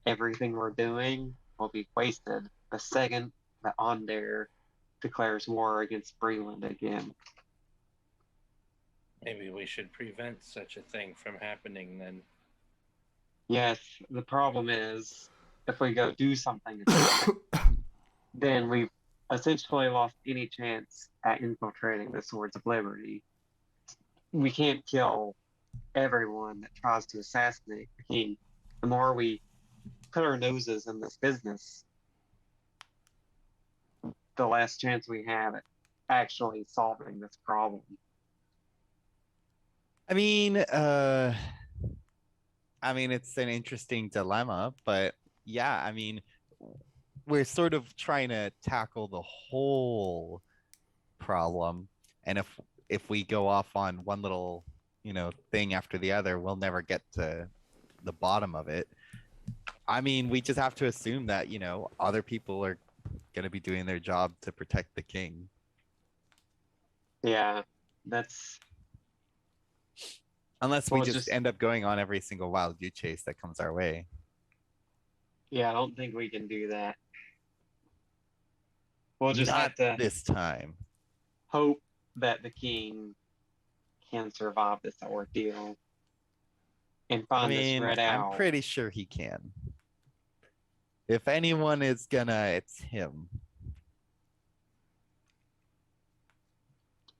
A: everything we're doing will be wasted the second that Onder declares war against Breland again.
D: Maybe we should prevent such a thing from happening then.
A: Yes, the problem is, if we go do something, then we've essentially lost any chance at infiltrating the Swords of Liberty. We can't kill everyone that tries to assassinate the king. The more we put our noses in this business, the less chance we have at actually solving this problem.
E: I mean, it's an interesting dilemma, but yeah, I mean, we're sort of trying to tackle the whole problem, and if we go off on one little, thing after the other, we'll never get to the bottom of it. I mean, we just have to assume that, other people are going to be doing their job to protect the king.
A: Yeah, that's...
E: Unless we just end up going on every single wild goose chase that comes our way.
A: Yeah, I don't think we can do that. We'll just have to
E: this time
A: hope that the king can survive this ordeal and find this red owl.
E: I'm pretty sure he can. If anyone is gonna, it's him.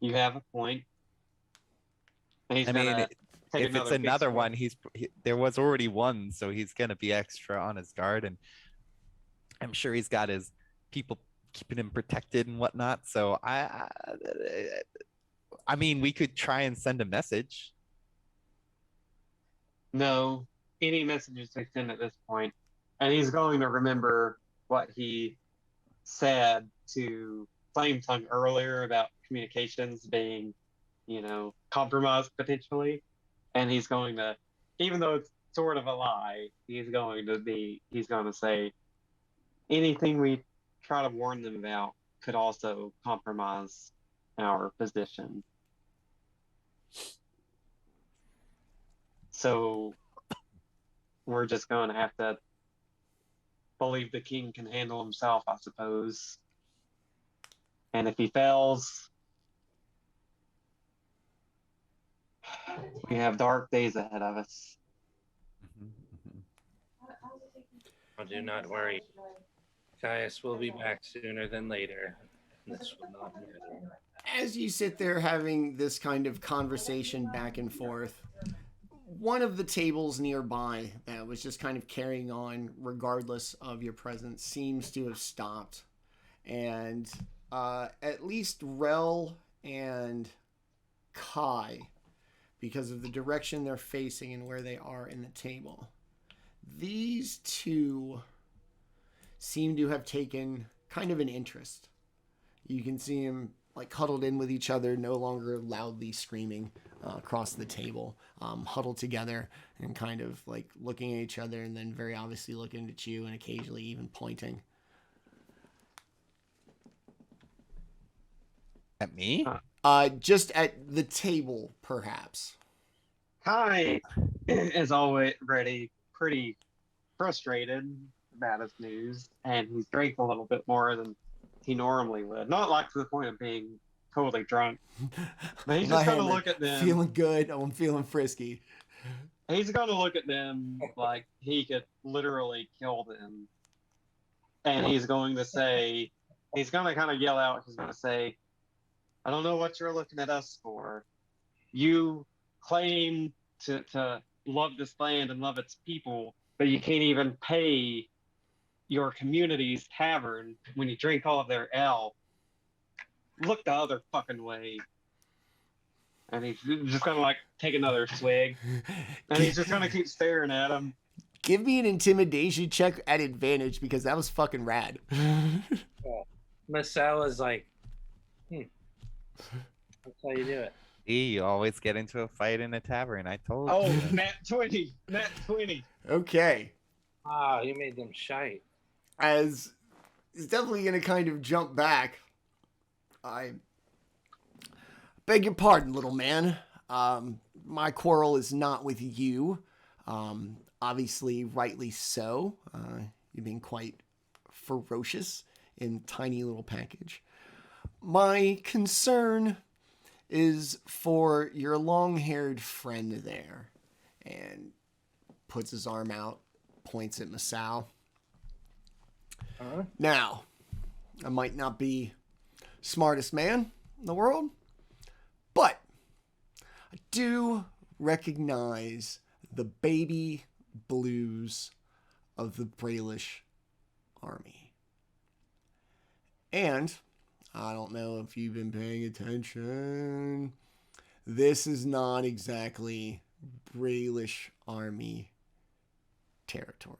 A: You have a point. And he's
E: I mean,
A: gonna take
E: if it's
A: another
E: another
A: piece
E: one, there was already one, so he's gonna be extra on his guard, and I'm sure he's got his people keeping him protected and whatnot. So I mean, we could try and send a message.
A: No, any messages they send at this point, and he's going to remember what he said to Flametongue earlier about communications being, compromised potentially, and he's going to, even though it's sort of a lie, he's going to say anything we try to warn them about could also compromise our position. So we're just going to have to believe the king can handle himself, I suppose. And if he fails, we have dark days ahead of us.
D: Oh, do not worry. Caius will be back sooner than later. This will not matter.
B: As you sit there having this kind of conversation back and forth, one of the tables nearby that was just kind of carrying on regardless of your presence seems to have stopped. And at least Rel and Kai, because of the direction they're facing and where they are in the table, these two seem to have taken kind of an interest. You can see them like huddled in with each other, no longer loudly screaming across the table, huddled together and kind of like looking at each other, and then very obviously looking at you and occasionally even pointing.
E: At me?
B: Just at the table, perhaps.
A: Kai is already pretty frustrated about his news, and he's drank a little bit more than he normally would. Not like to the point of being totally drunk, but he's just going to look at them.
B: Feeling good. I'm feeling frisky.
A: He's going to look at them like he could literally kill them. And he's going to say, he's going to kind of yell out, he's going to say, I don't know what you're looking at us for. You claim to love this land and love its people, but you can't even pay your community's tavern when you drink all of their ale. Look the other fucking way. And he's just gonna like take another swig, and he's just gonna keep staring at him.
B: Give me an intimidation check at advantage, because that was fucking rad.
D: Masaow is like, that's how you do it.
E: See, you always get into a fight in a tavern. I told
A: Oh,
E: you.
A: Nat 20.
B: Okay.
D: Wow, you made them shite.
B: As he's definitely going to kind of jump back. I beg your pardon, little man. My quarrel is not with you. Obviously, rightly so. You've been quite ferocious in tiny little package. My concern is for your long-haired friend there. And puts his arm out, points at Masaow. Now, I might not be smartest man in the world, but I do recognize the baby blues of the Brailish army. And I don't know if you've been paying attention, this is not exactly Brailish army territory.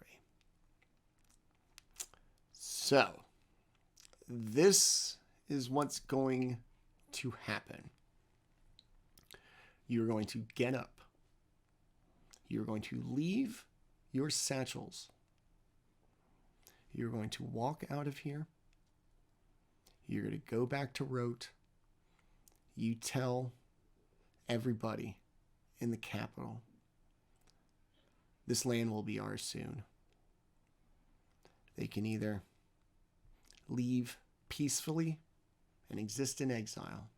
B: So, this is what's going to happen. You're going to get up. You're going to leave your satchels. You're going to walk out of here. You're going to go back to Rote. You tell everybody in the capital, this land will be ours soon. They can either leave peacefully and exist in exile,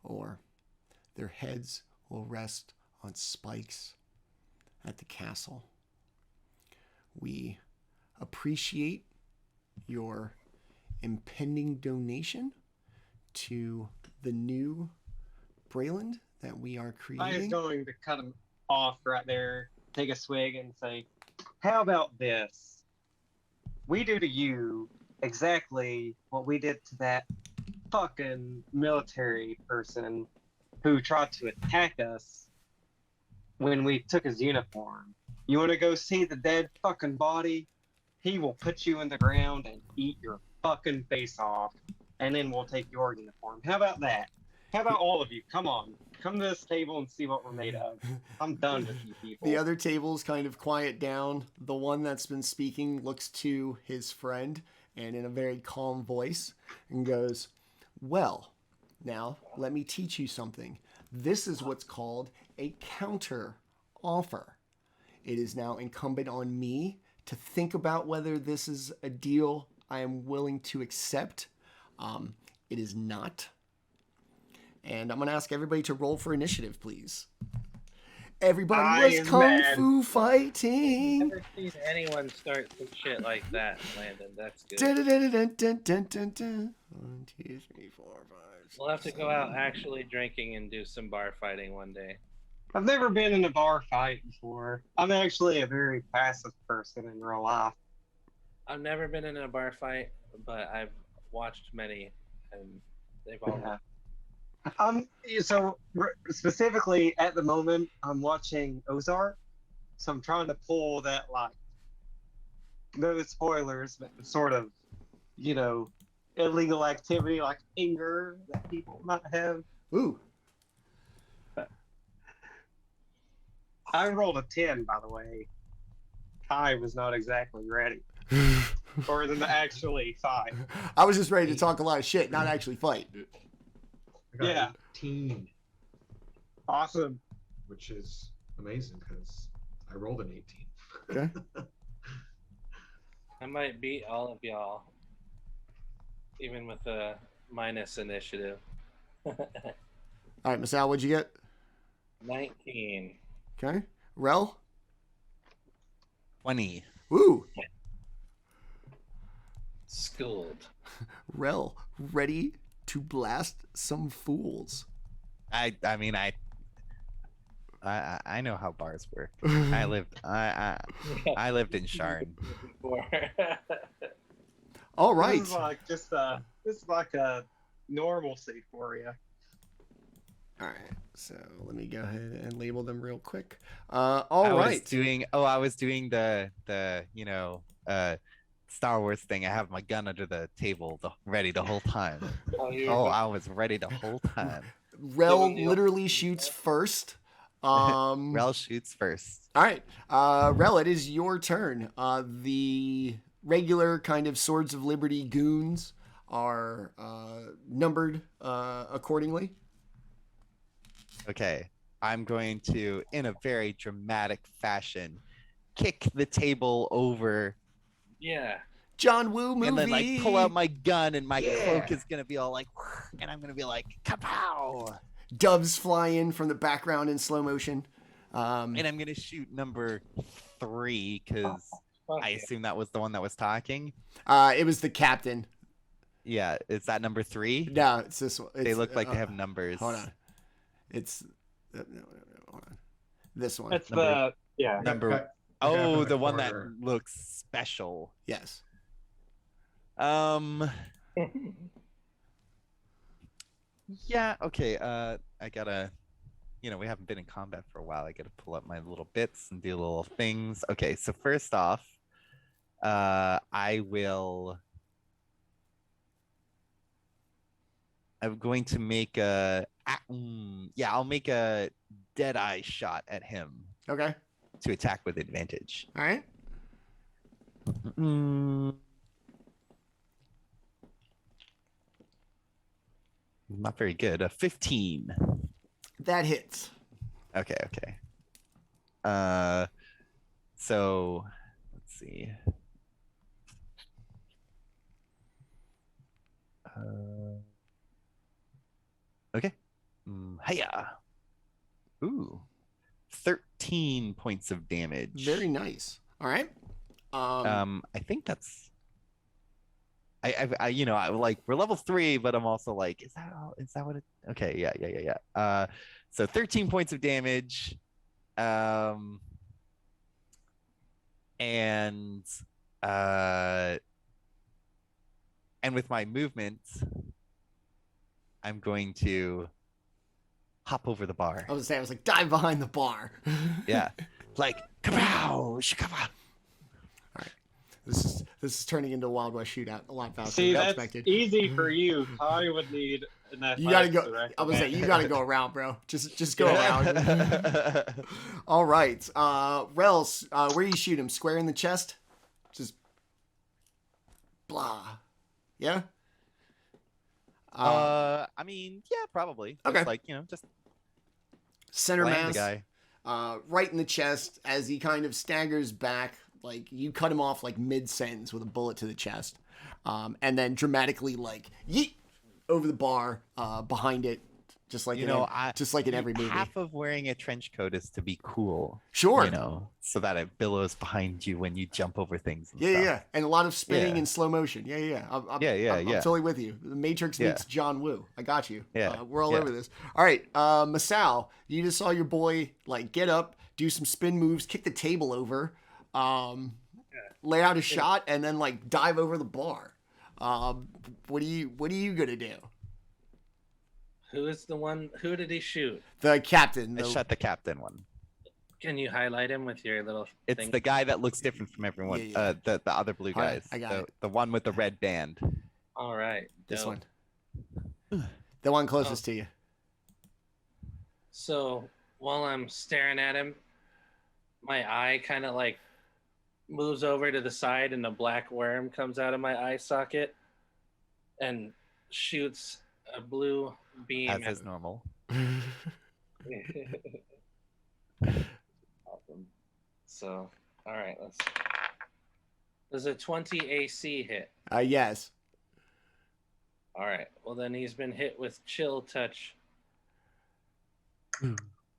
B: or their heads will rest on spikes at the castle. We appreciate your impending donation to the new Brayland that we are
A: I was
B: creating.
A: going to cut him off right there, take a swig, and say, "How about this? We do to you exactly what we did to that fucking military person who tried to attack us when we took his uniform. You want to go see the dead fucking body? He will put you in the ground and eat your fucking face off, and then we'll take your uniform. How about that? How about all of you? Come on. Come to this table and see what we're made of. I'm done with you people."
B: The other tables kind of quiet down. The one that's been speaking looks to his friend and in a very calm voice and goes, "Well, now let me teach you something. This is what's called a counter offer. It is now incumbent on me to think about whether this is a deal I am willing to accept. It is not. And I'm going to ask everybody to roll for initiative, please. Everybody was
A: Iron
B: kung
A: Man.
B: fu fighting.
D: Never seen anyone start some shit like that, Landon. That's good.
B: Dun, dun, dun, dun, dun, dun, dun. 1, 2, 3, 4, 5.
D: We'll have to go out actually drinking and do some bar fighting one day.
A: I've never been in a bar fight before. I'm actually a very passive person in real life.
D: I've never been in a bar fight, but I've watched many, and they've all.
A: Yeah. So specifically at the moment, I'm watching Ozark, so I'm trying to pull that, like, no spoilers, but sort of, illegal activity like anger that people might have.
B: Ooh.
A: I rolled a 10, by the way. Kai was not exactly ready for them to actually fight.
B: I was just ready to talk a lot of shit, not actually fight.
C: I got
A: Yeah.
C: 18,
A: Awesome.
C: which is amazing because I rolled an 18.
B: Okay.
D: I might beat all of y'all, even with a minus initiative.
B: All right, Masaow, what'd you get?
D: 19.
B: Okay. Rel?
E: 20.
B: Woo.
D: Schooled.
B: Rel, ready to blast some fools.
E: I mean I know how bars work. I lived in Sharn.
B: All right.
A: This is like a normalcy for you.
B: All right. So let me go ahead and label them real quick.
E: I was doing the Star Wars thing. I have my gun under the table ready the whole time. I was ready the whole time.
B: Rel literally shoots first.
E: Rel shoots first.
B: All right. Rel, it is your turn. The regular kind of Swords of Liberty goons are numbered accordingly.
E: Okay. I'm going to, in a very dramatic fashion, kick the table over.
D: Yeah.
B: John Woo movie.
E: And then like pull out my gun and my cloak is gonna be all like, and I'm gonna be like, kapow!
B: Doves fly in from the background in slow motion.
E: And I'm gonna shoot number 3 because I assume that was the one that was talking.
B: It was the captain.
E: Yeah, is that number 3?
B: No, it's this one.
E: They look like they have numbers.
B: Hold on. It's no, hold on. This one.
A: That's
E: Number-
A: yeah.
E: Number.
C: Up
E: Oh,
C: in
E: the one that
C: corner.
E: looks special.
B: Yes.
E: Yeah. Okay. I gotta. We haven't been in combat for a while. I gotta pull up my little bits and do little things. Okay. So first off, I'm going to make I'll make a dead eye shot at him
B: Okay.
E: to attack with advantage.
B: All right.
E: Not very good. A 15.
B: That hits.
E: Okay. So let's see. Okay. Hiya. Ooh. 13 points of damage.
B: Very nice. All right.
E: I think that's I like we're level 3, but I'm also like, is that what it? Okay, yeah. So 13 points of damage, and uh, and with my movement, I'm going to hop over the bar.
B: I was like, dive behind the bar.
E: Yeah, like kapow, shikaba.
B: This is turning into a Wild West shootout a lot faster
A: See,
B: than I
A: that's
B: expected.
A: easy for you. Ty would need an
B: You gotta
A: athletics
B: go.
A: to
B: I was saying you gotta go around, bro. Just go
E: Yeah.
B: around. All right, Rels, where do you shoot him? Square in the chest? Just blah. Yeah.
E: I mean, yeah, probably.
B: Okay.
E: Just like, just
B: Center
E: land
B: mass.
E: the guy.
B: Right in the chest as he kind of staggers back. Like you cut him off like mid-sentence with a bullet to the chest, and then dramatically like yeet over the bar behind it, just like in every movie.
E: Half of wearing a trench coat is to be cool.
B: Sure.
E: So that it billows behind you when you jump over things. And
B: Yeah,
E: stuff.
B: yeah, and a lot of spinning
E: Yeah.
B: in slow motion. Yeah. I'm
E: Yeah.
B: totally with you. The Matrix meets John Woo. I got you.
E: Yeah.
B: We're all over this. All right, Masaow, you just saw your boy like get up, do some spin moves, kick the table over, lay out a shot, and then like dive over the bar. What are you gonna do?
D: Who did he shoot?
B: The captain.
E: I shot the captain one.
D: Can you highlight him with your little
E: It's
D: thing?
E: the guy that looks different from everyone.
B: Yeah.
E: The other blue
B: All right,
E: guys.
B: I got it.
E: The one with the red band.
D: All right.
B: This
D: dope.
B: one. The one closest to you.
D: So while I'm staring at him, my eye kind of like moves over to the side and a black worm comes out of my eye socket and shoots a blue beam.
E: As is normal.
D: Awesome. So, all right, Does a 20 AC hit?
B: Yes.
D: All right. Well, then he's been hit with chill touch.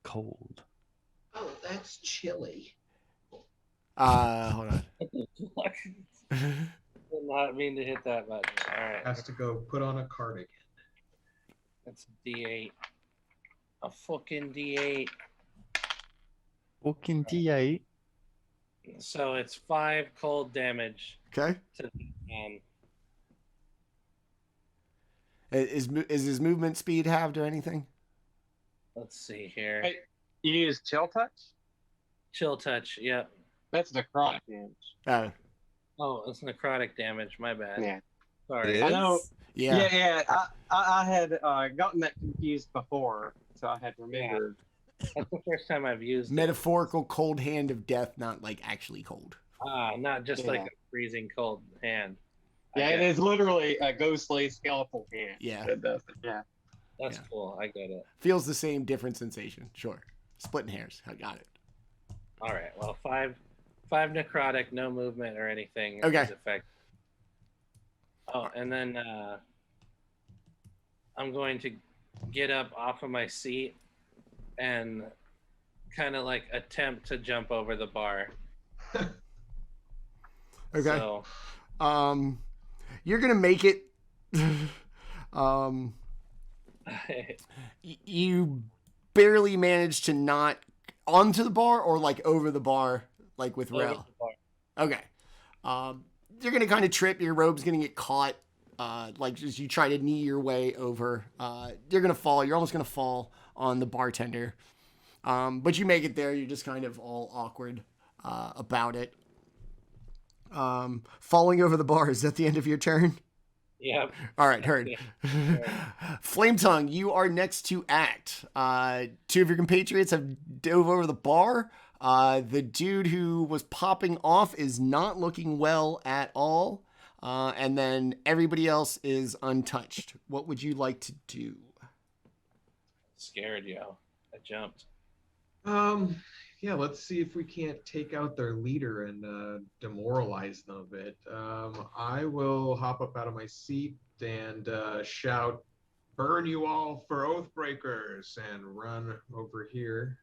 E: Cold.
C: Oh, that's chilly.
B: Hold on.
D: Did not mean to hit that button. All right.
C: Has to go put on a cardigan.
D: That's a D8. A fucking D8.
E: Fucking D8.
D: So it's 5 cold damage
B: Okay.
D: to the man.
B: Is his movement speed halved or anything?
D: Let's see here.
A: Hey. You use chill touch?
D: Chill touch. Yep.
A: That's necrotic damage.
D: Oh, it's necrotic damage. My bad.
A: Yeah.
D: Sorry.
E: It
A: I know.
E: is?
B: Yeah.
A: I had gotten that confused before, so I had remembered.
D: That's the first time I've used
B: Metaphorical cold hand of death, not like actually cold.
D: not just like a freezing cold hand.
A: Yeah, it is literally a ghostly skeletal hand.
B: Yeah.
A: That does it. Yeah.
D: That's cool. I get it.
B: Feels the same, different sensation. Sure. Splitting hairs. I got it.
D: All right. Well, five necrotic, no movement or anything.
B: Okay.
D: Is effect. Oh, and then I'm going to get up off of my seat and kind of like attempt to jump over the bar.
B: Okay.
D: So,
B: you're gonna make it. You barely managed to not onto the bar or like over the bar, like with
D: over
B: Rel.
D: the bar.
B: Okay. You're gonna kind of trip. Your robe's gonna get caught. Like as you try to knee your way over, you're gonna fall. You're almost gonna fall on the bartender. But you make it there. You're just kind of all awkward about it. Falling over the bar. Is that the end of your turn?
D: Yep.
B: All right, heard. Flametongue, you are next to act. 2 of your compatriots have dove over the bar. The dude who was popping off is not looking well at all. And then everybody else is untouched. What would you like to do?
D: Scared, yo. I jumped.
C: Yeah, let's see if we can't take out their leader and demoralize them a bit. I will hop up out of my seat and shout, "Burn you all for Oathbreakers," and run over here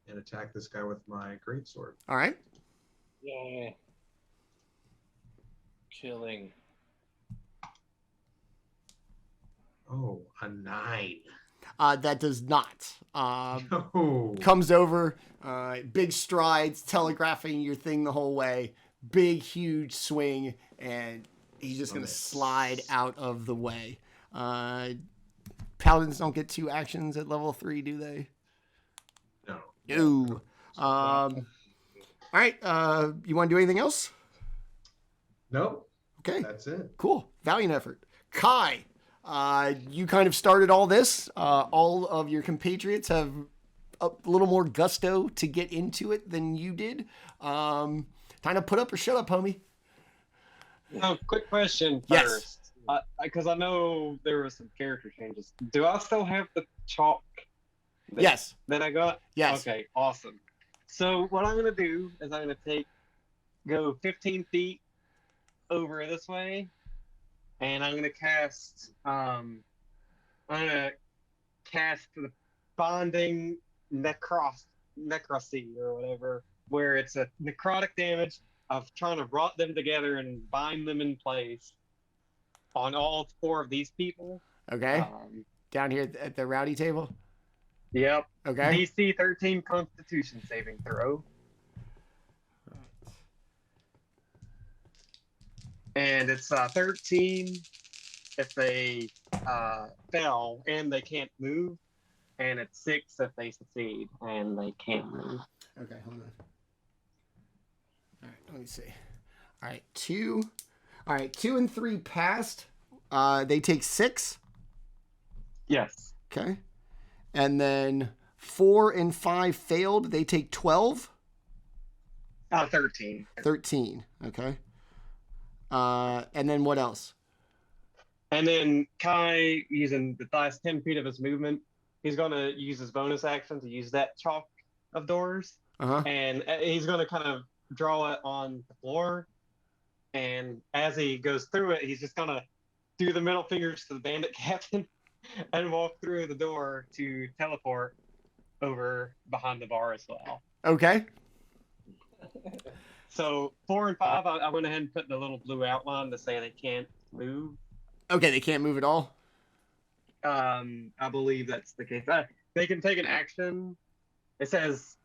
C: and attack this guy with my greatsword.
B: All right.
D: Yay. Killing.
C: a 9.
B: That does not.
C: Oh.
B: Comes over, big strides, telegraphing your thing the whole way. Big, huge swing, and he's just going to slide out of the way. Paladins don't get 2 actions at level 3, do they?
C: No.
B: No. All right. You want to do anything else?
C: Nope.
B: Okay.
C: That's it.
B: Cool. Valiant effort. Kai, you kind of started all this. All of your compatriots have a little more gusto to get into it than you did. Time to put up or shut up, homie.
A: Oh, quick question
B: Yes.
A: first. Because I know there were some character changes. Do I still have the chalk
B: Yes.
A: that I got?
B: Yes.
A: Okay, awesome. So what I'm going to do is I'm going to go 15 feet over this way, and I'm going to cast the bonding necrocy or whatever, where it's a necrotic damage of trying to rot them together and bind them in place on all 4 of these people.
B: Okay. Down here at the rowdy table.
A: Yep.
B: Okay.
A: DC 13 Constitution saving throw. And it's 13 if they fail and they can't move, and it's 6 if they succeed and they can't move.
B: Okay, hold on. All right, let me see. All right, 2. All right, 2 and 3 passed. They take 6.
A: Yes.
B: Okay. And then 4 and 5 failed. They take 12.
A: 13.
B: 13. Okay. And then what else?
A: And then Kai, using the last 10 feet of his movement, he's going to use his bonus action to use that chalk of doors.
B: Uh-huh.
A: And he's going to kind of draw it on the floor. And as he goes through it, he's just going to do the middle fingers to the bandit captain and walk through the door to teleport over behind the bar as well.
B: Okay.
A: So 4 and 5, I went ahead and put the little blue outline to say they can't move.
B: Okay, they can't move at all?
A: I believe that's the case. They can take an action. It says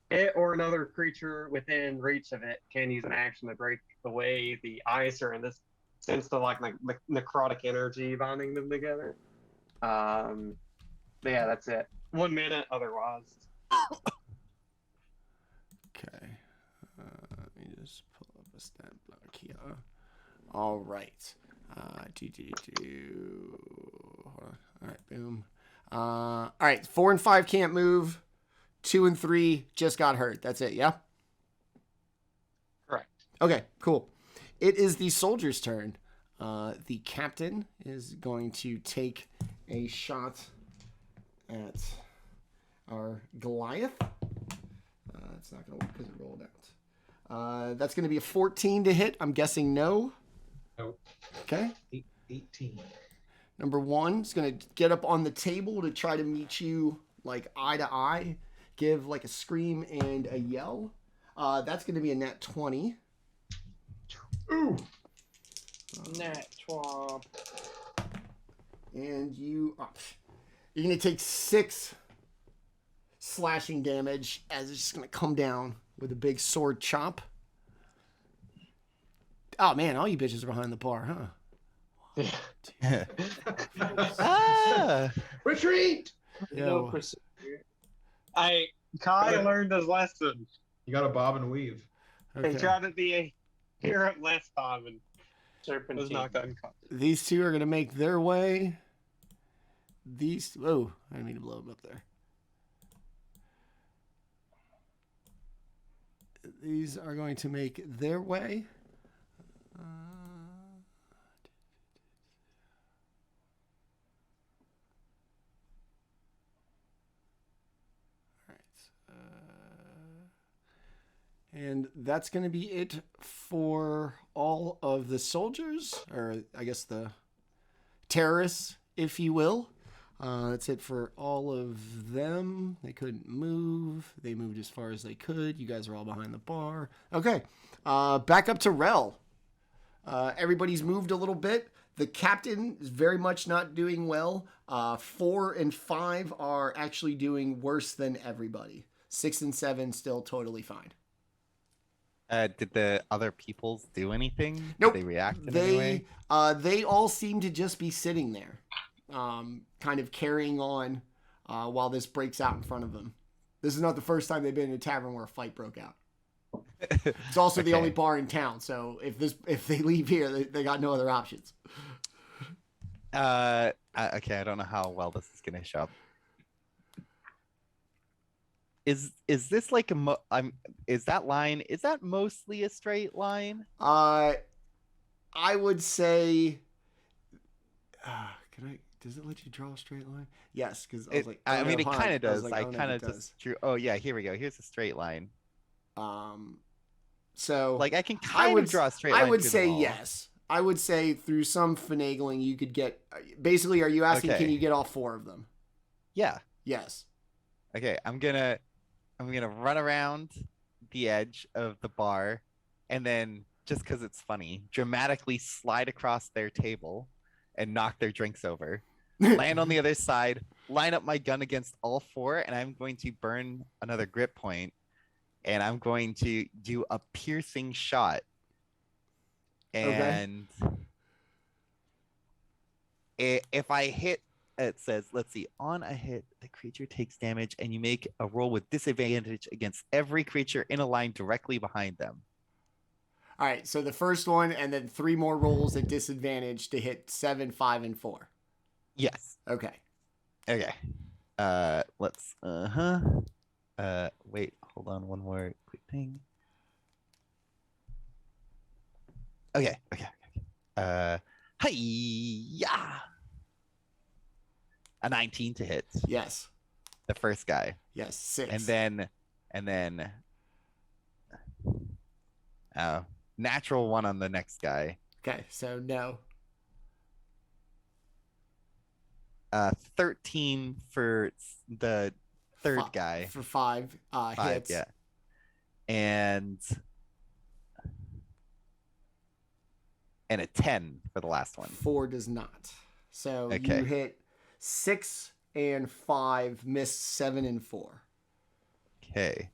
A: it or another creature within reach of it can use an action to break away the ice, or in this sense, to like necrotic energy binding them together. But yeah, that's it. 1 minute otherwise.
B: Okay. Let me just pull up a stat block here. All right. Hold on. All right, boom. All right, 4 and 5 can't move. 2 and 3 just got hurt. That's it, yeah?
A: Correct.
B: Okay, cool. It is the soldier's turn. The captain is going to take a shot at our Goliath. It's not going to work because it rolled out. That's going to be a 14 to hit. I'm guessing no.
C: Nope.
B: Okay.
C: 18.
B: Number 1 is going to get up on the table to try to meet you like eye to eye. Give like a scream and a yell. That's going to be a nat 20.
C: Ooh.
D: Nat 12.
B: And you're going to take 6 slashing damage as it's just going to come down with a big sword chop. Oh man, all you bitches are behind the bar, huh?
E: Ah!
C: Retreat!
D: No
B: Yo.
D: procedure.
A: Kai learned his lesson.
C: You got to bob and weave.
B: Okay.
A: He tried to be a hero last time and was
D: Serpentine.
A: knocked unconscious.
B: These 2 are going to make their way. Oh, I didn't mean to blow them up there. These are going to make their way. And that's going to be it for all of the soldiers, or I guess the terrorists, if you will. That's it for all of them. They couldn't move. They moved as far as they could. You guys are all behind the bar. Okay, back up to Rel. Everybody's moved a little bit. The captain is very much not doing well. 4 and 5 are actually doing worse than everybody. 6 and 7 still totally fine.
E: Did the other peoples do anything?
B: Nope.
E: Did they react in any way?
B: They all seem to just be sitting there, kind of carrying on while this breaks out in front of them. This is not the first time they've been in a tavern where a fight broke out. It's also the only bar in town, so if they leave here, they got no other options.
E: Okay, I don't know how well this is gonna show up. Is this like is that mostly a straight line?
B: I would say, does it let you draw a straight line? Yes, because I was like,
E: I mean, it kind of does.
B: Like,
E: I kind of just drew. Oh yeah, here we go. Here's a straight line.
B: So
E: like I can kind of draw a straight line.
B: I would say yes. I would say through some finagling you could get. Basically, are you asking can you get all 4 of them?
E: Yeah.
B: Yes.
E: Okay, I'm gonna run around the edge of the bar, and then just because it's funny, dramatically slide across their table, and knock their drinks over. Land on the other side, line up my gun against all 4, and I'm going to burn another grip point, and I'm going to do a piercing shot. And if I hit, it says, let's see, on a hit, the creature takes damage, and you make a roll with disadvantage against every creature in a line directly behind them.
B: All right, so the first one, and then 3 more rolls at disadvantage to hit 7, 5, and 4.
E: Yes.
B: Okay.
E: Okay. Let's. Wait. Hold on. One more quick thing. Okay. Hi-ya! A 19 to hit.
B: Yes.
E: The first guy.
B: Yes. 6.
E: And then. Natural 1 on the next guy.
B: Okay. So no.
E: 13 for the third guy.
B: For 5 hits.
E: Yeah. And a 10 for the last one.
B: 4 does not. So
E: okay.
B: You hit 6 and 5, miss 7 and 4.
E: Okay.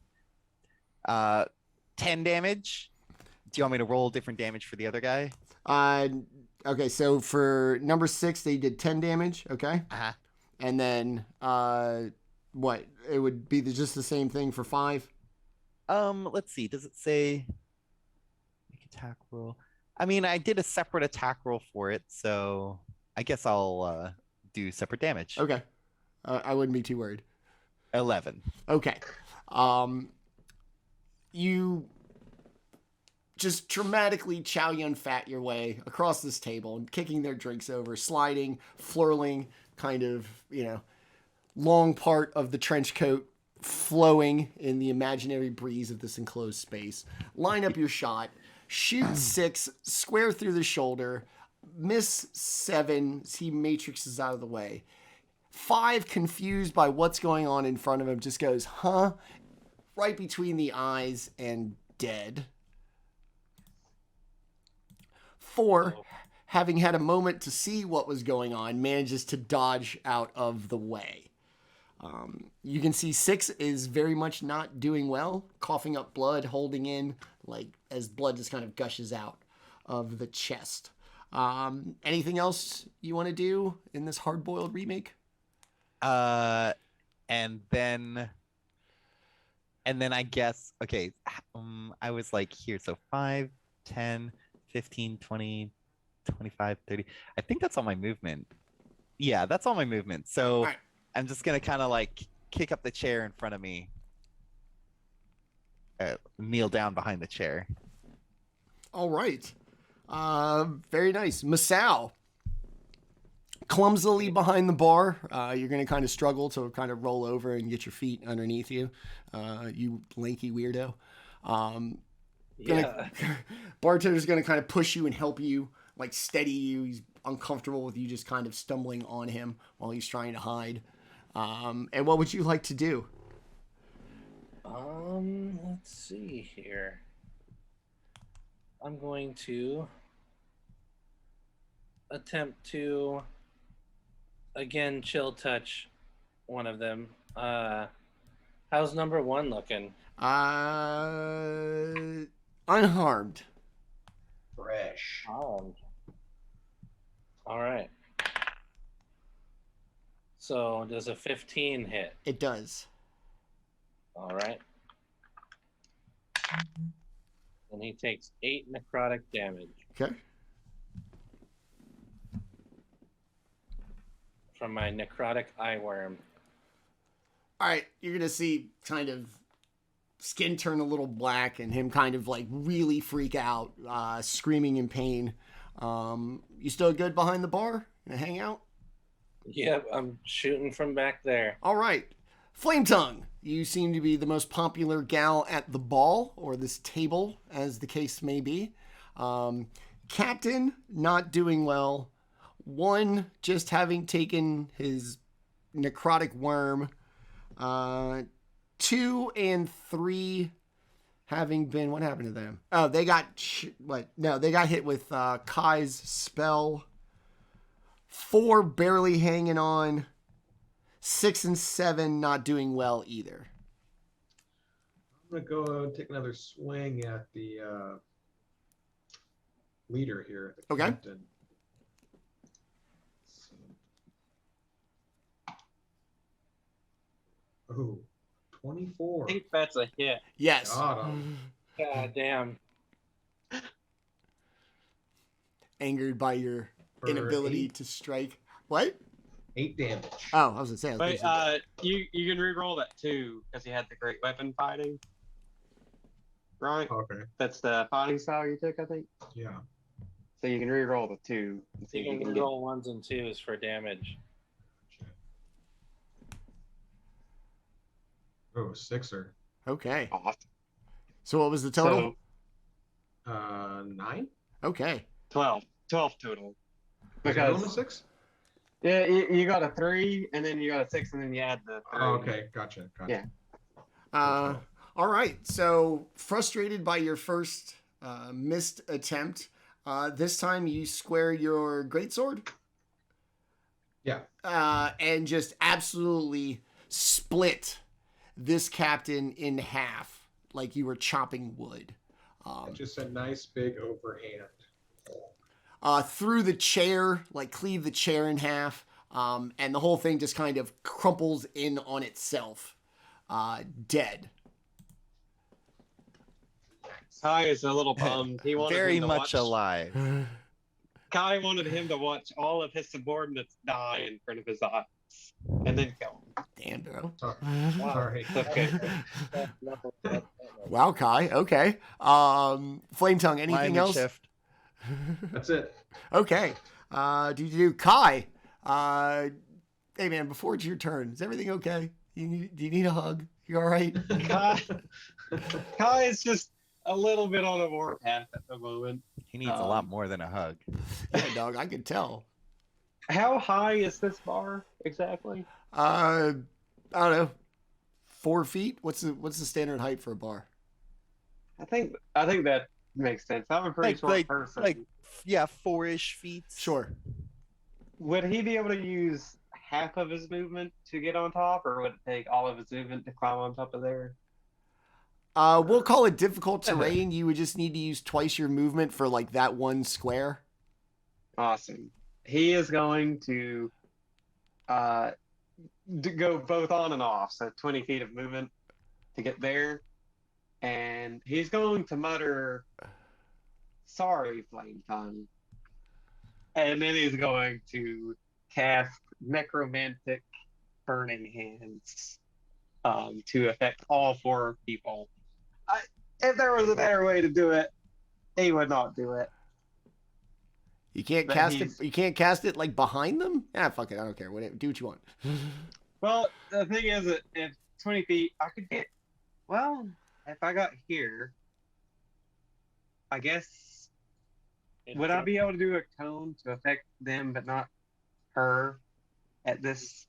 E: 10 damage. Do you want me to roll different damage for the other guy?
B: Okay, so for number 6, they did 10 damage, okay?
E: Uh-huh.
B: And then, what? It would be just the same thing for 5?
E: Let's see. Does it say make attack roll? I mean, I did a separate attack roll for it, so I guess I'll do separate damage.
B: Okay. I wouldn't be too worried.
E: 11.
B: Okay. You just dramatically chow yun fat your way across this table, kicking their drinks over, sliding, flurling, kind of, long part of the trench coat flowing in the imaginary breeze of this enclosed space. Line up your shot, shoot 6, square through the shoulder, miss 7, he matrixes out of the way. 5, confused by what's going on in front of him, just goes, huh? Right between the eyes and dead. 4, having had a moment to see what was going on, manages to dodge out of the way. You can see 6 is very much not doing well, coughing up blood, holding in, like as blood just kind of gushes out of the chest. Anything else you want to do in this hard-boiled remake?
E: And then I guess, okay, I was like here, so 5, 10, 15, 20, 25, 30. I think that's all my movement. Yeah, that's all my movement. So right. I'm just going to kind of like kick up the chair in front of me. Kneel down behind the chair.
B: All right. Very nice. Masaow. Clumsily behind the bar. You're going to kind of struggle to kind of roll over and get your feet underneath you. You lanky weirdo. Bartender's going to kind of push you and help you, like steady you. He's uncomfortable with you just kind of stumbling on him while he's trying to hide. And what would you like to do?
D: Let's see here. I'm going to attempt to again chill touch one of them. How's number 1 looking?
B: Unharmed.
C: Fresh.
D: All right. So does a 15 hit?
B: It does.
D: All right. And he takes 8 necrotic damage
B: Okay.
D: from my necrotic eye worm.
B: All right, you're gonna see kind of skin turn a little black and him kind of like really freak out, screaming in pain. You still good behind the bar? Gonna hang out?
D: Yep, I'm shooting from back there.
B: All right, Flametongue. You seem to be the most popular gal at the ball or this table, as the case may be. Captain not doing well. 1 just having taken his necrotic worm. 2 and 3 having been, what happened to them? Oh, they got they got hit with Kai's spell. 4 barely hanging on. 6 and 7 not doing well either.
C: I'm gonna go and take another swing at the leader here. The
B: Okay.
C: captain. Oh, 24.
A: I think that's a hit.
B: Yes.
C: Got him.
D: God damn.
B: Angered by your
C: For
B: inability
C: 8
B: to strike. What?
C: 8 damage.
B: Oh, I was gonna say.
A: Wait, you can re-roll that too because you had the great weapon fighting. Right?
C: Okay.
A: That's the fighting style you took, I think.
C: Yeah.
A: So you can re-roll the 2. And see
D: You
A: if
D: can
A: get-
D: roll 1s and 2s for damage.
C: Oh, 6er.
B: Okay.
A: Awesome.
B: So what was the total?
A: So
C: 9.
B: Okay.
A: 12 total.
C: I got on a
A: Because
C: 6.
A: yeah, you got a 3, and then you got a 6, and then you add the 3.
C: Oh, okay, gotcha.
A: Yeah.
B: All right. So frustrated by your first missed attempt, this time you square your greatsword.
C: Yeah.
B: And just absolutely split this captain in half like you were chopping wood.
C: Just a nice big overhand.
B: Through the chair, like cleave the chair in half, and the whole thing just kind of crumples in on itself, dead.
A: Kai is a little bummed. He wanted
E: Very
A: him to
E: much
A: watch,
E: alive.
A: Kai wanted him to watch all of his subordinates die in front of his eyes, and then kill him.
B: Damn, bro.
C: Sorry.
A: Okay.
B: Wow, Kai. Okay. Flametongue, anything
E: Mind
B: else?
E: shift.
C: That's it.
B: Okay. Do Kai? Hey man, before it's your turn, is everything okay? Do you need a hug? You all right?
A: Kai is just a little bit on a warpath at the moment.
E: He needs a lot more than a hug.
B: Yeah, dog. I could tell.
A: How high is this bar exactly?
B: I don't know. 4 feet. What's the standard height for a bar?
A: I think that makes sense. I'm a pretty short person.
E: Yeah, 4-ish feet.
B: Sure.
A: Would he be able to use half of his movement to get on top, or would it take all of his movement to climb on top of there?
B: We'll call it difficult terrain. You would just need to use twice your movement for like that one square.
A: Awesome. He is going to go both on and off, so 20 feet of movement to get there. And he's going to mutter, "Sorry, Flametongue." And then he's going to cast Necromantic Burning Hands to affect all 4 people. If there was a better way to do it, he would not do it.
B: You can't
A: But
B: cast
A: he's-
B: it. You can't cast it like behind them. Ah, fuck it. I don't care. Whatever. Do what you want.
A: Well, the thing is that if 20 feet, I could get. Well, if I got here, I guess. Would I be able to do a cone to affect them, but not her at this?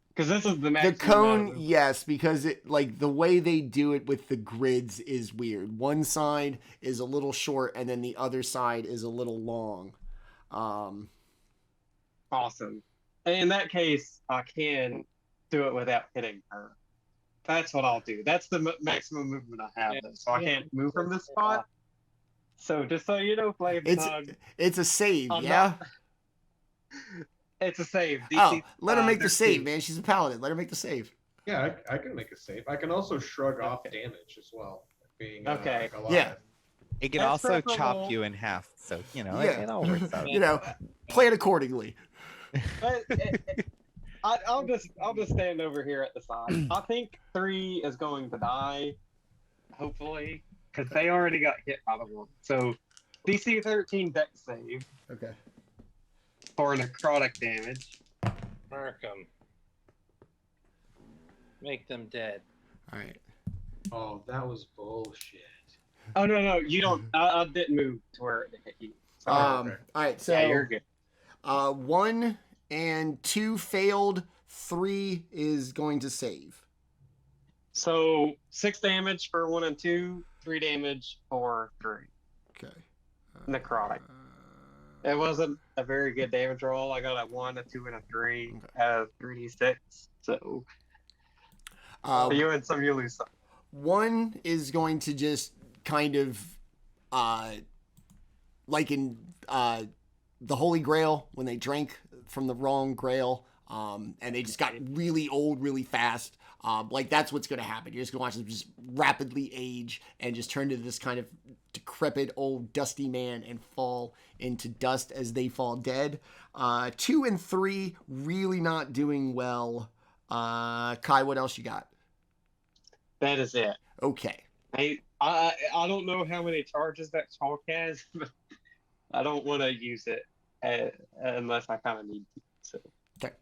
A: Because this is the
B: The
A: maximum.
B: cone,
A: amount of-
B: yes, because it like the way they do it with the grids is weird. One side is a little short, and then the other side is a little long.
A: Awesome. In that case, I can do it without hitting her. That's what I'll do. That's the maximum movement I have, though, so I can't move from this spot. So just so you know, Flametongue,
B: It's a save,
A: I'm
B: yeah?
A: it's a save.
B: Oh, let her make the
A: 13.
B: save, man. She's a paladin. Let her make the save.
C: Yeah, I can make a save. I can also shrug off damage as well. Being
A: Okay.
C: Goliath.
B: Yeah.
E: It can
A: That's
E: also
A: preferable.
E: chop you in half, so
B: Yeah.
E: it all works out.
B: You know, plan accordingly.
A: But I'll just stand over here at the side. I think 3 is going to die, hopefully, because they already got hit by the one. So DC 13 dex save
B: Okay.
A: for necrotic damage.
D: Mark 'em. Make them dead.
B: All right.
C: Oh, that was bullshit.
A: Oh no, you don't. I didn't move to where it hit you. Sorry.
B: All right. So
A: yeah, you're good.
B: 1 and 2 failed. 3 is going to save.
A: So 6 damage for 1 and 2, 3 damage for 3.
B: Okay.
A: Necrotic. It wasn't a very good damage roll. I got a 1, a 2, and a 3 out of 3d6. So you win some, you lose some.
B: 1 is going to just kind of, like in the Holy Grail when they drank from the wrong Grail, and they just got really old really fast. Like that's what's going to happen. You're just going to watch them just rapidly age and just turn into this kind of decrepit old dusty man and fall into dust as they fall dead. 2 and 3 really not doing well. Kai, what else you got?
A: That is it.
B: Okay.
A: I don't know how many charges that chalk has, but I don't want to use it unless I kind of need to. So.
B: Okay.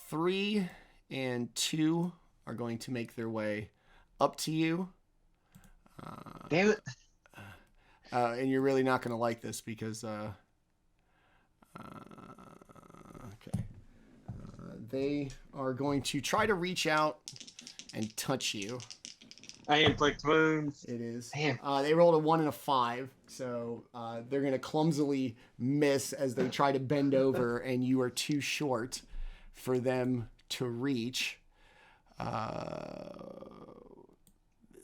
B: 3 and 2 are going to make their way up to you.
A: Damn it.
B: And you're really not going to like this because they are going to try to reach out and touch you.
A: I inflict wounds.
B: It is.
A: Damn.
B: They rolled a 1 and a 5, so they're going to clumsily miss as they try to bend over, and you are too short for them to reach.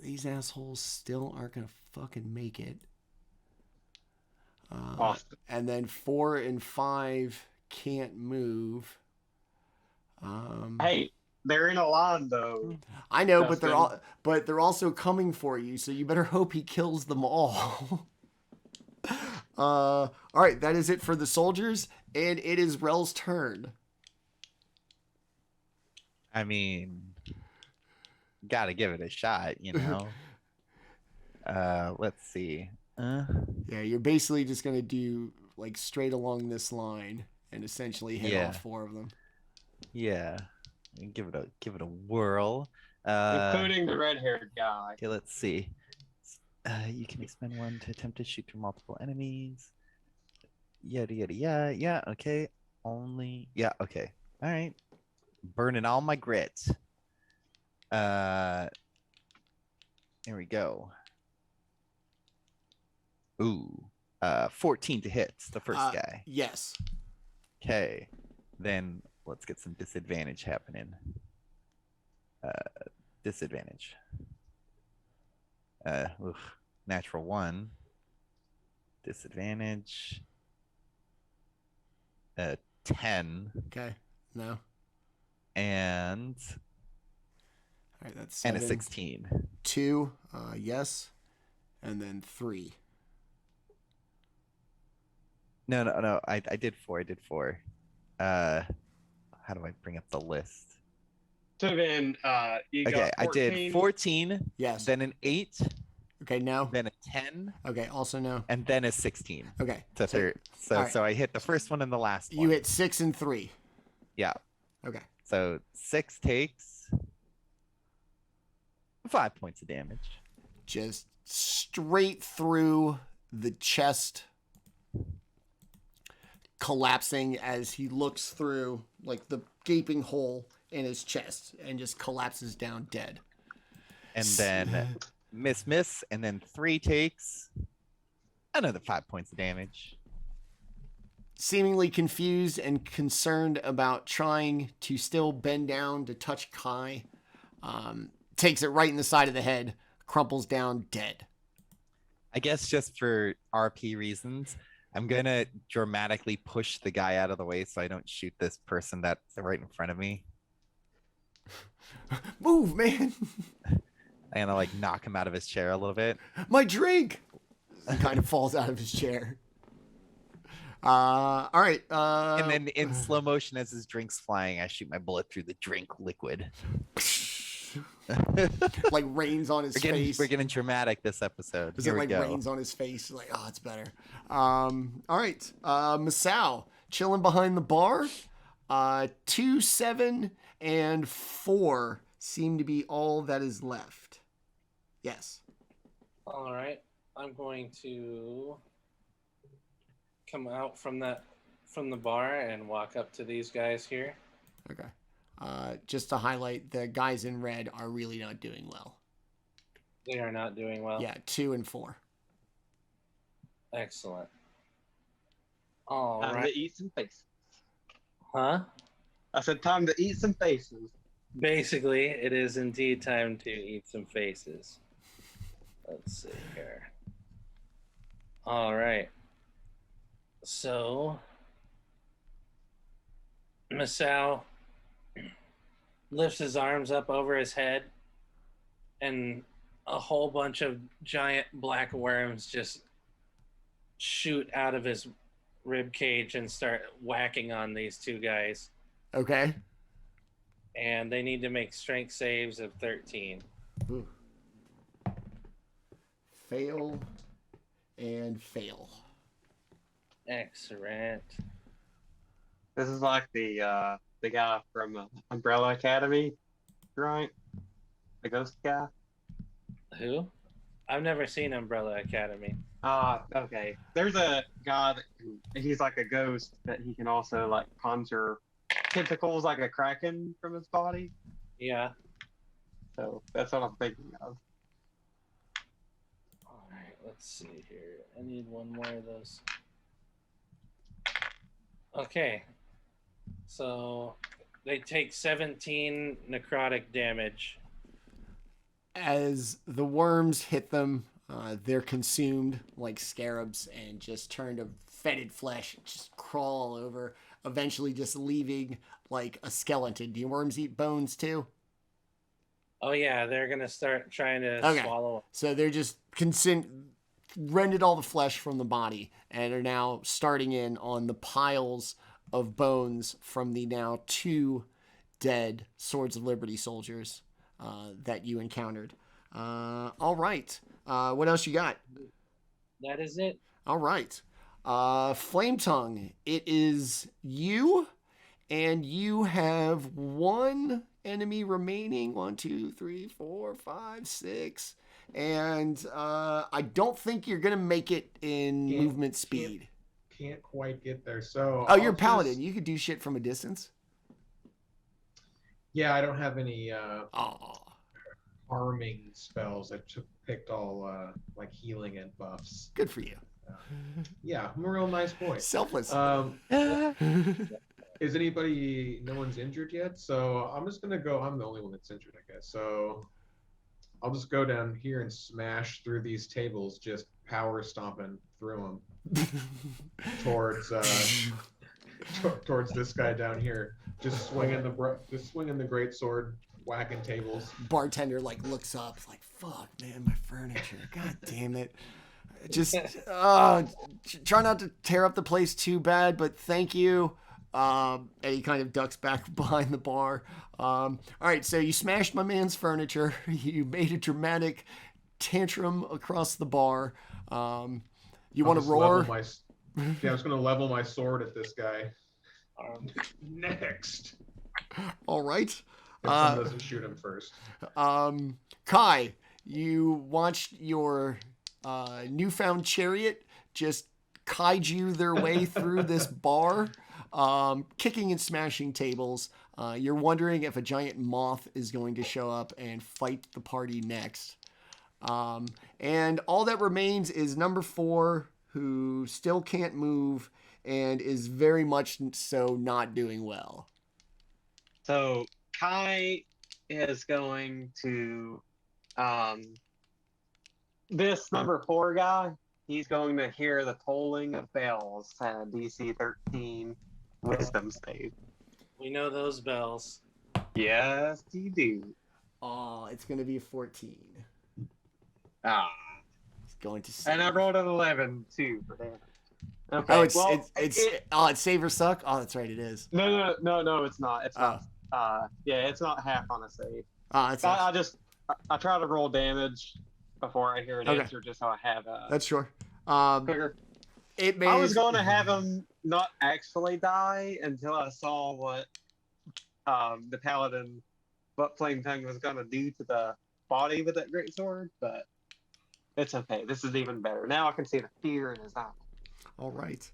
B: These assholes still aren't going to fucking make it.
A: Awesome.
B: And then 4 and 5 can't move.
A: Hey, they're in a line though.
B: I know,
A: Dustin.
B: but they're also coming for you, so you better hope he kills them all. All right, that is it for the soldiers, and it is Rel's turn.
E: I mean, gotta give it a shot, Let's see.
B: Yeah, you're basically just gonna do like straight along this line and essentially hit all 4 of them.
E: Yeah. Give it a whirl.
A: Including the red-haired guy.
E: Okay, let's see. You can expend 1 to attempt to shoot through multiple enemies. Yada yada yada. Yeah, okay. Okay. All right. Burning all my grit. Here we go. Ooh. 14 to hit, the first guy.
B: Yes.
E: Okay. Then let's get some disadvantage happening. Disadvantage. Natural 1. Disadvantage. 10.
B: Okay. No.
E: And
B: all right, that's 7.
E: and a 16.
B: 2. Yes. And then 3.
E: No. I did 4. How do I bring up the list?
A: So then, you got 14.
E: I did 14.
B: Yes.
E: Then an 8.
B: Okay, no.
E: Then a 10.
B: Okay, also no.
E: And then a 16.
B: Okay.
E: To third. So
B: all right.
E: so I hit the first one and the last one.
B: You hit 6 and 3.
E: Yeah.
B: Okay.
E: So 6 takes 5 points of damage.
B: Just straight through the chest, collapsing as he looks through like the gaping hole in his chest and just collapses down dead.
E: And then miss, and then 3 takes another 5 points of damage.
B: seemingly confused and concerned about trying to still bend down to touch Kai, takes it right in the side of the head, crumples down dead.
E: I guess just for RP reasons, I'm gonna dramatically push the guy out of the way so I don't shoot this person that's right in front of me.
B: Move, man.
E: I'm gonna like knock him out of his chair a little bit.
B: My drink. He kind of falls out of his chair. All right.
E: And then in slow motion, as his drink's flying, I shoot my bullet through the drink liquid.
B: Like rains on his face.
E: We're getting dramatic this episode.
B: Is
E: Here
B: it
E: we
B: like
E: go.
B: rains on his face? Like, oh, it's better. All right. Masaow, chilling behind the bar. 2, 7, and 4 seem to be all that is left. Yes.
D: All right. I'm going to come out from the bar and walk up to these guys here.
B: Okay. Just to highlight, the guys in red are really not doing well.
D: They are not doing well.
B: Yeah, 2 and 4.
D: Excellent. All
A: Time
D: right.
A: to eat some faces.
D: Huh?
A: I said time to eat some faces.
D: Basically, it is indeed time to eat some faces. Let's see here. All right. So, Masaow lifts his arms up over his head, and a whole bunch of giant black worms just shoot out of his rib cage and start whacking on these two guys.
B: Okay.
D: And they need to make strength saves of 13.
B: Ooh. Fail and fail.
D: Excellent.
A: This is like the guy from Umbrella Academy, right? The ghost guy.
D: Who? I've never seen Umbrella Academy.
A: Okay. There's a guy he's like a ghost, but he can also like conjure tentacles like a kraken from his body.
D: Yeah.
A: So that's what I'm thinking of.
D: All right, let's see here. I need one more of those. Okay. So they take 17 necrotic damage.
B: As the worms hit them, they're consumed like scarabs and just turn to fetid flesh, just crawl all over, eventually just leaving like a skeleton. Do your worms eat bones too?
D: Oh yeah, they're gonna start trying to swallow.
B: So they're just rendered all the flesh from the body and are now starting in on the piles of bones from the now 2 dead Swords of Liberty soldiers that you encountered. All right. What else you got?
D: That is it.
B: All right. Flametongue, it is you, and you have 1 enemy remaining. 1, 2, 3, 4, 5, 6. And I don't think you're going to make it in movement speed.
C: Can't quite get there. So
B: oh, you're a paladin. You could do shit from a distance.
C: Yeah, I don't have any
B: Oh.
C: harming spells. I picked all like healing and buffs.
B: Good for you.
C: Yeah, I'm a real nice boy.
B: Selfless.
C: Is anybody? No one's injured yet, so I'm just gonna go. I'm the only one that's injured, I guess. So I'll just go down here and smash through these tables, just power stomping through them towards towards this guy down here. Just swinging the great sword, whacking tables.
B: Bartender like looks up, like, "Fuck, man, my furniture. God damn it." Just try not to tear up the place too bad, but thank you. And he kind of ducks back behind the bar. All right, so you smashed my man's furniture. You made a dramatic tantrum across the bar. You want to roar?
C: Yeah, I was going to level my sword at this guy. Next.
B: All right.
C: If someone doesn't shoot him first.
B: Kai, you watched your newfound chariot just kaiju their way through this bar, kicking and smashing tables. You're wondering if a giant moth is going to show up and fight the party next. And all that remains is number 4, who still can't move, and is very much so not doing well.
A: So Kai is going to this number 4 guy. He's going to hear the tolling of bells at a DC 13 Wisdom save.
D: We know those bells.
A: Yes, you do.
B: Oh, it's going to be a 14.
A: Ah,
B: It's going to save.
A: and I rolled an 11 too for damage. Okay.
B: Oh, it's
A: well,
B: it's save or suck. Oh, that's right, it is.
A: No, it's not. It's not. Yeah, it's not half on a save.
B: Oh, that's
A: I try to roll damage before I hear an
B: Okay.
A: answer, just so I have a
B: that's sure.
A: quicker.
B: It may.
A: I was going to have him not actually die until I saw what the paladin, what Flametongue was going to do to the body with that great sword, but it's okay. This is even better. Now I can see the fear in his eye.
B: All right.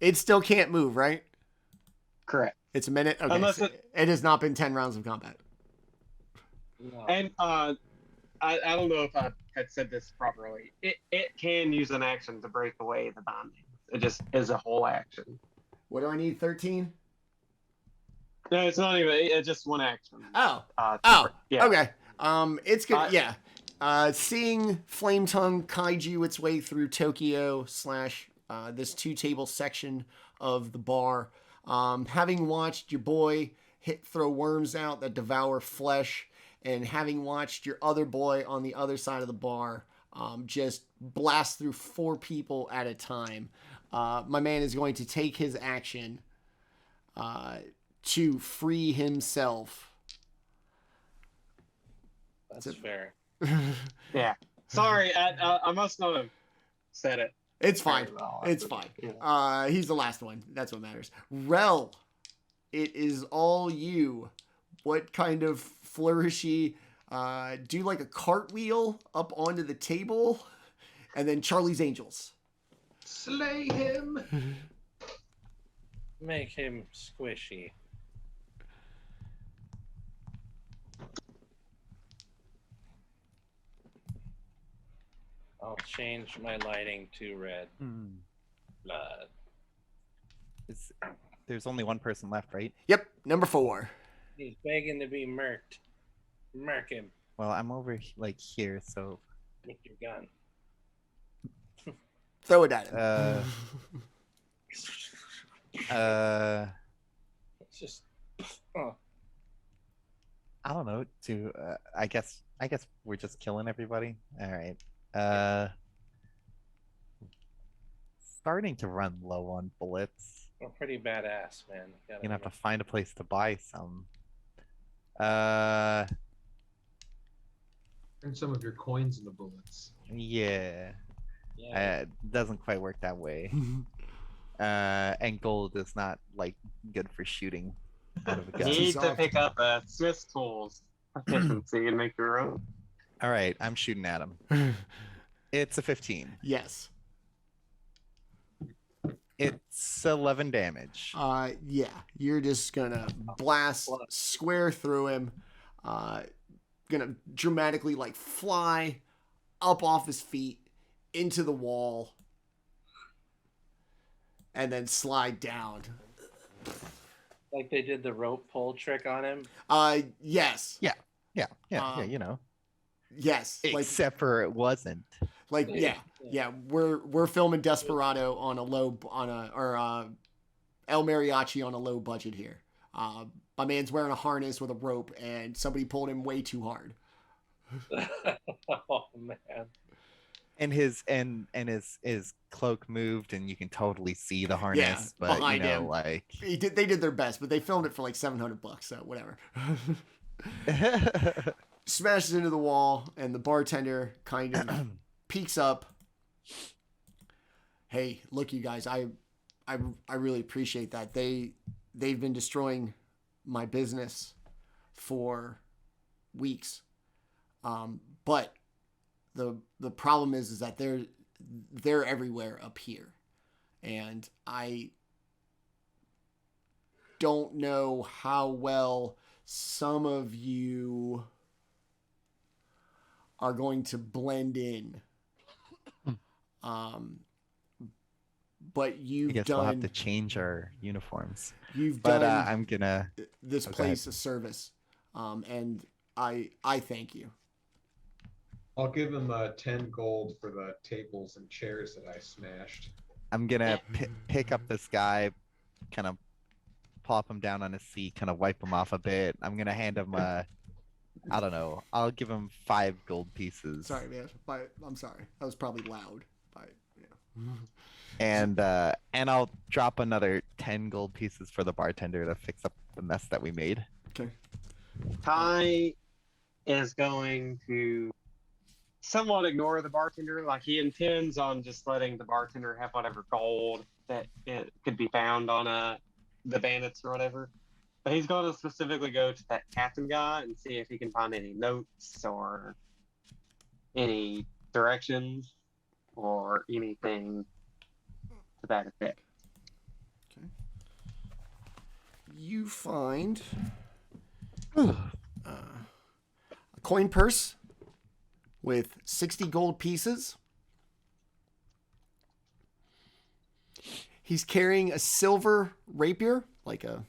B: It still can't move, right?
A: Correct.
B: It's a minute. Okay.
A: Unless
B: So it has not been 10 rounds of combat.
D: No.
A: And I don't know if I had said this properly. It can use an action to break away the binding. It just is a whole action.
B: What do I need? 13?
A: No, it's not even. It's just one action.
B: Oh.
A: Yeah.
B: Okay. It's good.
A: Uh,
B: yeah. Seeing Flametongue kaiju its way through Tokyo / this 2-table section of the bar. Having watched your boy throw worms out that devour flesh, and having watched your other boy on the other side of the bar just blast through 4 people at a time, my man is going to take his action to free himself.
D: That's fair.
A: Yeah. Sorry, I must not have said it.
B: It's fine.
A: very well.
B: It's fine.
A: Yeah.
B: He's the last one. That's what matters. Rel, it is all you. What kind of flourishy? Do like a cartwheel up onto the table, and then Charlie's Angels.
C: Slay him.
D: Make him squishy. I'll change my lighting to red. Blood.
E: There's only one person left, right?
B: Yep, number 4.
D: He's begging to be murked. Murk him
E: Well, I'm over like here, so
D: with your gun.
B: Throw it at him.
D: It's just. Oh.
E: I don't know. I guess we're just killing everybody. All right. Starting to run low on bullets.
D: We're pretty badass, man.
E: You're gonna have to find a place to buy some.
C: Turn some of your coins into bullets.
E: Yeah.
D: Yeah.
E: Doesn't quite work that way. And gold is not like good for shooting out of a
A: You
E: gun.
A: need to pick up a Smith's tools efficiency and make your own.
E: All right, I'm shooting at him. It's a 15.
B: Yes.
E: It's 11 damage.
B: Yeah, you're just gonna blast square through him. Gonna dramatically like fly up off his feet into the wall, and then slide down.
D: Like they did the rope pull trick on him.
B: Yes.
E: Yeah, you know.
B: Yes.
E: Except for it wasn't.
B: Yeah. We're filming Desperado on El Mariachi on a low budget here. My man's wearing a harness with a rope, and somebody pulled him way too hard.
D: Oh man.
E: And his cloak moved, and you can totally see the harness. But
B: behind him.
E: like
B: They did their best, but they filmed it for like $700, so whatever. Smashes into the wall, and the bartender kind of peeks up. Hey, look, you guys, I really appreciate that. They've been destroying my business for weeks, but the problem is that they're everywhere up here, and I don't know how well some of you are going to blend in. but
E: I
B: you've
E: guess we'll have to
B: done
E: change our uniforms.
B: you've
E: But
B: done
E: I'm gonna.
B: this
E: Oh, go ahead.
B: place a service, and I thank you.
C: I'll give him 10 gold for the tables and chairs that I smashed.
E: I'm gonna pick up this guy, kind of plop him down on his seat, kind of wipe him off a bit. I'm gonna hand him I don't know. I'll give him 5 gold pieces.
B: Sorry, man. I'm sorry. That was probably loud. But yeah.
E: And I'll drop another 10 gold pieces for the bartender to fix up the mess that we made.
B: Okay.
A: Ty is going to somewhat ignore the bartender. Like, he intends on just letting the bartender have whatever gold that it could be found on the bandits or whatever. But he's going to specifically go to that captain guy and see if he can find any notes or any directions or anything to that effect.
B: Okay. You find a coin purse with 60 gold pieces. He's carrying a silver rapier, like a,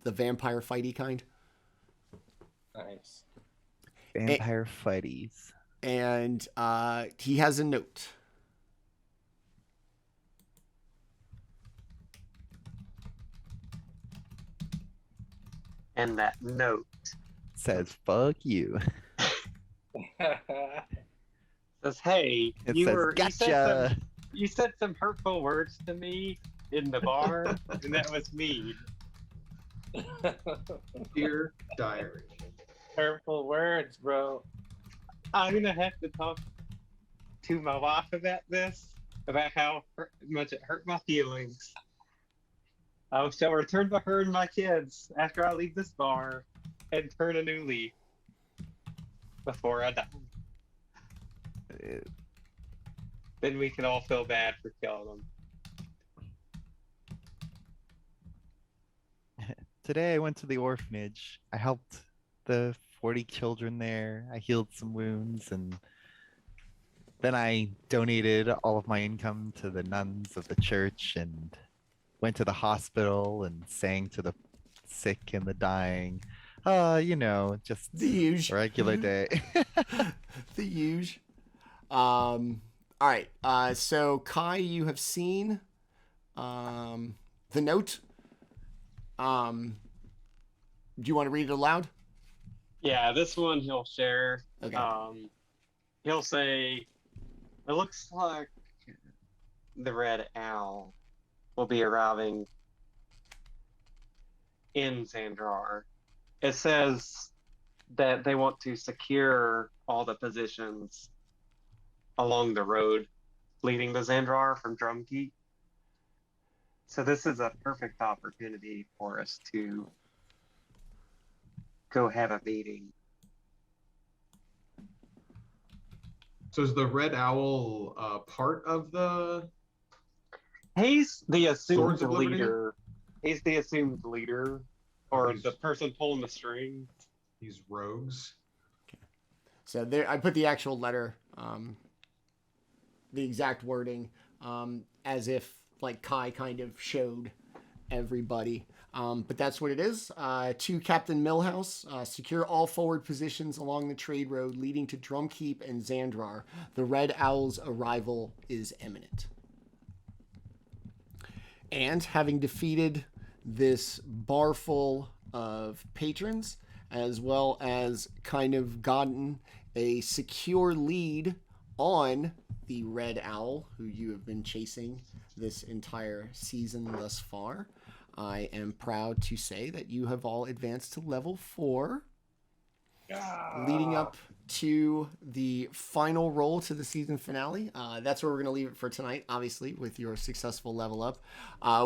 B: the vampire fighty kind.
D: Nice.
E: Vampire fighties.
B: And he has a note.
A: And that note
E: Says fuck you.
A: says, "Hey,
E: It
A: you
E: says gotcha.
A: you said some hurtful words to me in the bar, and that was me."
C: Dear diary.
D: Hurtful words, bro.
A: I'm gonna have to talk to my wife about this, about how much it hurt my feelings. I shall return to her and my kids after I leave this bar and turn a new leaf before I die. Then we can all feel bad for killing them.
E: Today I went to the orphanage. I helped the 40 children there. I healed some wounds, and then I donated all of my income to the nuns of the church and went to the hospital and sang to the sick and the dying. Just
B: The huge.
E: a regular day.
B: The huge. All right. So Kai, you have seen the note. Do you want to read it aloud?
A: Yeah, this one he'll share.
B: Okay.
A: He'll say, "It looks like the Red Owl will be arriving in Xandrar. It says that they want to secure all the positions along the road leading to Xandrar from Drumkeep. So this is a perfect opportunity for us to go have a meeting."
C: So is the Red Owl part of the...
A: He's the assumed
C: Swords of Liberty?
A: leader. He's the assumed leader, or
C: He's-
A: the person pulling the strings.
C: These rogues?
B: So there, I put the actual letter, the exact wording, as if like Kai kind of showed everybody. But that's what it is. To Captain Millhouse, secure all forward positions along the trade road leading to Drumkeep and Xandrar. The Red Owl's arrival is imminent. And having defeated this bar full of patrons, as well as kind of gotten a secure lead on the Red Owl, who you have been chasing this entire season thus far, I am proud to say that you have all advanced to level 4, leading up to the final roll to the season finale. That's where we're going to leave it for tonight, obviously, with your successful level up.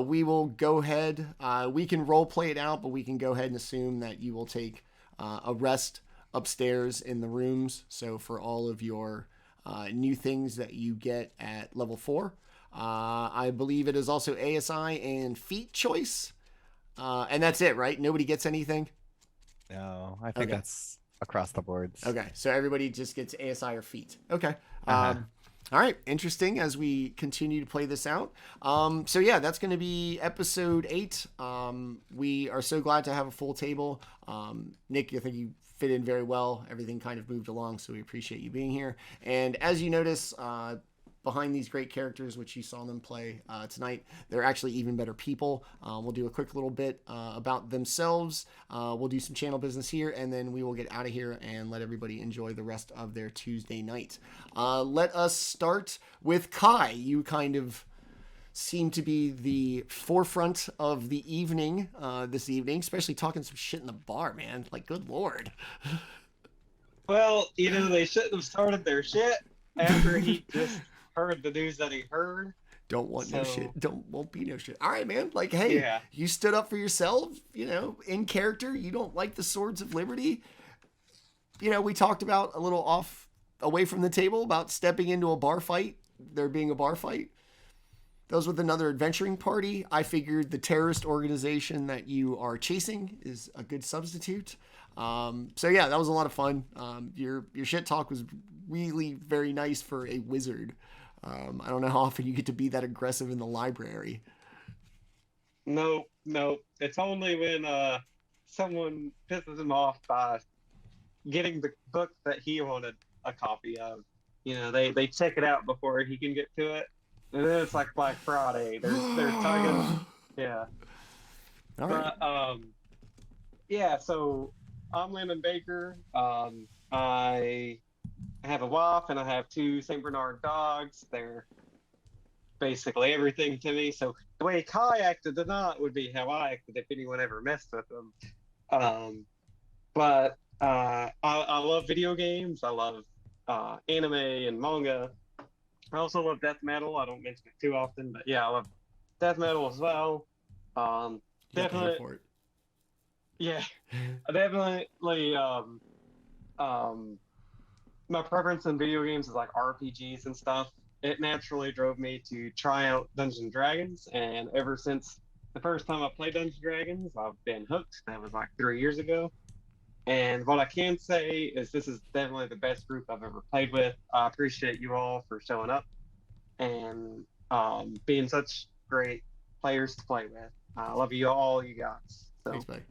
B: We will go ahead, we can role play it out, but we can go ahead and assume that you will take a rest upstairs in the rooms. So for all of your new things that you get at level 4, I believe it is also ASI and feat choice. And that's it, right? Nobody gets anything?
E: No, I think
B: Okay.
E: that's across the boards.
B: Okay, so everybody just gets ASI or feat. Okay.
E: Uh-huh.
B: All right, interesting as we continue to play this out. So yeah, that's going to be episode 8. We are so glad to have a full table. Nick, I think you fit in very well. Everything kind of moved along, so we appreciate you being here. And as you notice, behind these great characters, which you saw them play tonight, they're actually even better people. We'll do a quick little bit about themselves. We'll do some channel business here, and then we will get out of here and let everybody enjoy the rest of their Tuesday night. Let us start with Kai. You kind of seem to be the forefront of the evening this evening, especially talking some shit in the bar, man. Like, good Lord.
A: Well, they shouldn't have started their shit after he just heard the news that he heard.
B: Don't want no shit. Won't be no shit. All right, man. Like, hey,
A: Yeah.
B: You stood up for yourself, in character. You don't like the Swords of Liberty. We talked about a little away from the table about stepping into a bar fight, there being a bar fight. That was with another adventuring party. I figured the terrorist organization that you are chasing is a good substitute. So yeah, that was a lot of fun. Your shit talk was really very nice for a wizard. I don't know how often you get to be that aggressive in the library.
A: No. It's only when someone pisses him off by getting the book that he wanted a copy of. They check it out before he can get to it. And then it's like Black Friday. They're tugging. Yeah.
B: All right.
A: But, yeah, so I'm Landon Baker. I have a wife and I have 2 St. Bernard dogs. They're basically everything to me. So the way Kai acted tonight would be how I acted if anyone ever messed with them. But I love video games. I love anime and manga. I also love death metal. I don't mention it too often, but yeah, I love death metal as well. Definitely.
B: For it.
A: Yeah, definitely. My preference in video games is like RPGs and stuff. It naturally drove me to try out Dungeons and Dragons, and ever since the first time I played Dungeons and Dragons, I've been hooked. That was like 3 years ago. And what I can say is this is definitely the best group I've ever played with. I appreciate you all for showing up and being such great players to play with. I love you all, you guys. So.
B: Thanks, buddy.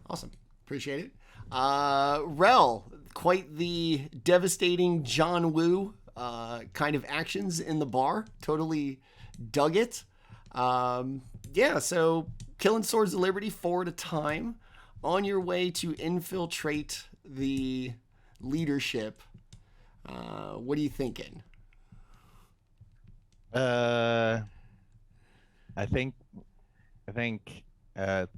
B: Awesome. Appreciate it. Rel, quite the devastating John Woo kind of actions in the bar. Totally dug it. Yeah, so killing Swords of Liberty 4 at a time. On your way to infiltrate the leadership. What are you thinking?
E: I think it's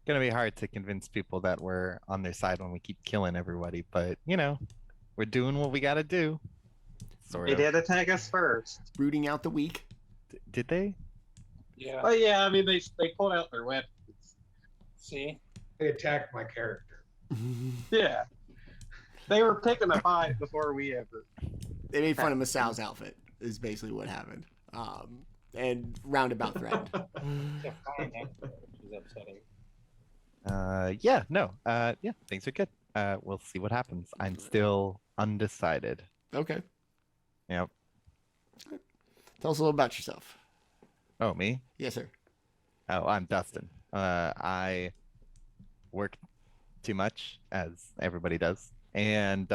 E: gonna be hard to convince people that we're on their side when we keep killing everybody, but we're doing what we gotta do.
A: They did attack us first.
B: Rooting out the weak.
E: Did they?
D: Yeah.
A: Oh yeah, I mean they pulled out their weapons.
D: See?
C: They attacked my character.
A: Yeah. They were picking a fight before we ever.
B: They made fun of Masaow's outfit, is basically what happened. And roundabout threatened.
D: Which is upsetting.
E: Yeah, things are good. We'll see what happens. I'm still undecided.
B: Okay.
E: Yep.
B: Tell us a little about yourself.
E: Oh, me?
B: Yes, sir.
E: Oh, I'm Dustin. I work too much, as everybody does, and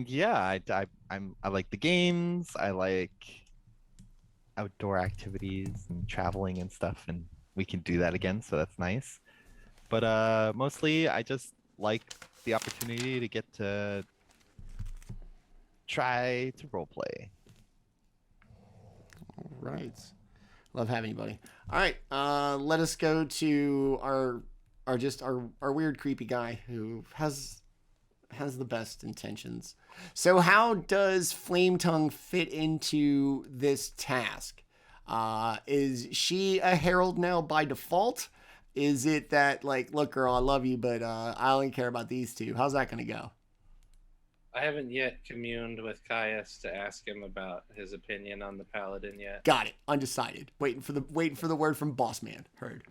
E: yeah, I like the games. I like outdoor activities and traveling and stuff, and we can do that again, so that's nice. But mostly, I just like the opportunity to get to try to roleplay.
B: All right. Love having you, buddy. All right, let us go to our weird, creepy guy who has the best intentions. So how does Flametongue fit into this task? Is she a herald now by default? Is it that, like, look, girl, I love you, but I only care about these two? How's that going to go?
D: I haven't yet communed with Caius to ask him about his opinion on the paladin yet.
B: Got it. Undecided. Waiting for the word from Boss Man. Heard.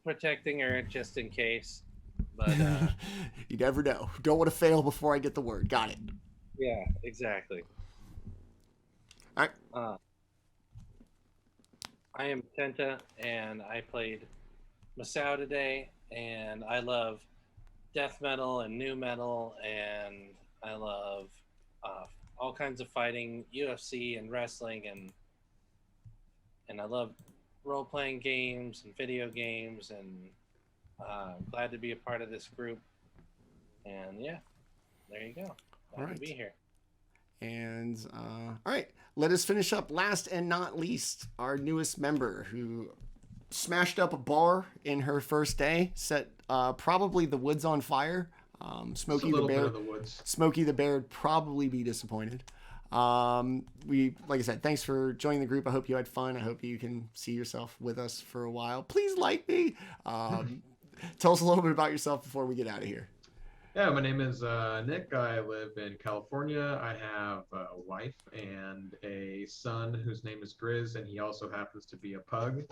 D: Protecting her just in case, but
B: You never know. Don't want to fail before I get the word. Got it.
D: Yeah, exactly.
B: All right.
D: I am Tenta, and I played Masaow today, and I love death metal and new metal, and I love all kinds of fighting, UFC and wrestling, and I love role playing games and video games, and I'm glad to be a part of this group. And yeah, there you go. Glad
B: All right.
D: to be here.
B: And all right, let us finish up last and not least, our newest member who smashed up a bar in her first day, set probably the woods on fire. Smokey the Bear. Smokey the Bear would probably be disappointed. We, like I said, thanks for joining the group. I hope you had fun. I hope you can see yourself with us for a while. Please like me. Tell us a little bit about yourself before we get out of here.
C: Yeah, my name is Nick. I live in California. I have a wife and a son whose name is Grizz, and he also happens to be a pug.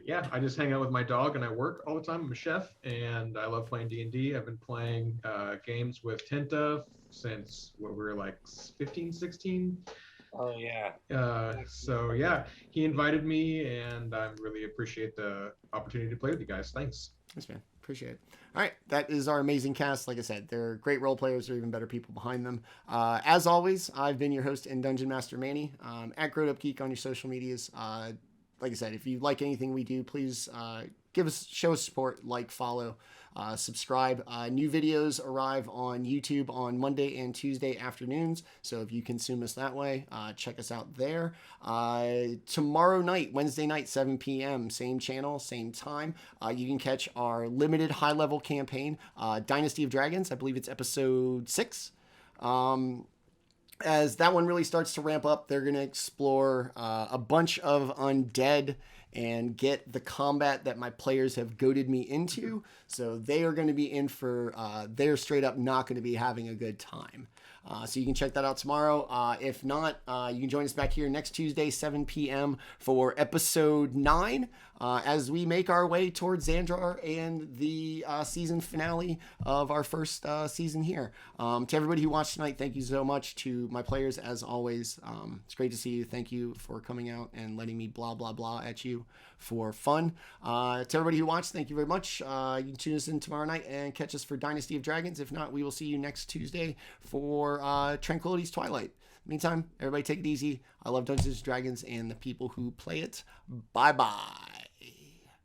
C: Yeah, I just hang out with my dog and I work all the time. I'm a chef and I love playing D&D. I've been playing games with Tenta since we were like 15, 16.
D: Oh, yeah.
C: So yeah, he invited me and I really appreciate the opportunity to play with you guys. Thanks.
B: Thanks, man. Appreciate it. All right, that is our amazing cast. Like I said, they're great role players. They're even better people behind them. As always, I've been your host and Dungeon Master Manny. At GrowedUpGeek on your social medias. Like I said, if you like anything we do, please show us support, like, follow, subscribe. New videos arrive on YouTube on Monday and Tuesday afternoons. So if you consume us that way, check us out there. Tomorrow night, Wednesday night, 7 p.m., same channel, same time. You can catch our limited high-level campaign, Dynasty of Dragons. I believe it's episode 6. As that one really starts to ramp up, they're going to explore a bunch of undead and get the combat that my players have goaded me into. So they are going to be in for, they're straight up not going to be having a good time. So you can check that out tomorrow. If not, you can join us back here next Tuesday, 7 p.m. for episode 9, as we make our way towards Xandrar and the season finale of our first season here. To everybody who watched tonight, thank you so much. To my players, as always, it's great to see you. Thank you for coming out and letting me blah, blah, blah at you for fun. To everybody who watched, thank you very much. You can tune us in tomorrow night and catch us for Dynasty of Dragons. If not, we will see you next Tuesday for Tranquility's Twilight. Meantime, everybody take it easy. I love Dungeons & Dragons and the people who play it. Bye-bye.